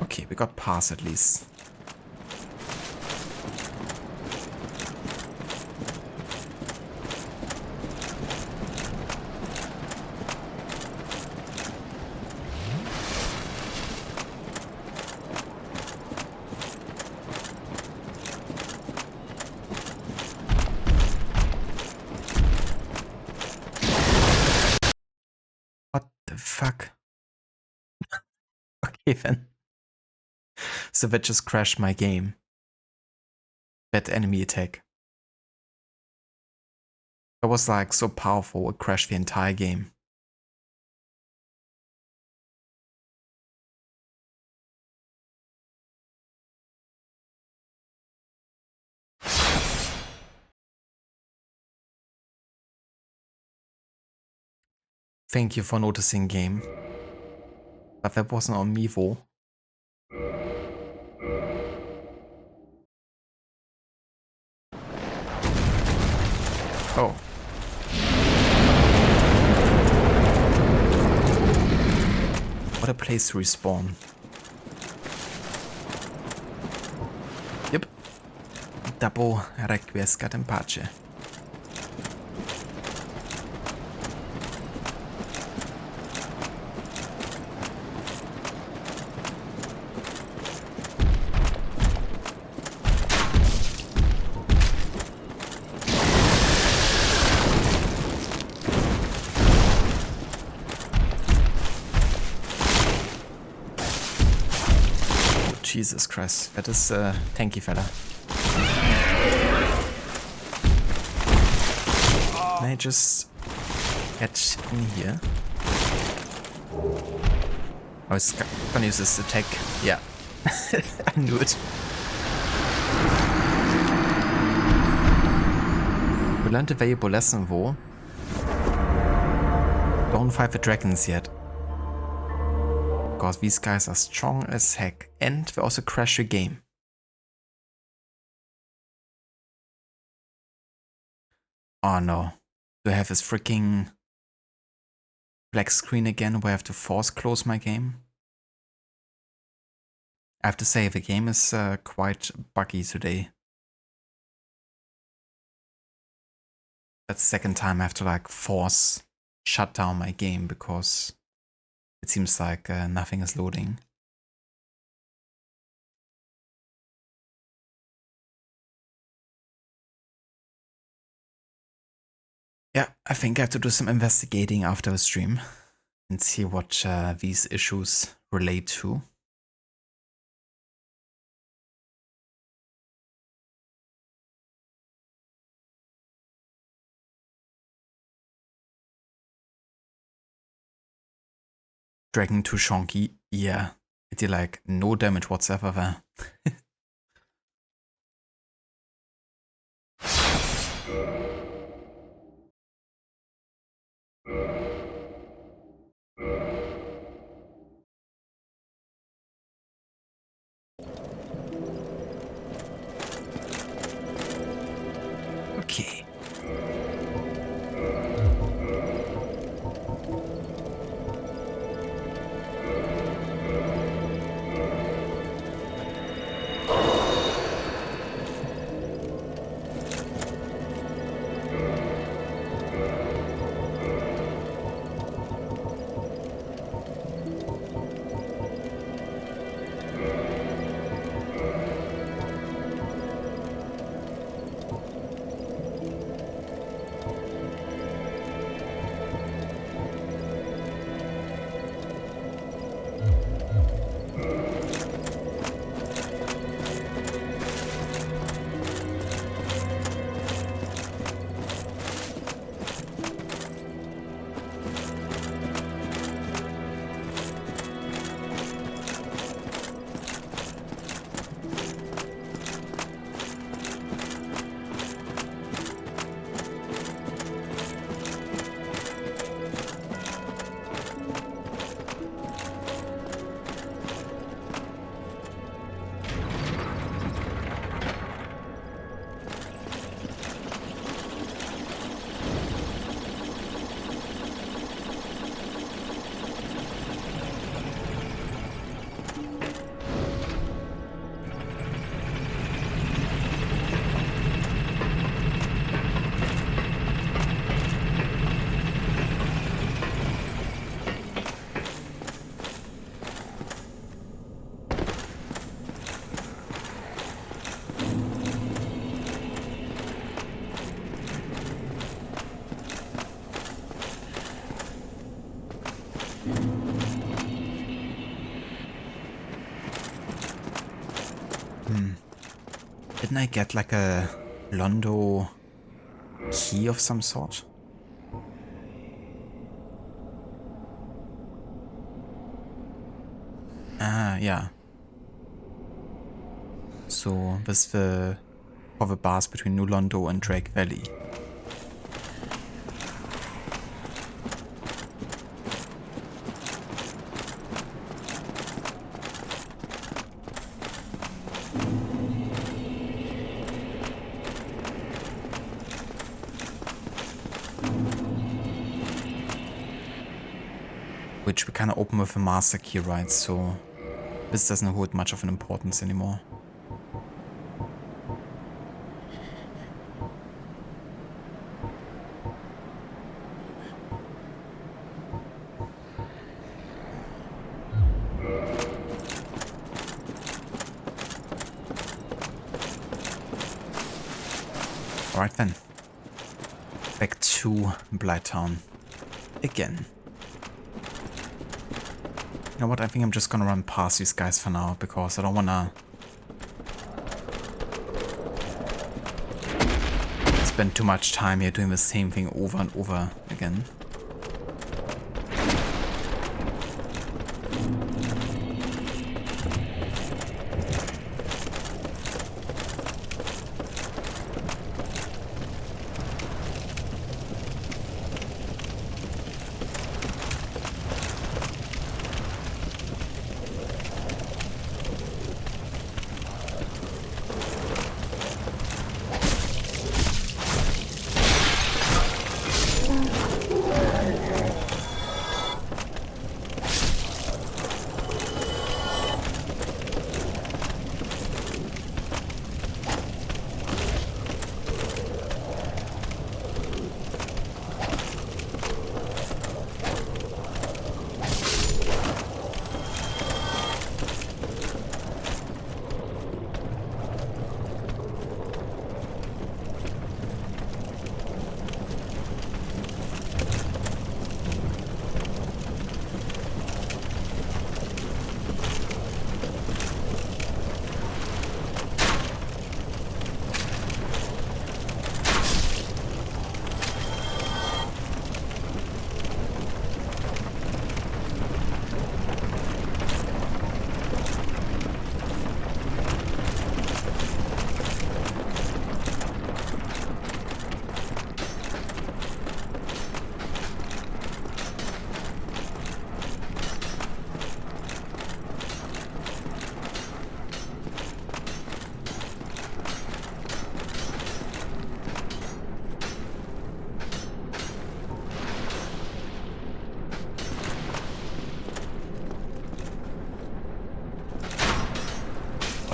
Okay, we got pass at least. What the fuck? Okay then. So that just crashed my game. That enemy attack. That was like so powerful, it crashed the entire game. Thank you for noticing, game. But that wasn't on me though. Oh. What a place to respawn. Yep. Double requiescat in pace. Jesus Christ, that is a tanky fella. Can I just get in here? I was gonna use this attack. Yeah, I knew it. We learned a valuable lesson though. Don't fight the dragons yet. Because these guys are strong as heck and they also crash your game. Oh no. Do I have this freaking black screen again where I have to force close my game? I have to say the game is quite buggy today. That's the second time I have to like force shut down my game because it seems like nothing is loading. Yeah, I think I have to do some investigating after the stream and see what these issues relate to. Dragon to Shonky, yeah, it did like no damage whatsoever there. Okay. Didn't I get like a Londo key of some sort? Ah, yeah. So, this is the hover bars between New Londo and Drake Valley. Which we kind of open with a master key, right? So this doesn't hold much of an importance anymore. Alright then. Back to Blighttown. Again. You know what, I think I'm just gonna run past these guys for now, because I don't wanna spend too much time here doing the same thing over and over again.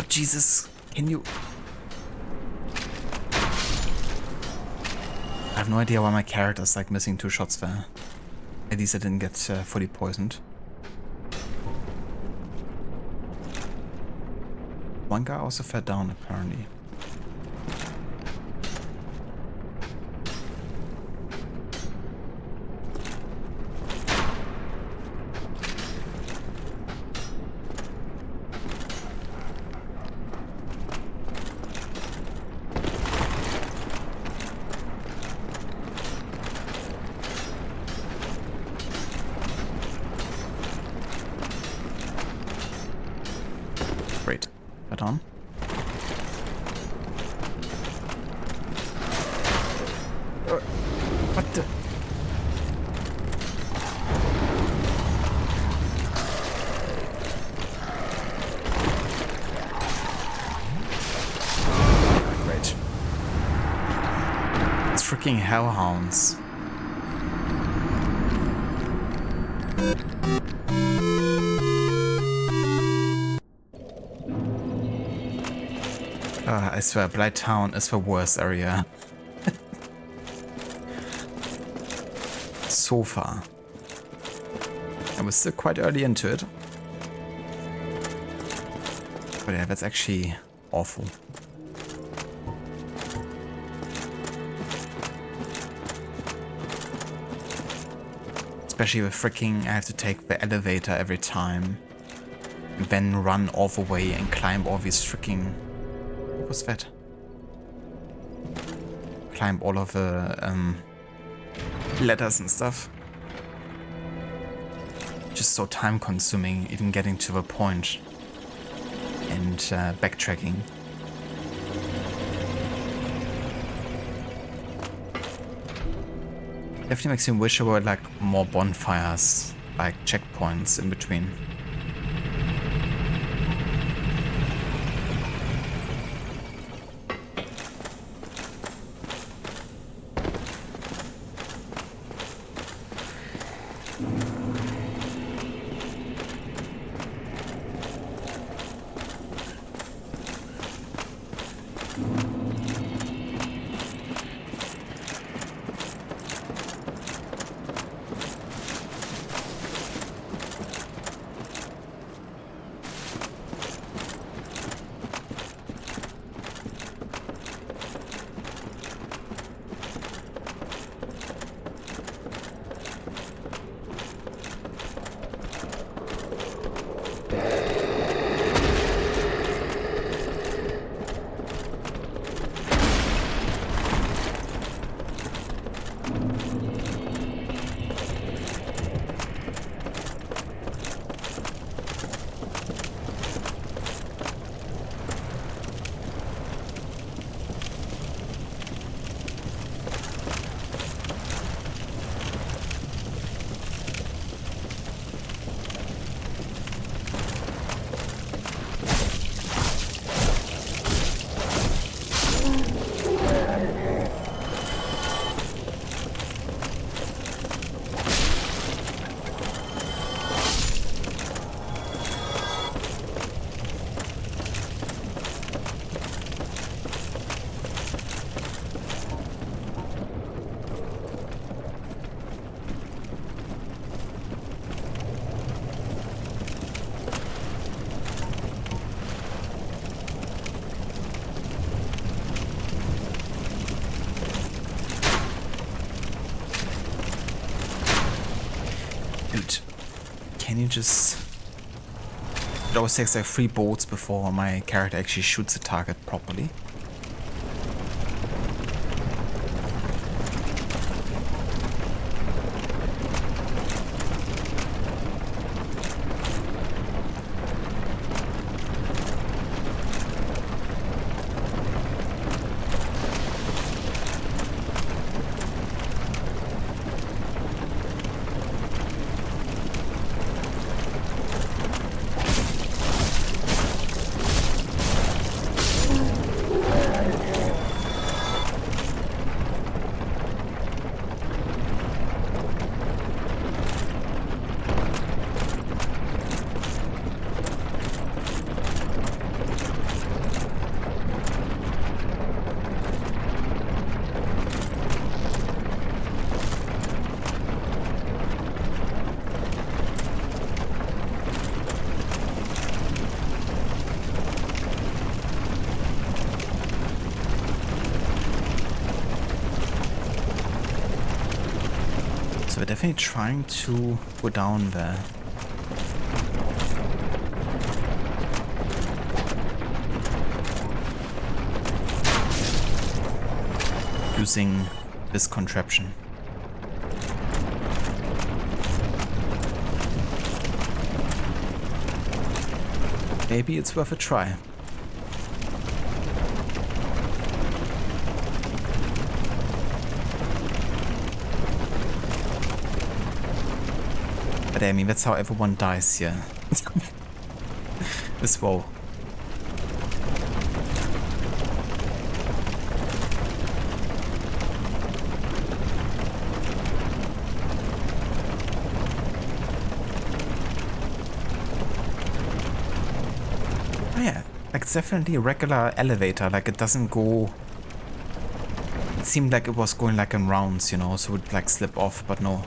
Jesus, can you... I have no idea why my character's like missing 2 shots there. At least I didn't get fully poisoned. One guy also fell down apparently. Great. Right on. What the? Great. It's freaking hellhounds. I swear, Blighttown is the worst area. So far. I was still quite early into it. But yeah, that's actually awful. Especially with freaking, I have to take the elevator every time. And then run all the way and climb all these freaking... What was that? climb all of the ladders and stuff. Just so time consuming, even getting to the point and backtracking. Definitely makes me wish there were like more bonfires, like checkpoints in between. Dude, can you just... It always takes like 3 bolts before my character actually shoots the target properly. So we're definitely trying to go down there. Using this contraption. Maybe it's worth a try. But I mean, that's how everyone dies here. This wall. Oh yeah, like it's definitely a regular elevator, like it doesn't go... It seemed like it was going like in rounds, you know, so it would like slip off, but no.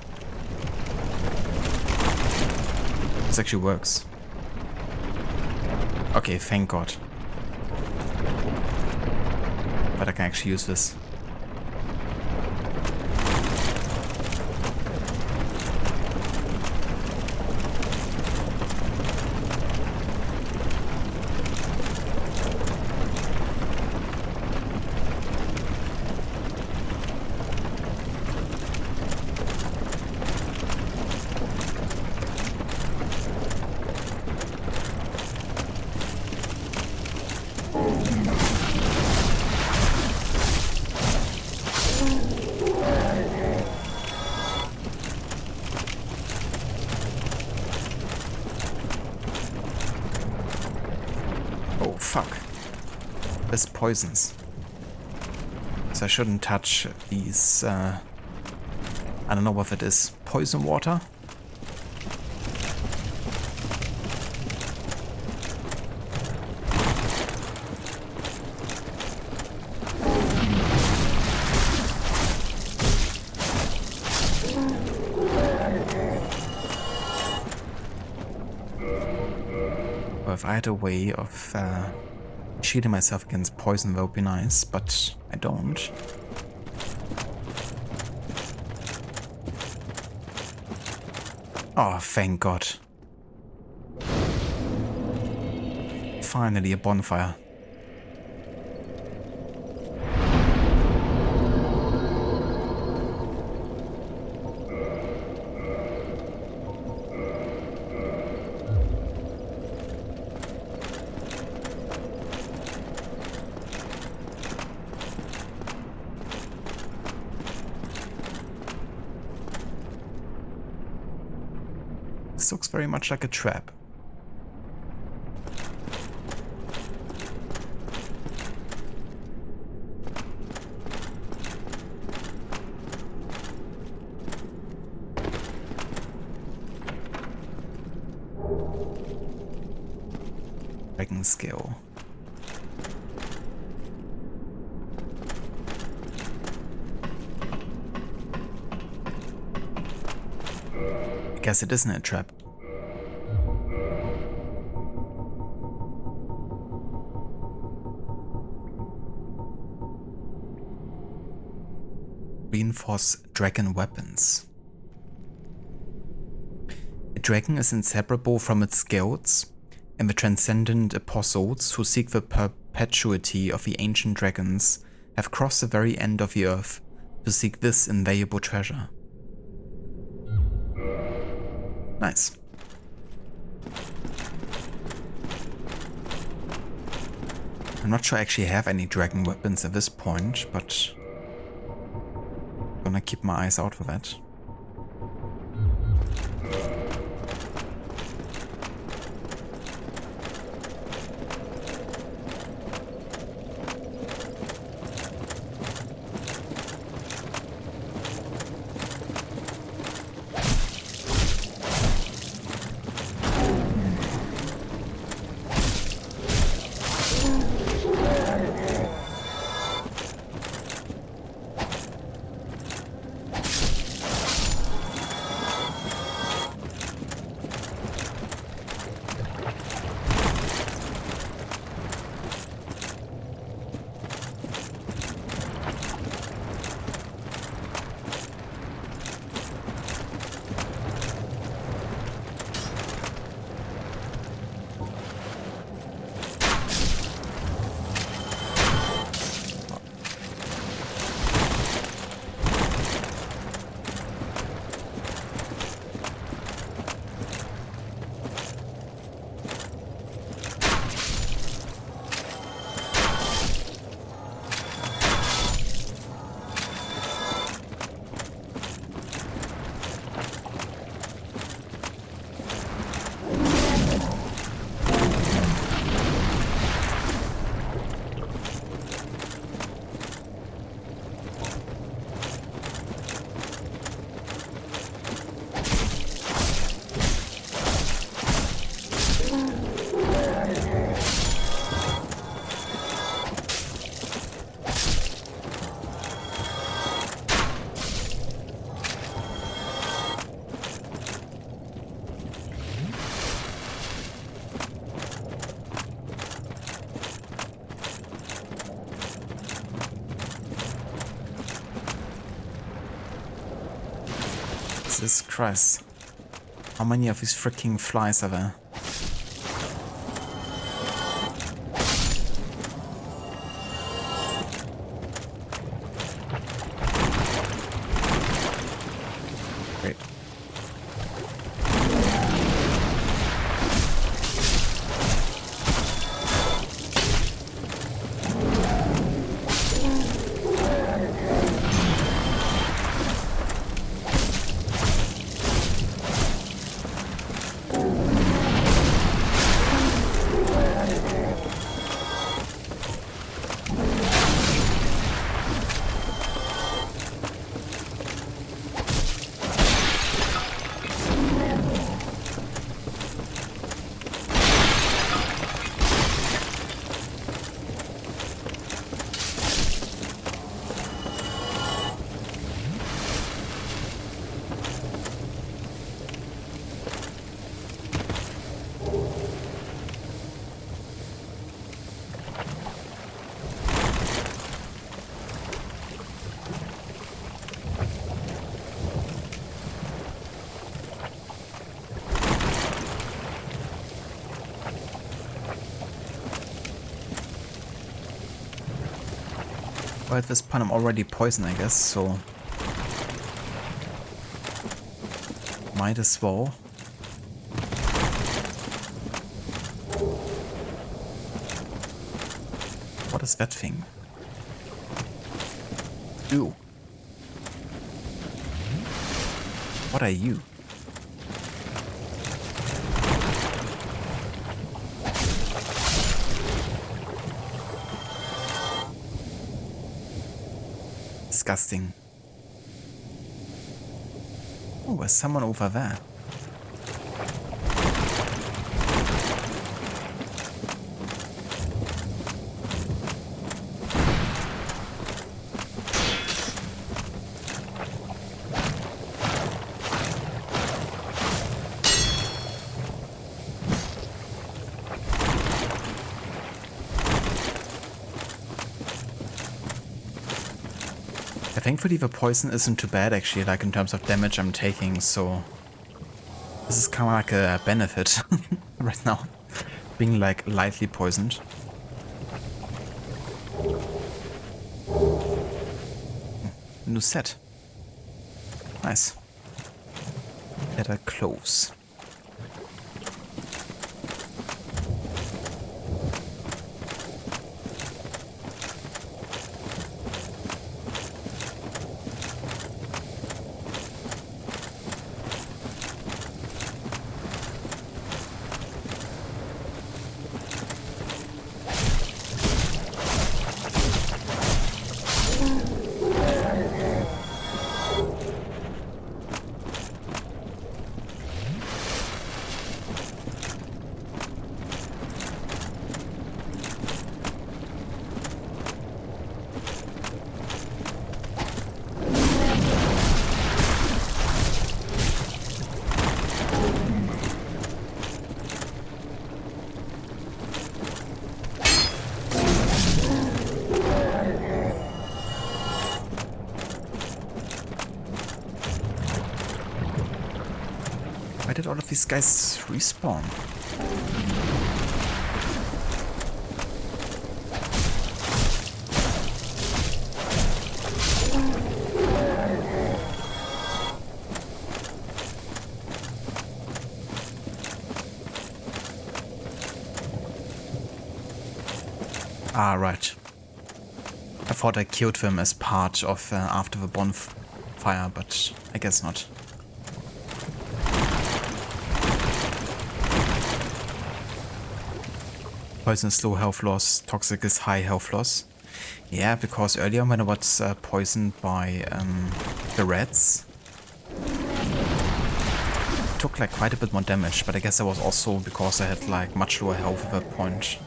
This actually works. Okay, thank God. But I can actually use this. with poisons. So I shouldn't touch these, I don't know what it is, poison water? Well, if I had a way of shielding myself against poison, that would be nice, but I don't. Oh, thank God. Finally, a bonfire. This looks very much like a trap. Dragon skill. I guess it isn't a trap. Reinforce dragon weapons. A dragon is inseparable from its guilds and the transcendent apostles who seek the perpetuity of the ancient dragons have crossed the very end of the earth to seek this invaluable treasure. Nice. I'm not sure I actually have any dragon weapons at this point, but I'm gonna keep my eyes out for that. Jesus Christ. How many of these freaking flies are there? Great. Well, at this point I'm already poisoned, I guess, so... might as well. What is that thing? Ew. What are you? Disgusting. Oh, there's someone over there. Thankfully the poison isn't too bad actually, like in terms of damage I'm taking, so this is kind of like a benefit right now, being like lightly poisoned. New set. Nice. Better close. Why did all of these guys respawn? Ah, right. I thought I killed them as part of after the bonfire, but I guess not. Poison is low health loss, toxic is high health loss. Yeah, because earlier when I was poisoned by the rats, it took like quite a bit more damage, but I guess that was also because I had like much lower health at that point.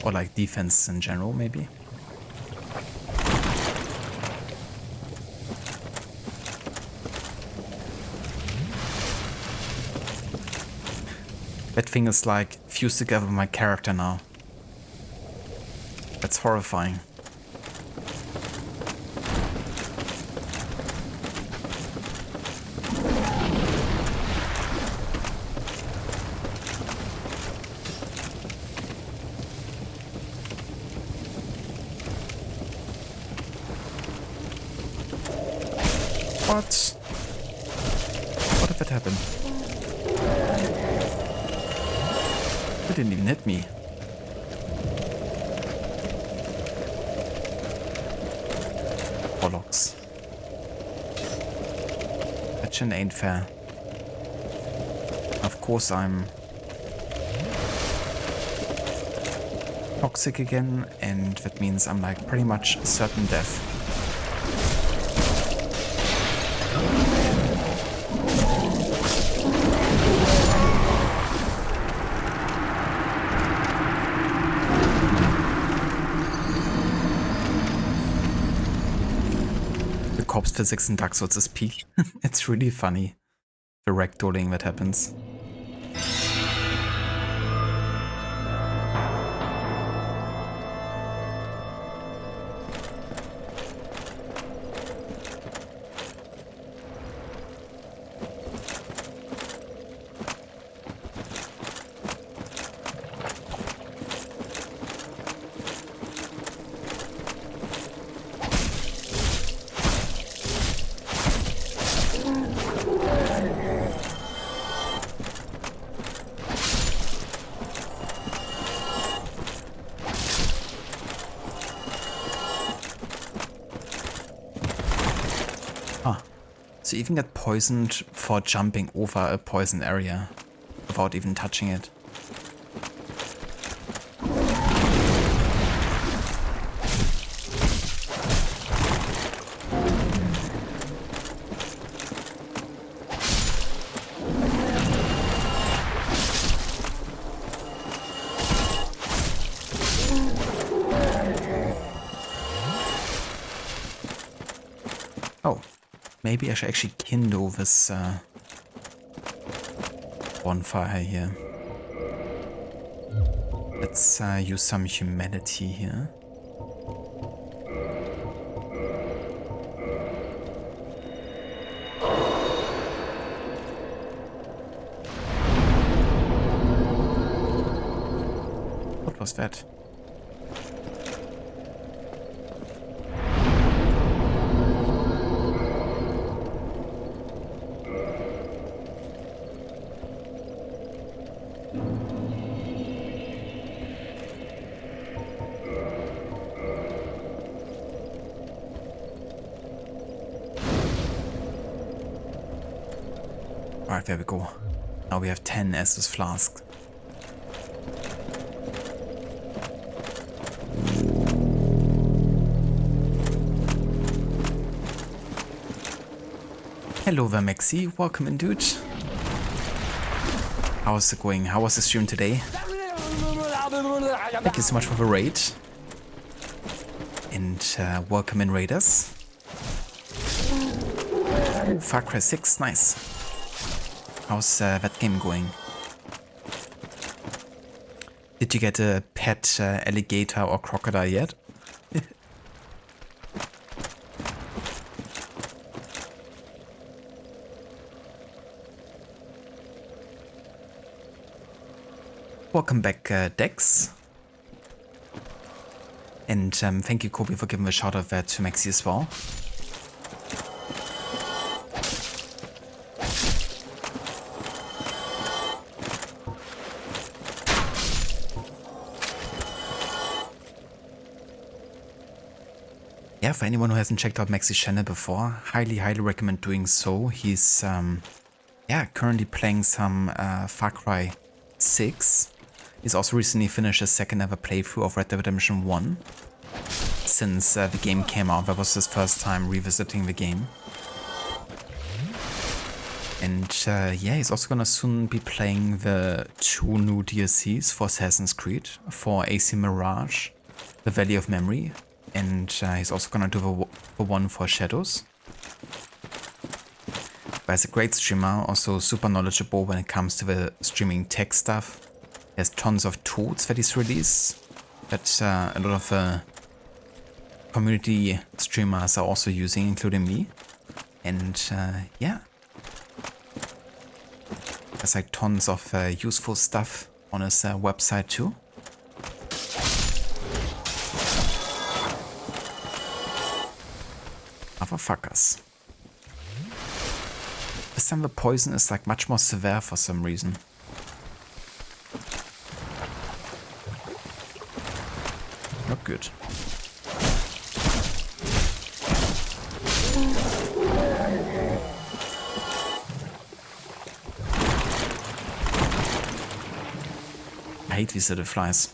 Or like defense in general, maybe. That thing is like fused together with my character now. That's horrifying. What? What if it happened? It didn't even hit me. Bollocks. That shit ain't fair. Of course I'm toxic again, and that means I'm like pretty much certain death. Corpse physics in Dark Souls is peak. It's really funny, the ragdolling that happens. So you even get poisoned for jumping over a poison area without even touching it. Oh, maybe I should actually kindle this bonfire here. Let's use some humanity here. What was that? Alright, there we go. Now we have 10 Estus flasks. Hello there, Maxi. Welcome in, dude. How's it going? How was the stream today? Thank you so much for the raid. And welcome in, raiders. Ooh, Far Cry 6, nice. How's that game going? Did you get a pet alligator or crocodile yet? Welcome back, Dex. And thank you, Kobe, for giving a shout out there to Maxi as well. Yeah, for anyone who hasn't checked out Maxi's channel before, highly recommend doing so. He's currently playing some Far Cry 6. He's also recently finished his second ever playthrough of Red Dead Redemption 1. Since the game came out, that was his first time revisiting the game. And yeah, he's also gonna soon be playing the 2 new DLCs for Assassin's Creed, for AC Mirage, The Valley of Memory, and he's also gonna do the one for Shadows. But he's a great streamer, also super knowledgeable when it comes to the streaming tech stuff. There's tons of tools that he's released that a lot of community streamers are also using, including me. And yeah, there's like tons of useful stuff on his website too. Motherfuckers. This time the poison is like much more severe for some reason. Not good. I hate these little flies.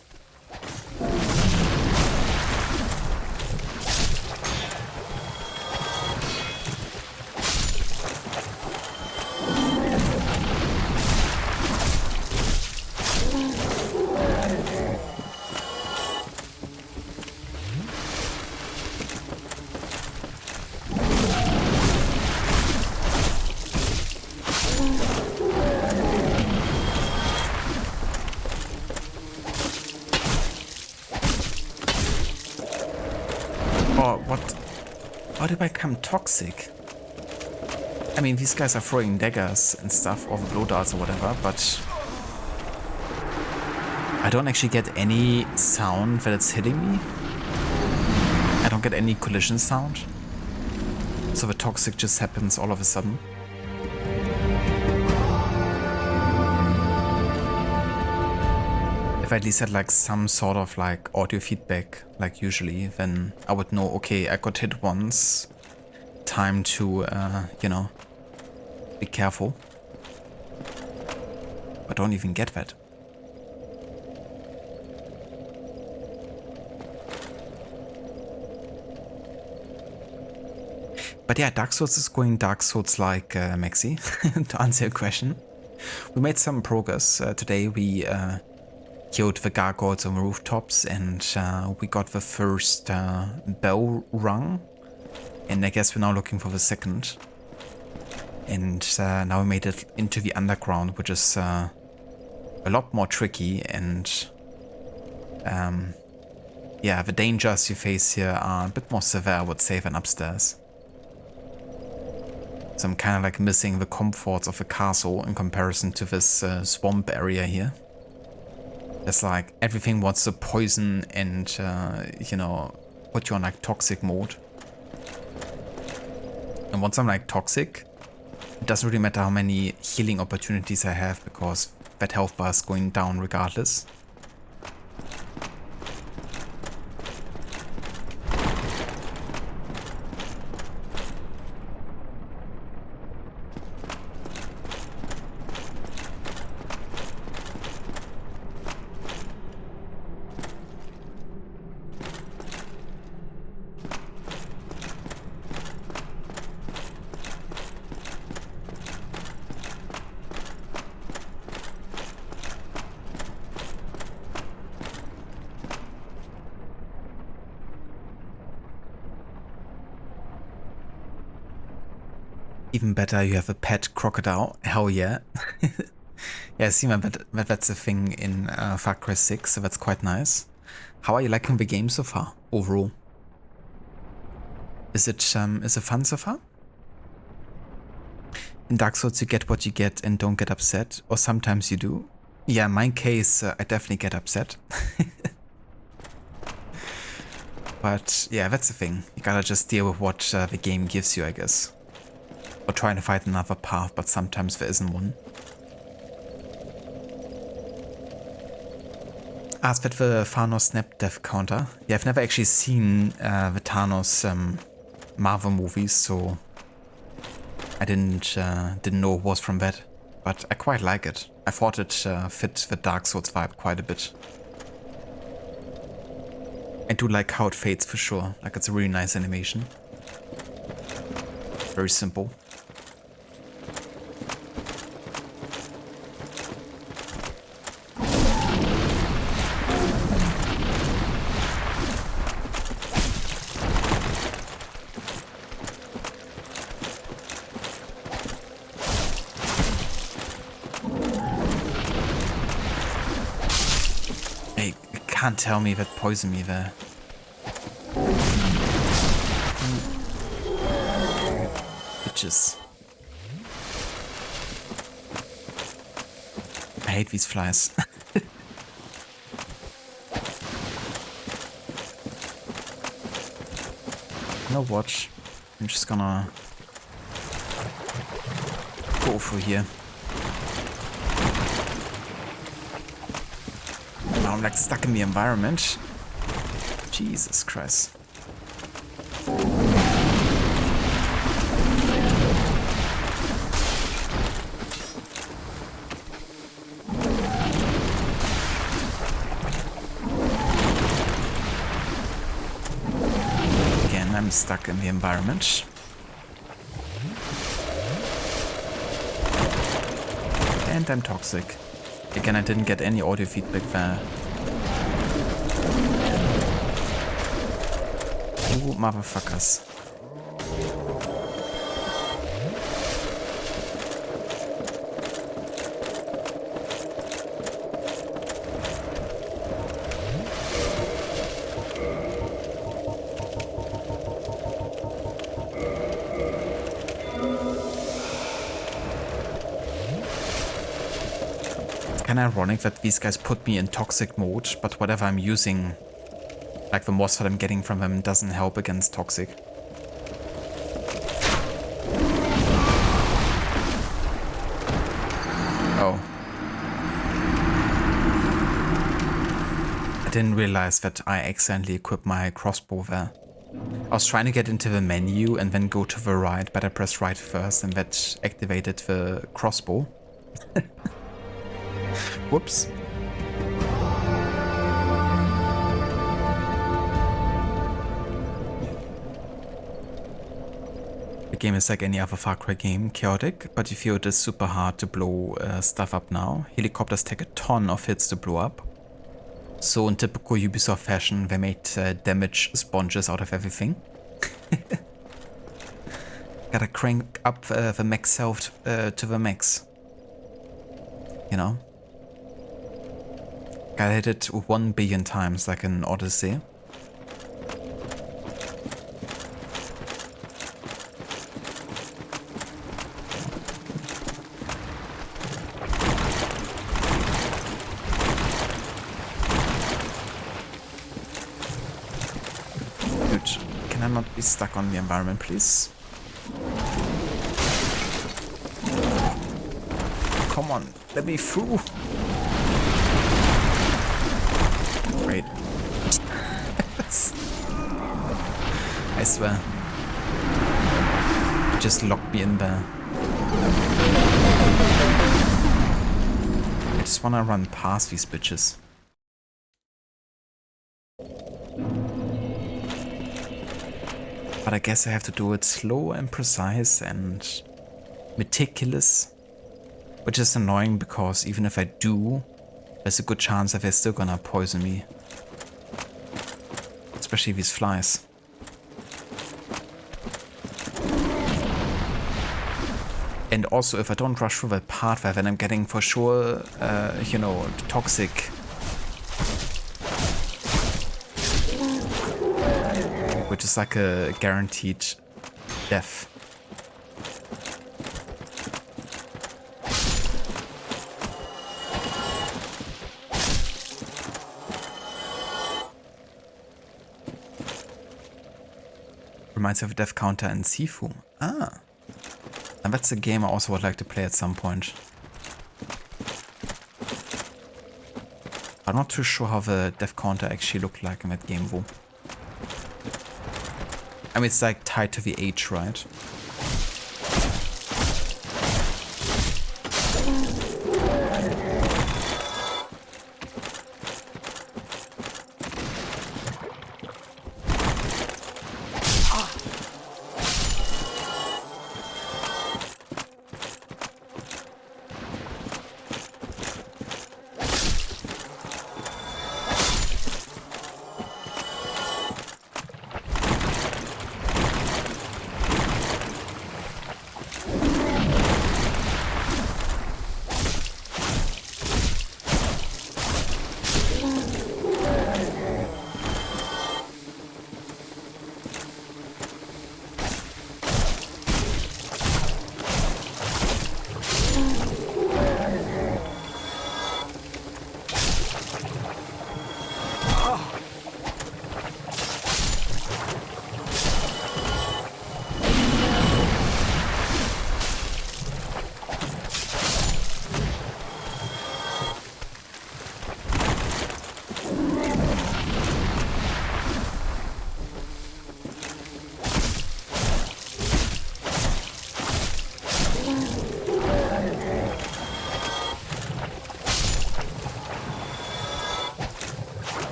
How did I become toxic? I mean, these guys are throwing daggers and stuff, or blow darts or whatever, but I don't actually get any sound that it's hitting me. I don't get any collision sound. So the toxic just happens all of a sudden. If I at least had like some sort of like audio feedback, like usually, then I would know, okay, I got hit once. Time to, you know, Be careful. I don't even get that. But yeah, Dark Souls is going Dark Souls like, Maxi, to answer your question. We made some progress. Today we killed the gargoyles on the rooftops, and we got the first bell rung. And I guess we're now looking for the second. And now we made it into the underground, which is a lot more tricky. And yeah, the dangers you face here are a bit more severe, I would say, than upstairs. So I'm kind of like missing the comforts of the castle in comparison to this swamp area here. It's like everything wants to poison and, you know, put you on like toxic mode. And once I'm like toxic, it doesn't really matter how many healing opportunities I have, because that health bar is going down regardless. Even better, you have a pet crocodile. Hell yeah. Yeah, I see that's a thing in Far Cry 6, so that's quite nice. How are you liking the game so far, overall? Is it fun so far? In Dark Souls you get what you get and don't get upset, or sometimes you do. Yeah, in my case, I definitely get upset. But yeah, that's the thing. You gotta just deal with what the game gives you, I guess. Or trying to find another path, but sometimes there isn't one. Asked that the Thanos snap death counter. Yeah, I've never actually seen the Thanos Marvel movies, so I didn't know it was from that. But I quite like it. I thought it fit the Dark Souls vibe quite a bit. I do like how it fades for sure. Like, it's a really nice animation. Very simple. Can't tell me that poisoned me there. Bitches. I hate these flies. No watch. I'm just gonna go through here. I'm like stuck in the environment. Jesus Christ. Again, I'm stuck in the environment. And I'm toxic. Again, I didn't get any audio feedback there. You motherfuckers. Kind of ironic that these guys put me in toxic mode, but whatever I'm using, like the moss that I'm getting from them, doesn't help against toxic. Oh. I didn't realize that I accidentally equipped my crossbow there. I was trying to get into the menu and then go to the right, but I pressed right first and that activated the crossbow. Whoops. The game is like any other Far Cry game, chaotic, but you feel it is super hard to blow stuff up now. Helicopters take a ton of hits to blow up. So in typical Ubisoft fashion, they made damage sponges out of everything. Gotta crank up the max health to the max. You know? Gotta hit it 1 billion times like in Odyssey. Can I not be stuck on the environment, please? Come on, let me through. Great. I swear. You just locked me in there. I just wanna run past these bitches. But I guess I have to do it slow and precise and meticulous. Which is annoying because even if I do, there's a good chance that they're still gonna poison me. Especially these flies. And also if I don't rush through that pathway, then I'm getting for sure, you know, toxic. Which is like a guaranteed death. Reminds me of a death counter in Sifu. Ah. And that's a game I also would like to play at some point. I'm not too sure how the death counter actually looked like in that game though. I mean, it's like tied to the age, right?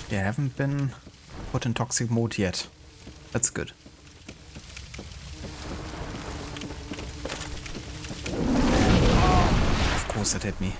Yeah, I haven't been put in toxic mode yet. That's good. Of course it hit me.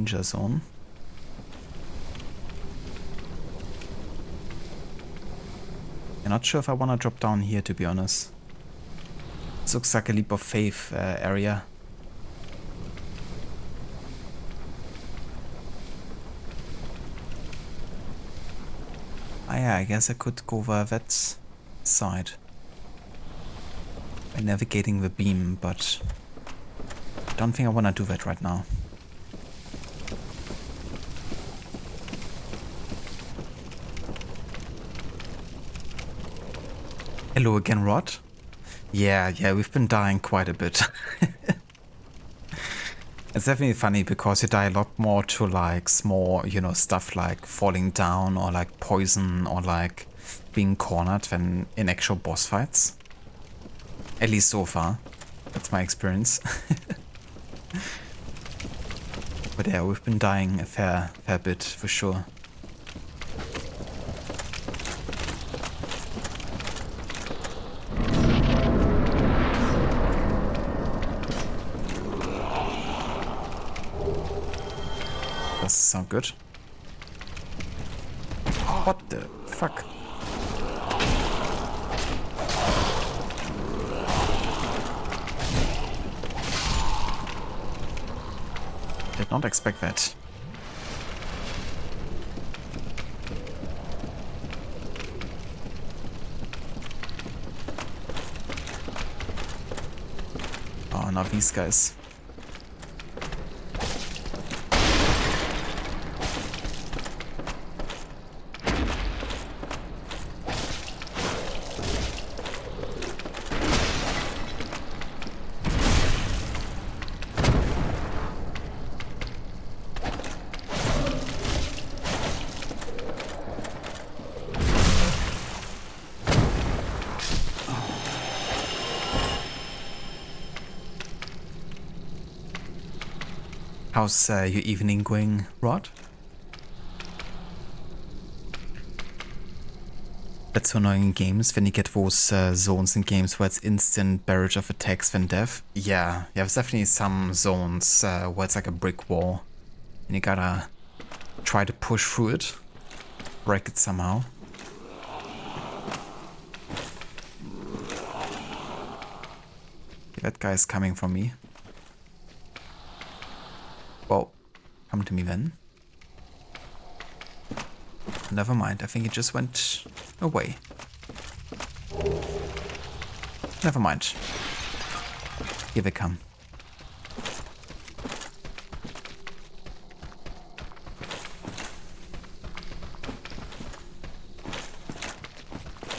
danger zone. I'm not sure if I want to drop down here, to be honest. This looks like a leap of faith area. Ah yeah, I guess I could go over that side by navigating the beam, but I don't think I want to do that right now. Hello again, Rod. Yeah, we've been dying quite a bit. It's definitely funny because you die a lot more to like small, you know, stuff like falling down or like poison or like being cornered than in actual boss fights. At least so far. That's my experience. But yeah, we've been dying a fair bit for sure. Does sound good. What the fuck? Did not expect that. Oh, now these guys. How's your evening going, Rod? That's so annoying in games when you get those zones in games where it's instant barrage of attacks then death. Yeah, there's definitely some zones where it's like a brick wall and you gotta try to push through it, break it somehow. That guy's coming for me. Well, come to me then. Never mind, I think it just went away. Never mind. Here they come.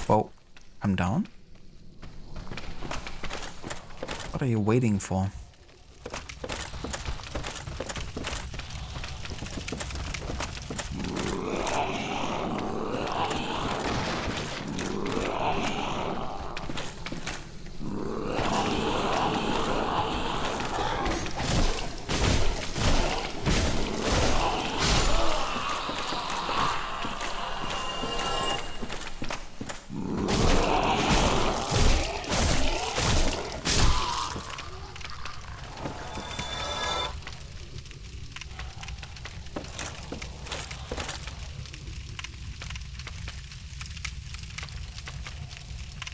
Whoa, come down. What are you waiting for?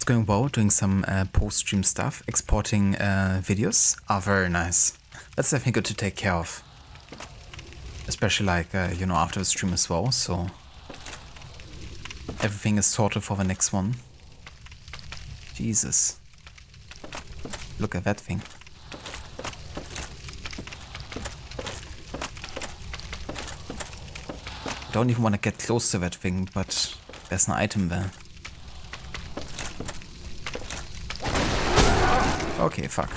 Going well, doing some post-stream stuff, exporting videos are very nice. That's definitely good to take care of. Especially like, you know, after the stream as well, so everything is sorted for the next one. Jesus. Look at that thing. I don't even want to get close to that thing, but there's an item there. Okay, fuck.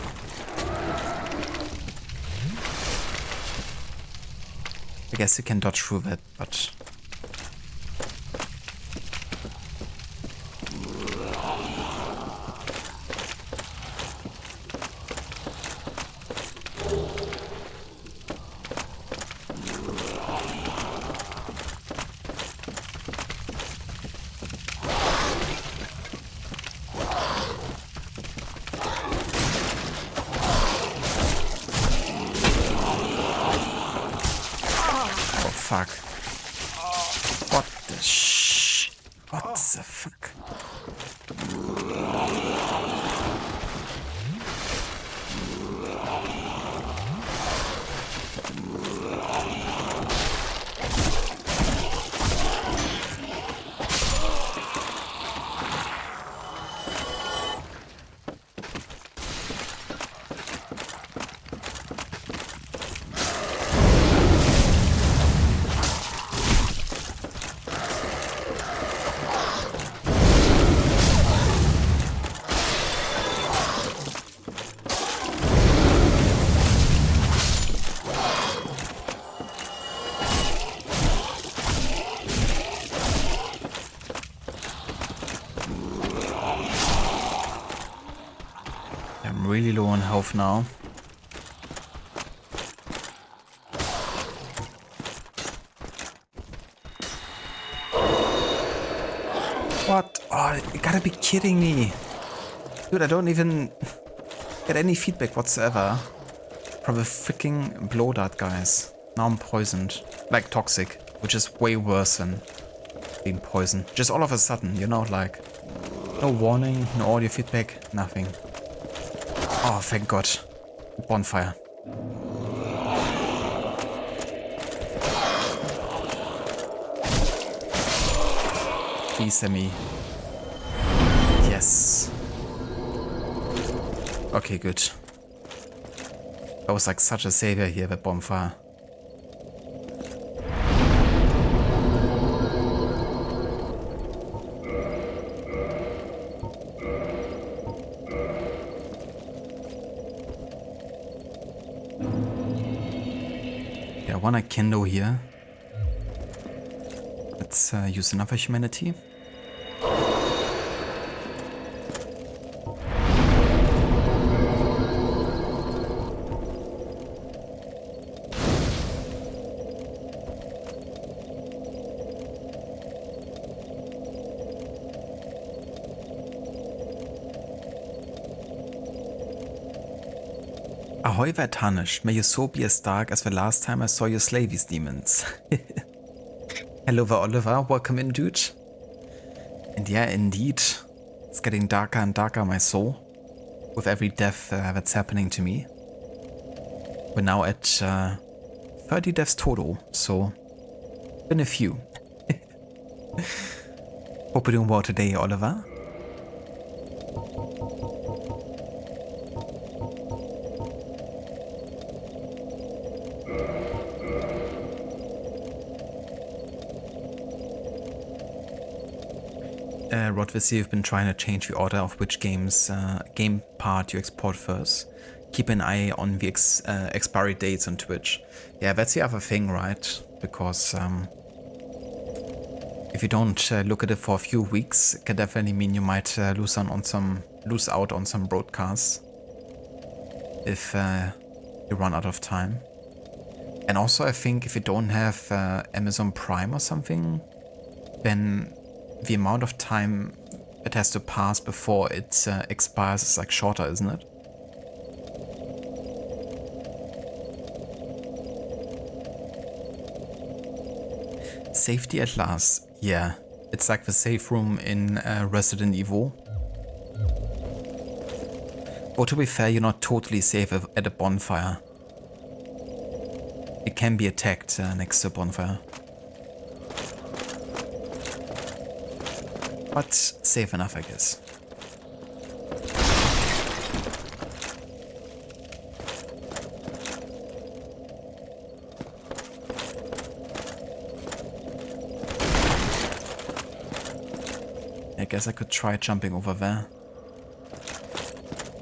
I guess you can dodge through that, but... fuck? What the What the fuck? I'm really low on health now. What? Oh, you gotta be kidding me. Dude, I don't even get any feedback whatsoever from the freaking blow dart guys. Now I'm poisoned. Like toxic, which is way worse than being poisoned. Just all of a sudden, you know, like no warning, no audio feedback, nothing. Oh, thank God. Bonfire. Please, Sammy. Yes. Okay, good. I was like such a savior here, the bonfire. Yeah, one Kendo here. Let's use another humanity. Ahoy Vertanish, may your soul be as dark as the last time I saw you slay these demons. Hello there, Oliver, welcome in, dude. And yeah, indeed, it's getting darker and darker, my soul, with every death that's happening to me. We're now at 30 deaths total, so been a few. Hope you're doing well today, Oliver. Rodvisy, you've been trying to change the order of which game part you export first. Keep an eye on the expiry dates on Twitch. Yeah, that's the other thing, right? Because if you don't look at it for a few weeks, it can definitely mean you might lose out on some broadcasts if you run out of time. And also, I think if you don't have Amazon Prime or something, then the amount of time it has to pass before it expires is like shorter, isn't it? Safety at last. Yeah, it's like the safe room in Resident Evil. But to be fair, you're not totally safe at a bonfire. It can be attacked next to a bonfire. But safe enough, I guess. I guess I could try jumping over there.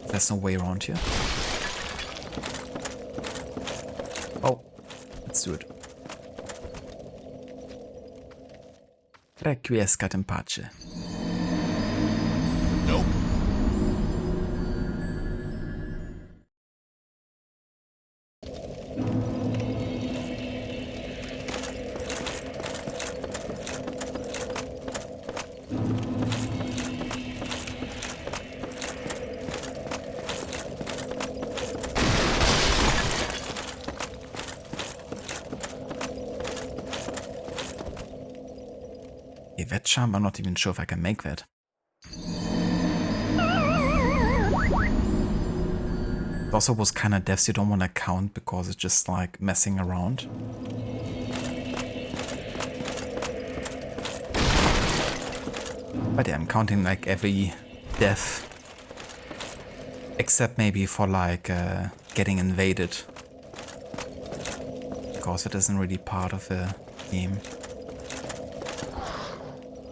There's no way around here. Oh, let's do it. Requiescat in pace. Nope. A vet charm, I'm not even sure if I can make that. It also was kind of deaths you don't want to count because it's just like messing around. But yeah, I'm counting like every death. Except maybe for like getting invaded. Because it isn't really part of the game.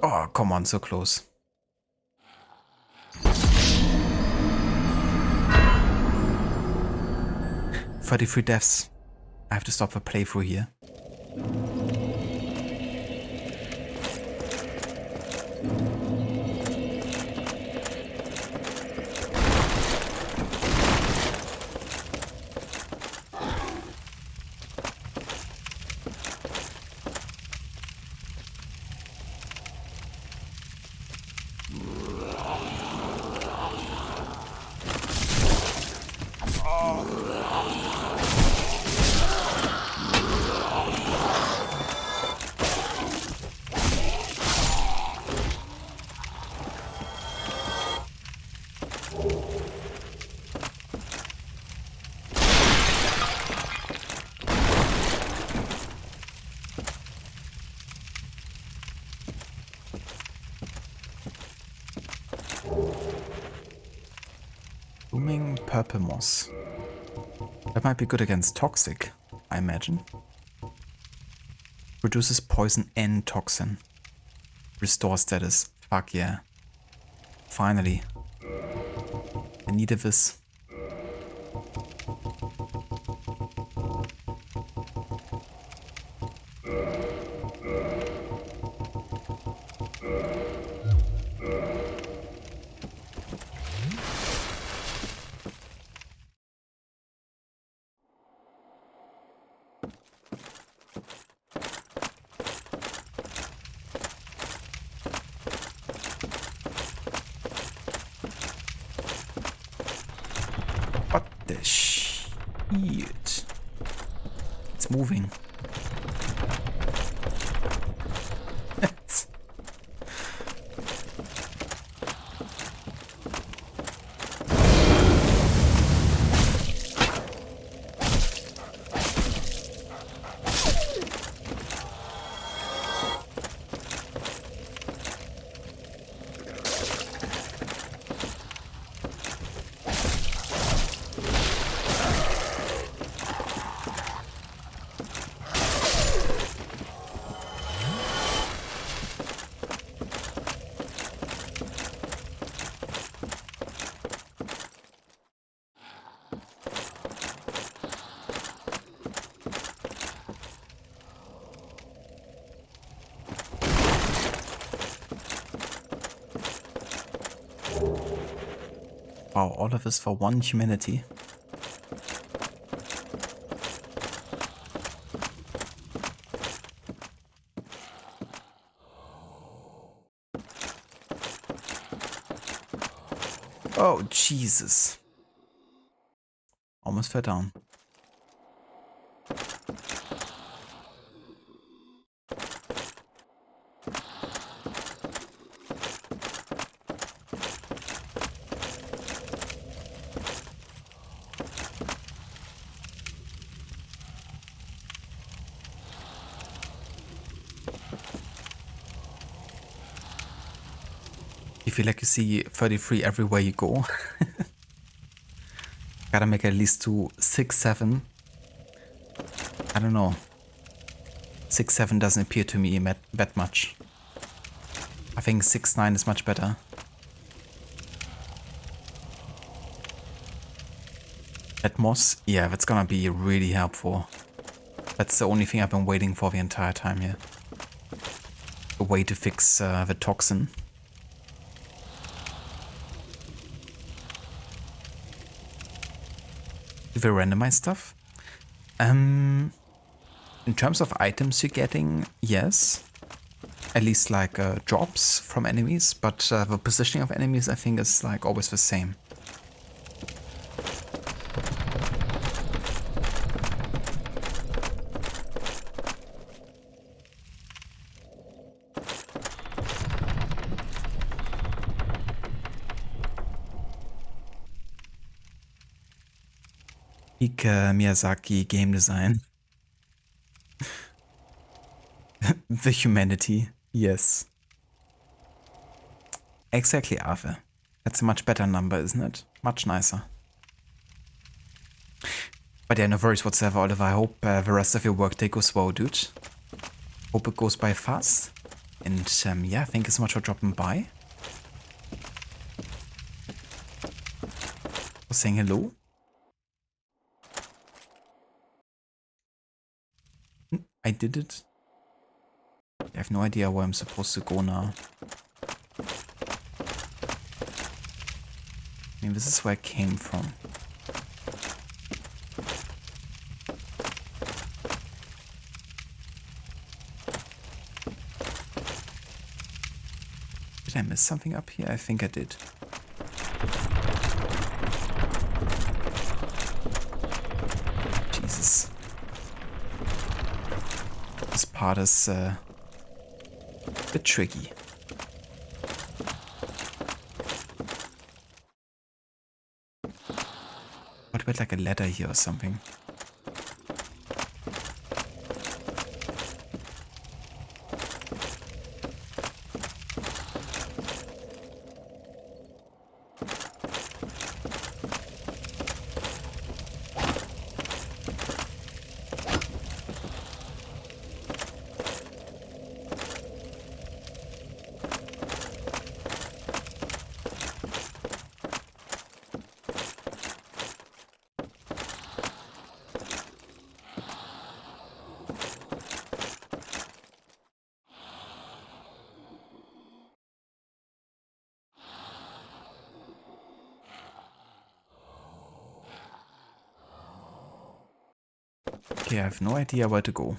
Oh, come on, so close. $33 deaths. I have to stop the playthrough here. Booming purple moss. That might be good against toxic, I imagine. Reduces poison and toxin. Restore status. Fuck yeah. Finally. I needed this. What the shit? It's moving. Wow, all of this for one humanity. Oh, Jesus. Almost fell down. You feel like you see 33 everywhere you go. Gotta make at least 2, 6, 7. I don't know. 6, 7 doesn't appeal to me that much. I think 6, 9 is much better. That moss, yeah, that's gonna be really helpful. That's the only thing I've been waiting for the entire time here. A way to fix the toxin. Do they randomize stuff? In terms of items you're getting, yes. At least like drops from enemies, but the positioning of enemies I think is like always the same. Peak Miyazaki game design. The humanity, yes. Exactly, Arthur. That's a much better number, isn't it? Much nicer. But yeah, no worries whatsoever, Oliver. I hope the rest of your workday goes well, dude. Hope it goes by fast. And yeah, thank you so much for dropping by. For saying hello. I did it. I have no idea where I'm supposed to go now. I mean, this is where I came from. Did I miss something up here? I think I did. Jesus. This part is a bit tricky. What about like a ladder here or something? Okay, I have no idea where to go.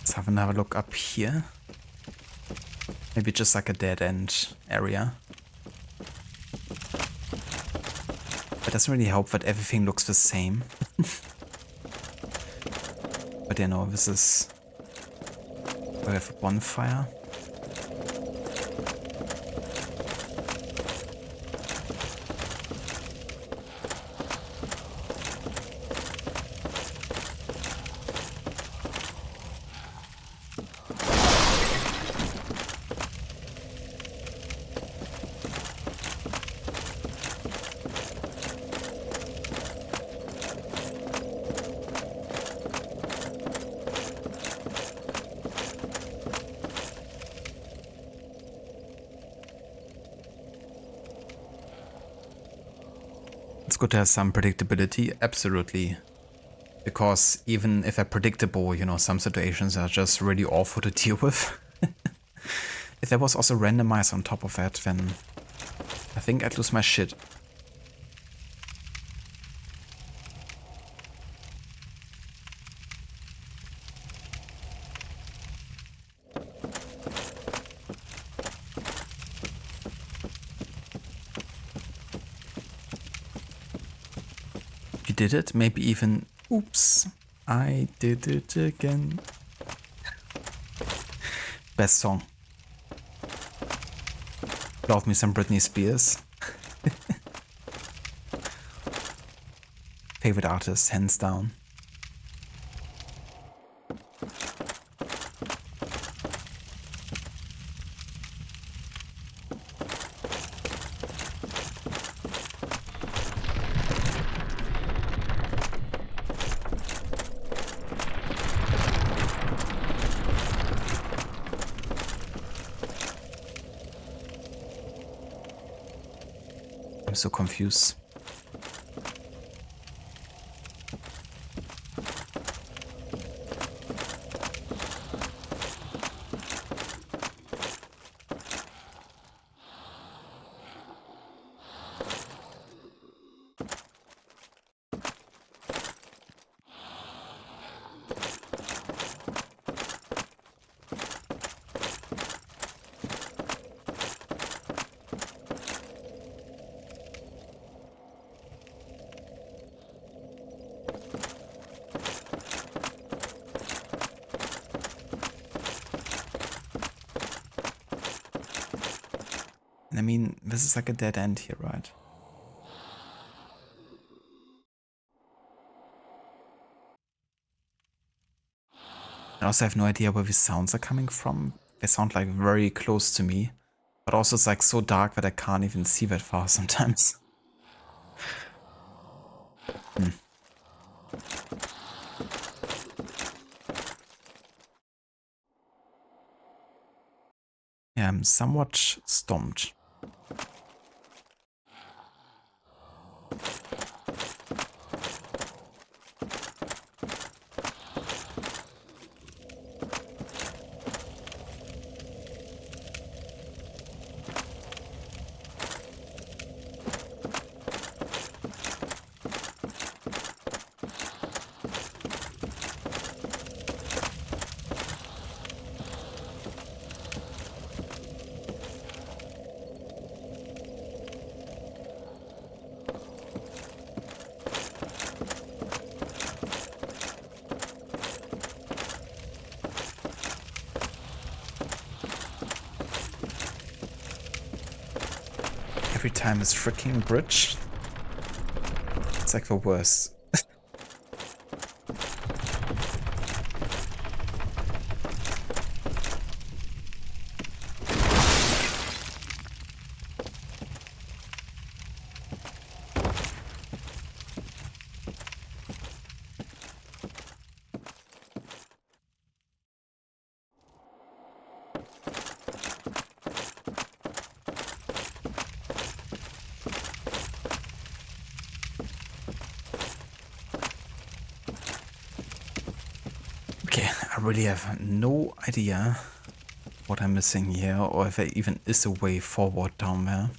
Let's have another look up here. Maybe just like a dead end area. But it doesn't really help that everything looks the same. But you know, this is where we have a bonfire. It's good to have some predictability, absolutely. Because even if they're predictable, you know, some situations are just really awful to deal with. If there was also randomizer on top of that, then I think I'd lose my shit. You did it, maybe even, oops, I did it again. Best song. Love me some Britney Spears. Favorite artist, hands down. I'm so confused. And I mean, this is like a dead end here, right? I also have no idea where these sounds are coming from. They sound like very close to me, but also it's like so dark that I can't even see that far sometimes. Yeah, I'm somewhat stumped. Every time this freaking bridge. It's like the worst. Okay, I really have no idea what I'm missing here, or if there even is a way forward down there.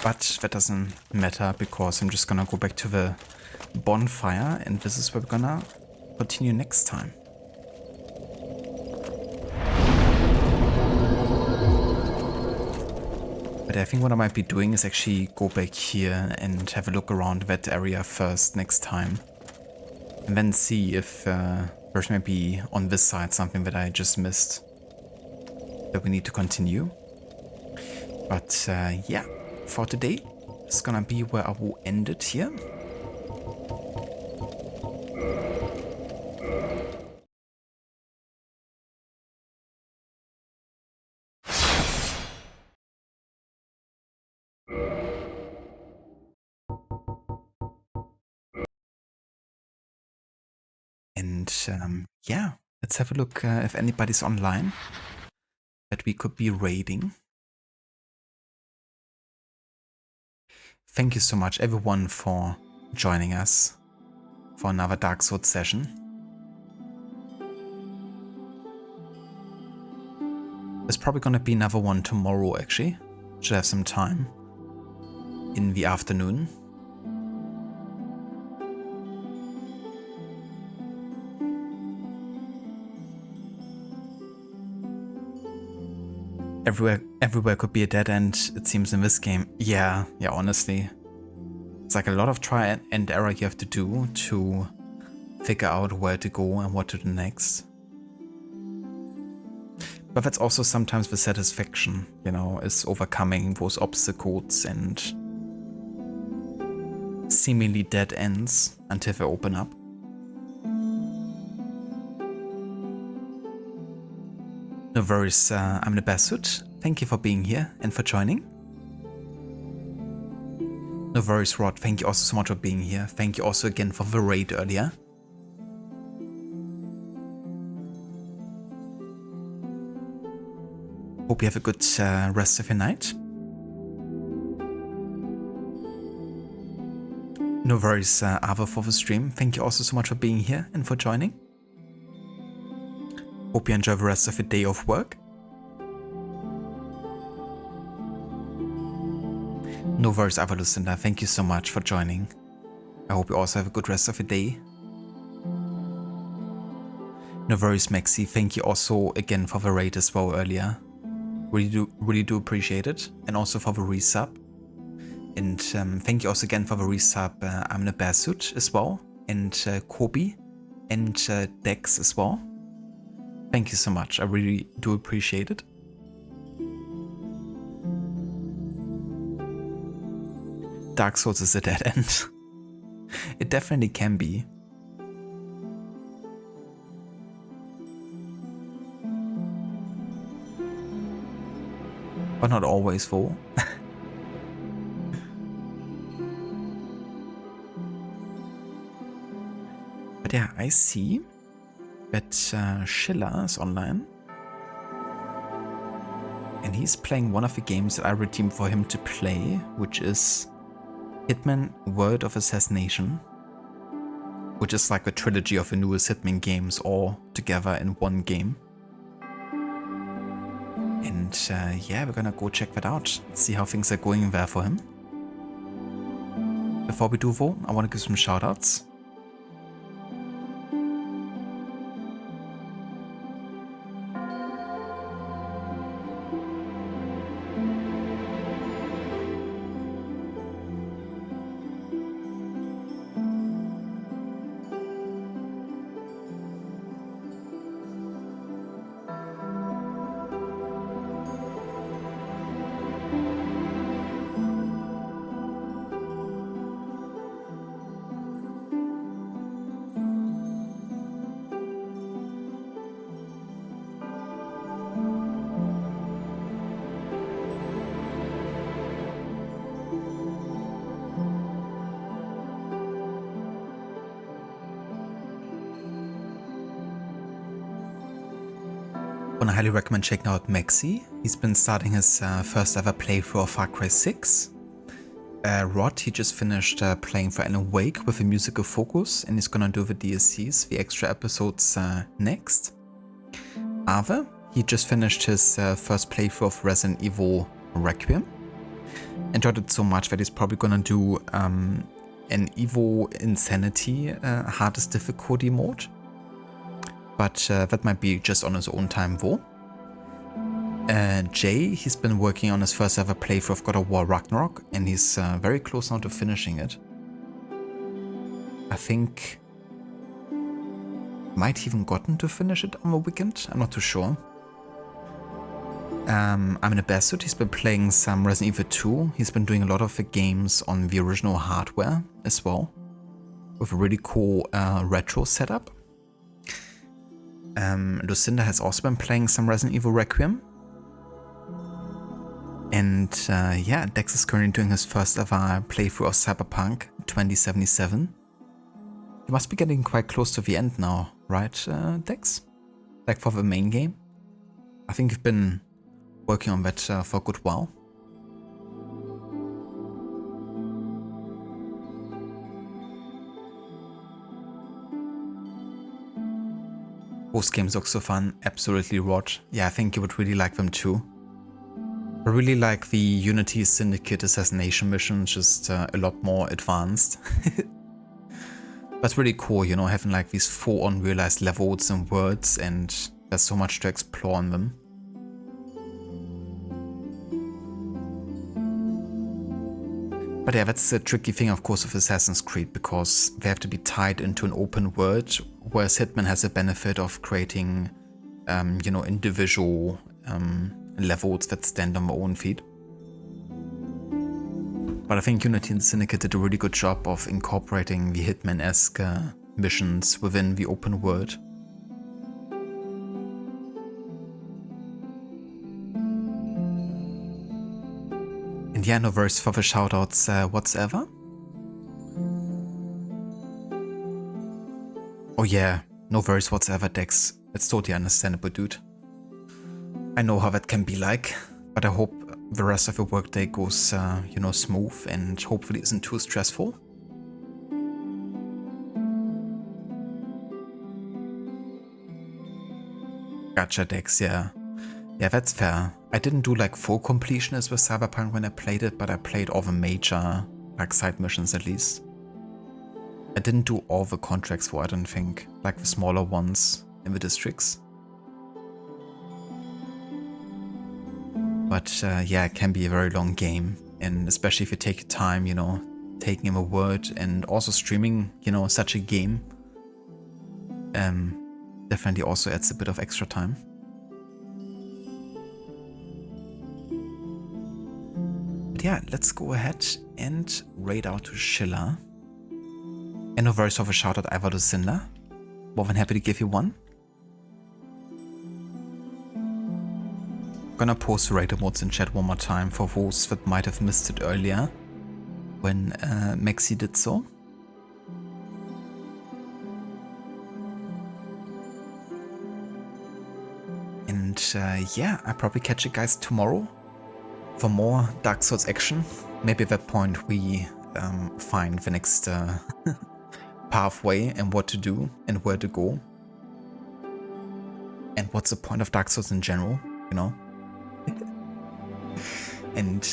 But that doesn't matter, because I'm just gonna go back to the bonfire, and this is where we're gonna continue next time. But I think what I might be doing is actually go back here and have a look around that area first next time. And then see if there's maybe on this side something that I just missed that we need to continue. But yeah, for today, it's gonna be where I will end it here. And yeah, let's have a look if anybody's online that we could be raiding. Thank you so much everyone for joining us for another Dark Souls session. There's probably gonna be another one tomorrow actually. Should have some time in the afternoon. Everywhere could be a dead end, it seems, in this game. Yeah, honestly. It's like a lot of try and error you have to do to figure out where to go and what to do next. But that's also sometimes the satisfaction, you know, is overcoming those obstacles and seemingly dead ends until they open up. No worries, I'm the Bassut. Thank you for being here and for joining. No worries, Rod. Thank you also so much for being here. Thank you also again for the raid earlier. Hope you have a good rest of your night. No worries, Ava, for the stream. Thank you also so much for being here and for joining. Hope you enjoy the rest of your day of work. No worries, Ava Lucinda. Thank you so much for joining. I hope you also have a good rest of your day. No worries, Maxi. Thank you also again for the raid as well earlier. Really do appreciate it. And also for the resub. And thank you also again for the resub, I'm in a bear suit as well. And Kobe and Dex as well. Thank you so much. I really do appreciate it. Dark Souls is a dead end. It definitely can be. But not always though. But yeah, I see that Schiller is online. And he's playing one of the games that I redeemed for him to play, which is Hitman Word of Assassination. Which is like a trilogy of the newest Hitman games all together in one game. And yeah, we're gonna go check that out, see how things are going there for him. Before we do though, I want to give some shoutouts. I highly recommend checking out Maxi. He's been starting his first ever playthrough of Far Cry 6. Rod, he just finished playing for Alan Wake with a musical focus, and he's gonna do the DLCs, the extra episodes next. Ave, he just finished his first playthrough of Resident Evil Requiem. Enjoyed it so much that he's probably gonna do an Evo Insanity hardest difficulty mode. But that might be just on his own time though. Jay, he's been working on his first ever playthrough of God of War Ragnarok, and he's very close now to finishing it. I think might even gotten to finish it on the weekend, I'm not too sure. I'm in a bear suit, he's been playing some Resident Evil 2, he's been doing a lot of the games on the original hardware as well, with a really cool retro setup. Lucinda has also been playing some Resident Evil Requiem. And yeah, Dex is currently doing his first ever playthrough of Cyberpunk 2077. You must be getting quite close to the end now, right, Dex? Like for the main game? I think you've been working on that for a good while. Both games look so fun, absolutely Rod. Yeah, I think you would really like them too. I really like the Unity Syndicate assassination mission, just a lot more advanced. That's really cool, you know, having like these full unrealized levels and worlds, and there's so much to explore on them. But yeah, that's the tricky thing, of course, of Assassin's Creed, because they have to be tied into an open world, whereas Hitman has the benefit of creating, you know, individual levels that stand on their own feet. But I think Unity and Syndicate did a really good job of incorporating the Hitman-esque missions within the open world. And yeah, no worries for the shoutouts whatsoever. Oh yeah, no worries whatsoever, Dex. It's totally understandable, dude. I know how that can be like, but I hope the rest of your workday goes, you know, smooth and hopefully isn't too stressful. gacha decks, yeah. Yeah, that's fair. I didn't do like full completionist with Cyberpunk when I played it, but I played all the major like side missions at least. I didn't do all the contracts for, I don't think, like the smaller ones in the districts. But yeah, it can be a very long game, and especially if you take your time, you know, taking in the word and also streaming, you know, such a game, definitely also adds a bit of extra time. But yeah, let's go ahead and raid out to Schiller. And no worries of a shout out either to Cinder. More than happy to give you one. Gonna post raid emotes in chat one more time for those that might have missed it earlier when Maxi did so. And yeah, I'll probably catch you guys tomorrow for more Dark Souls action. Maybe at that point we find the next pathway and what to do and where to go. And what's the point of Dark Souls in general, you know? And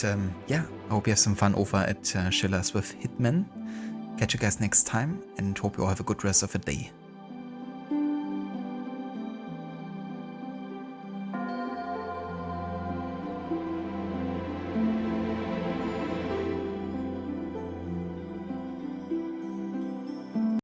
yeah, I hope you have some fun over at Schiller's with Hitman. Catch you guys next time and hope you all have a good rest of the day.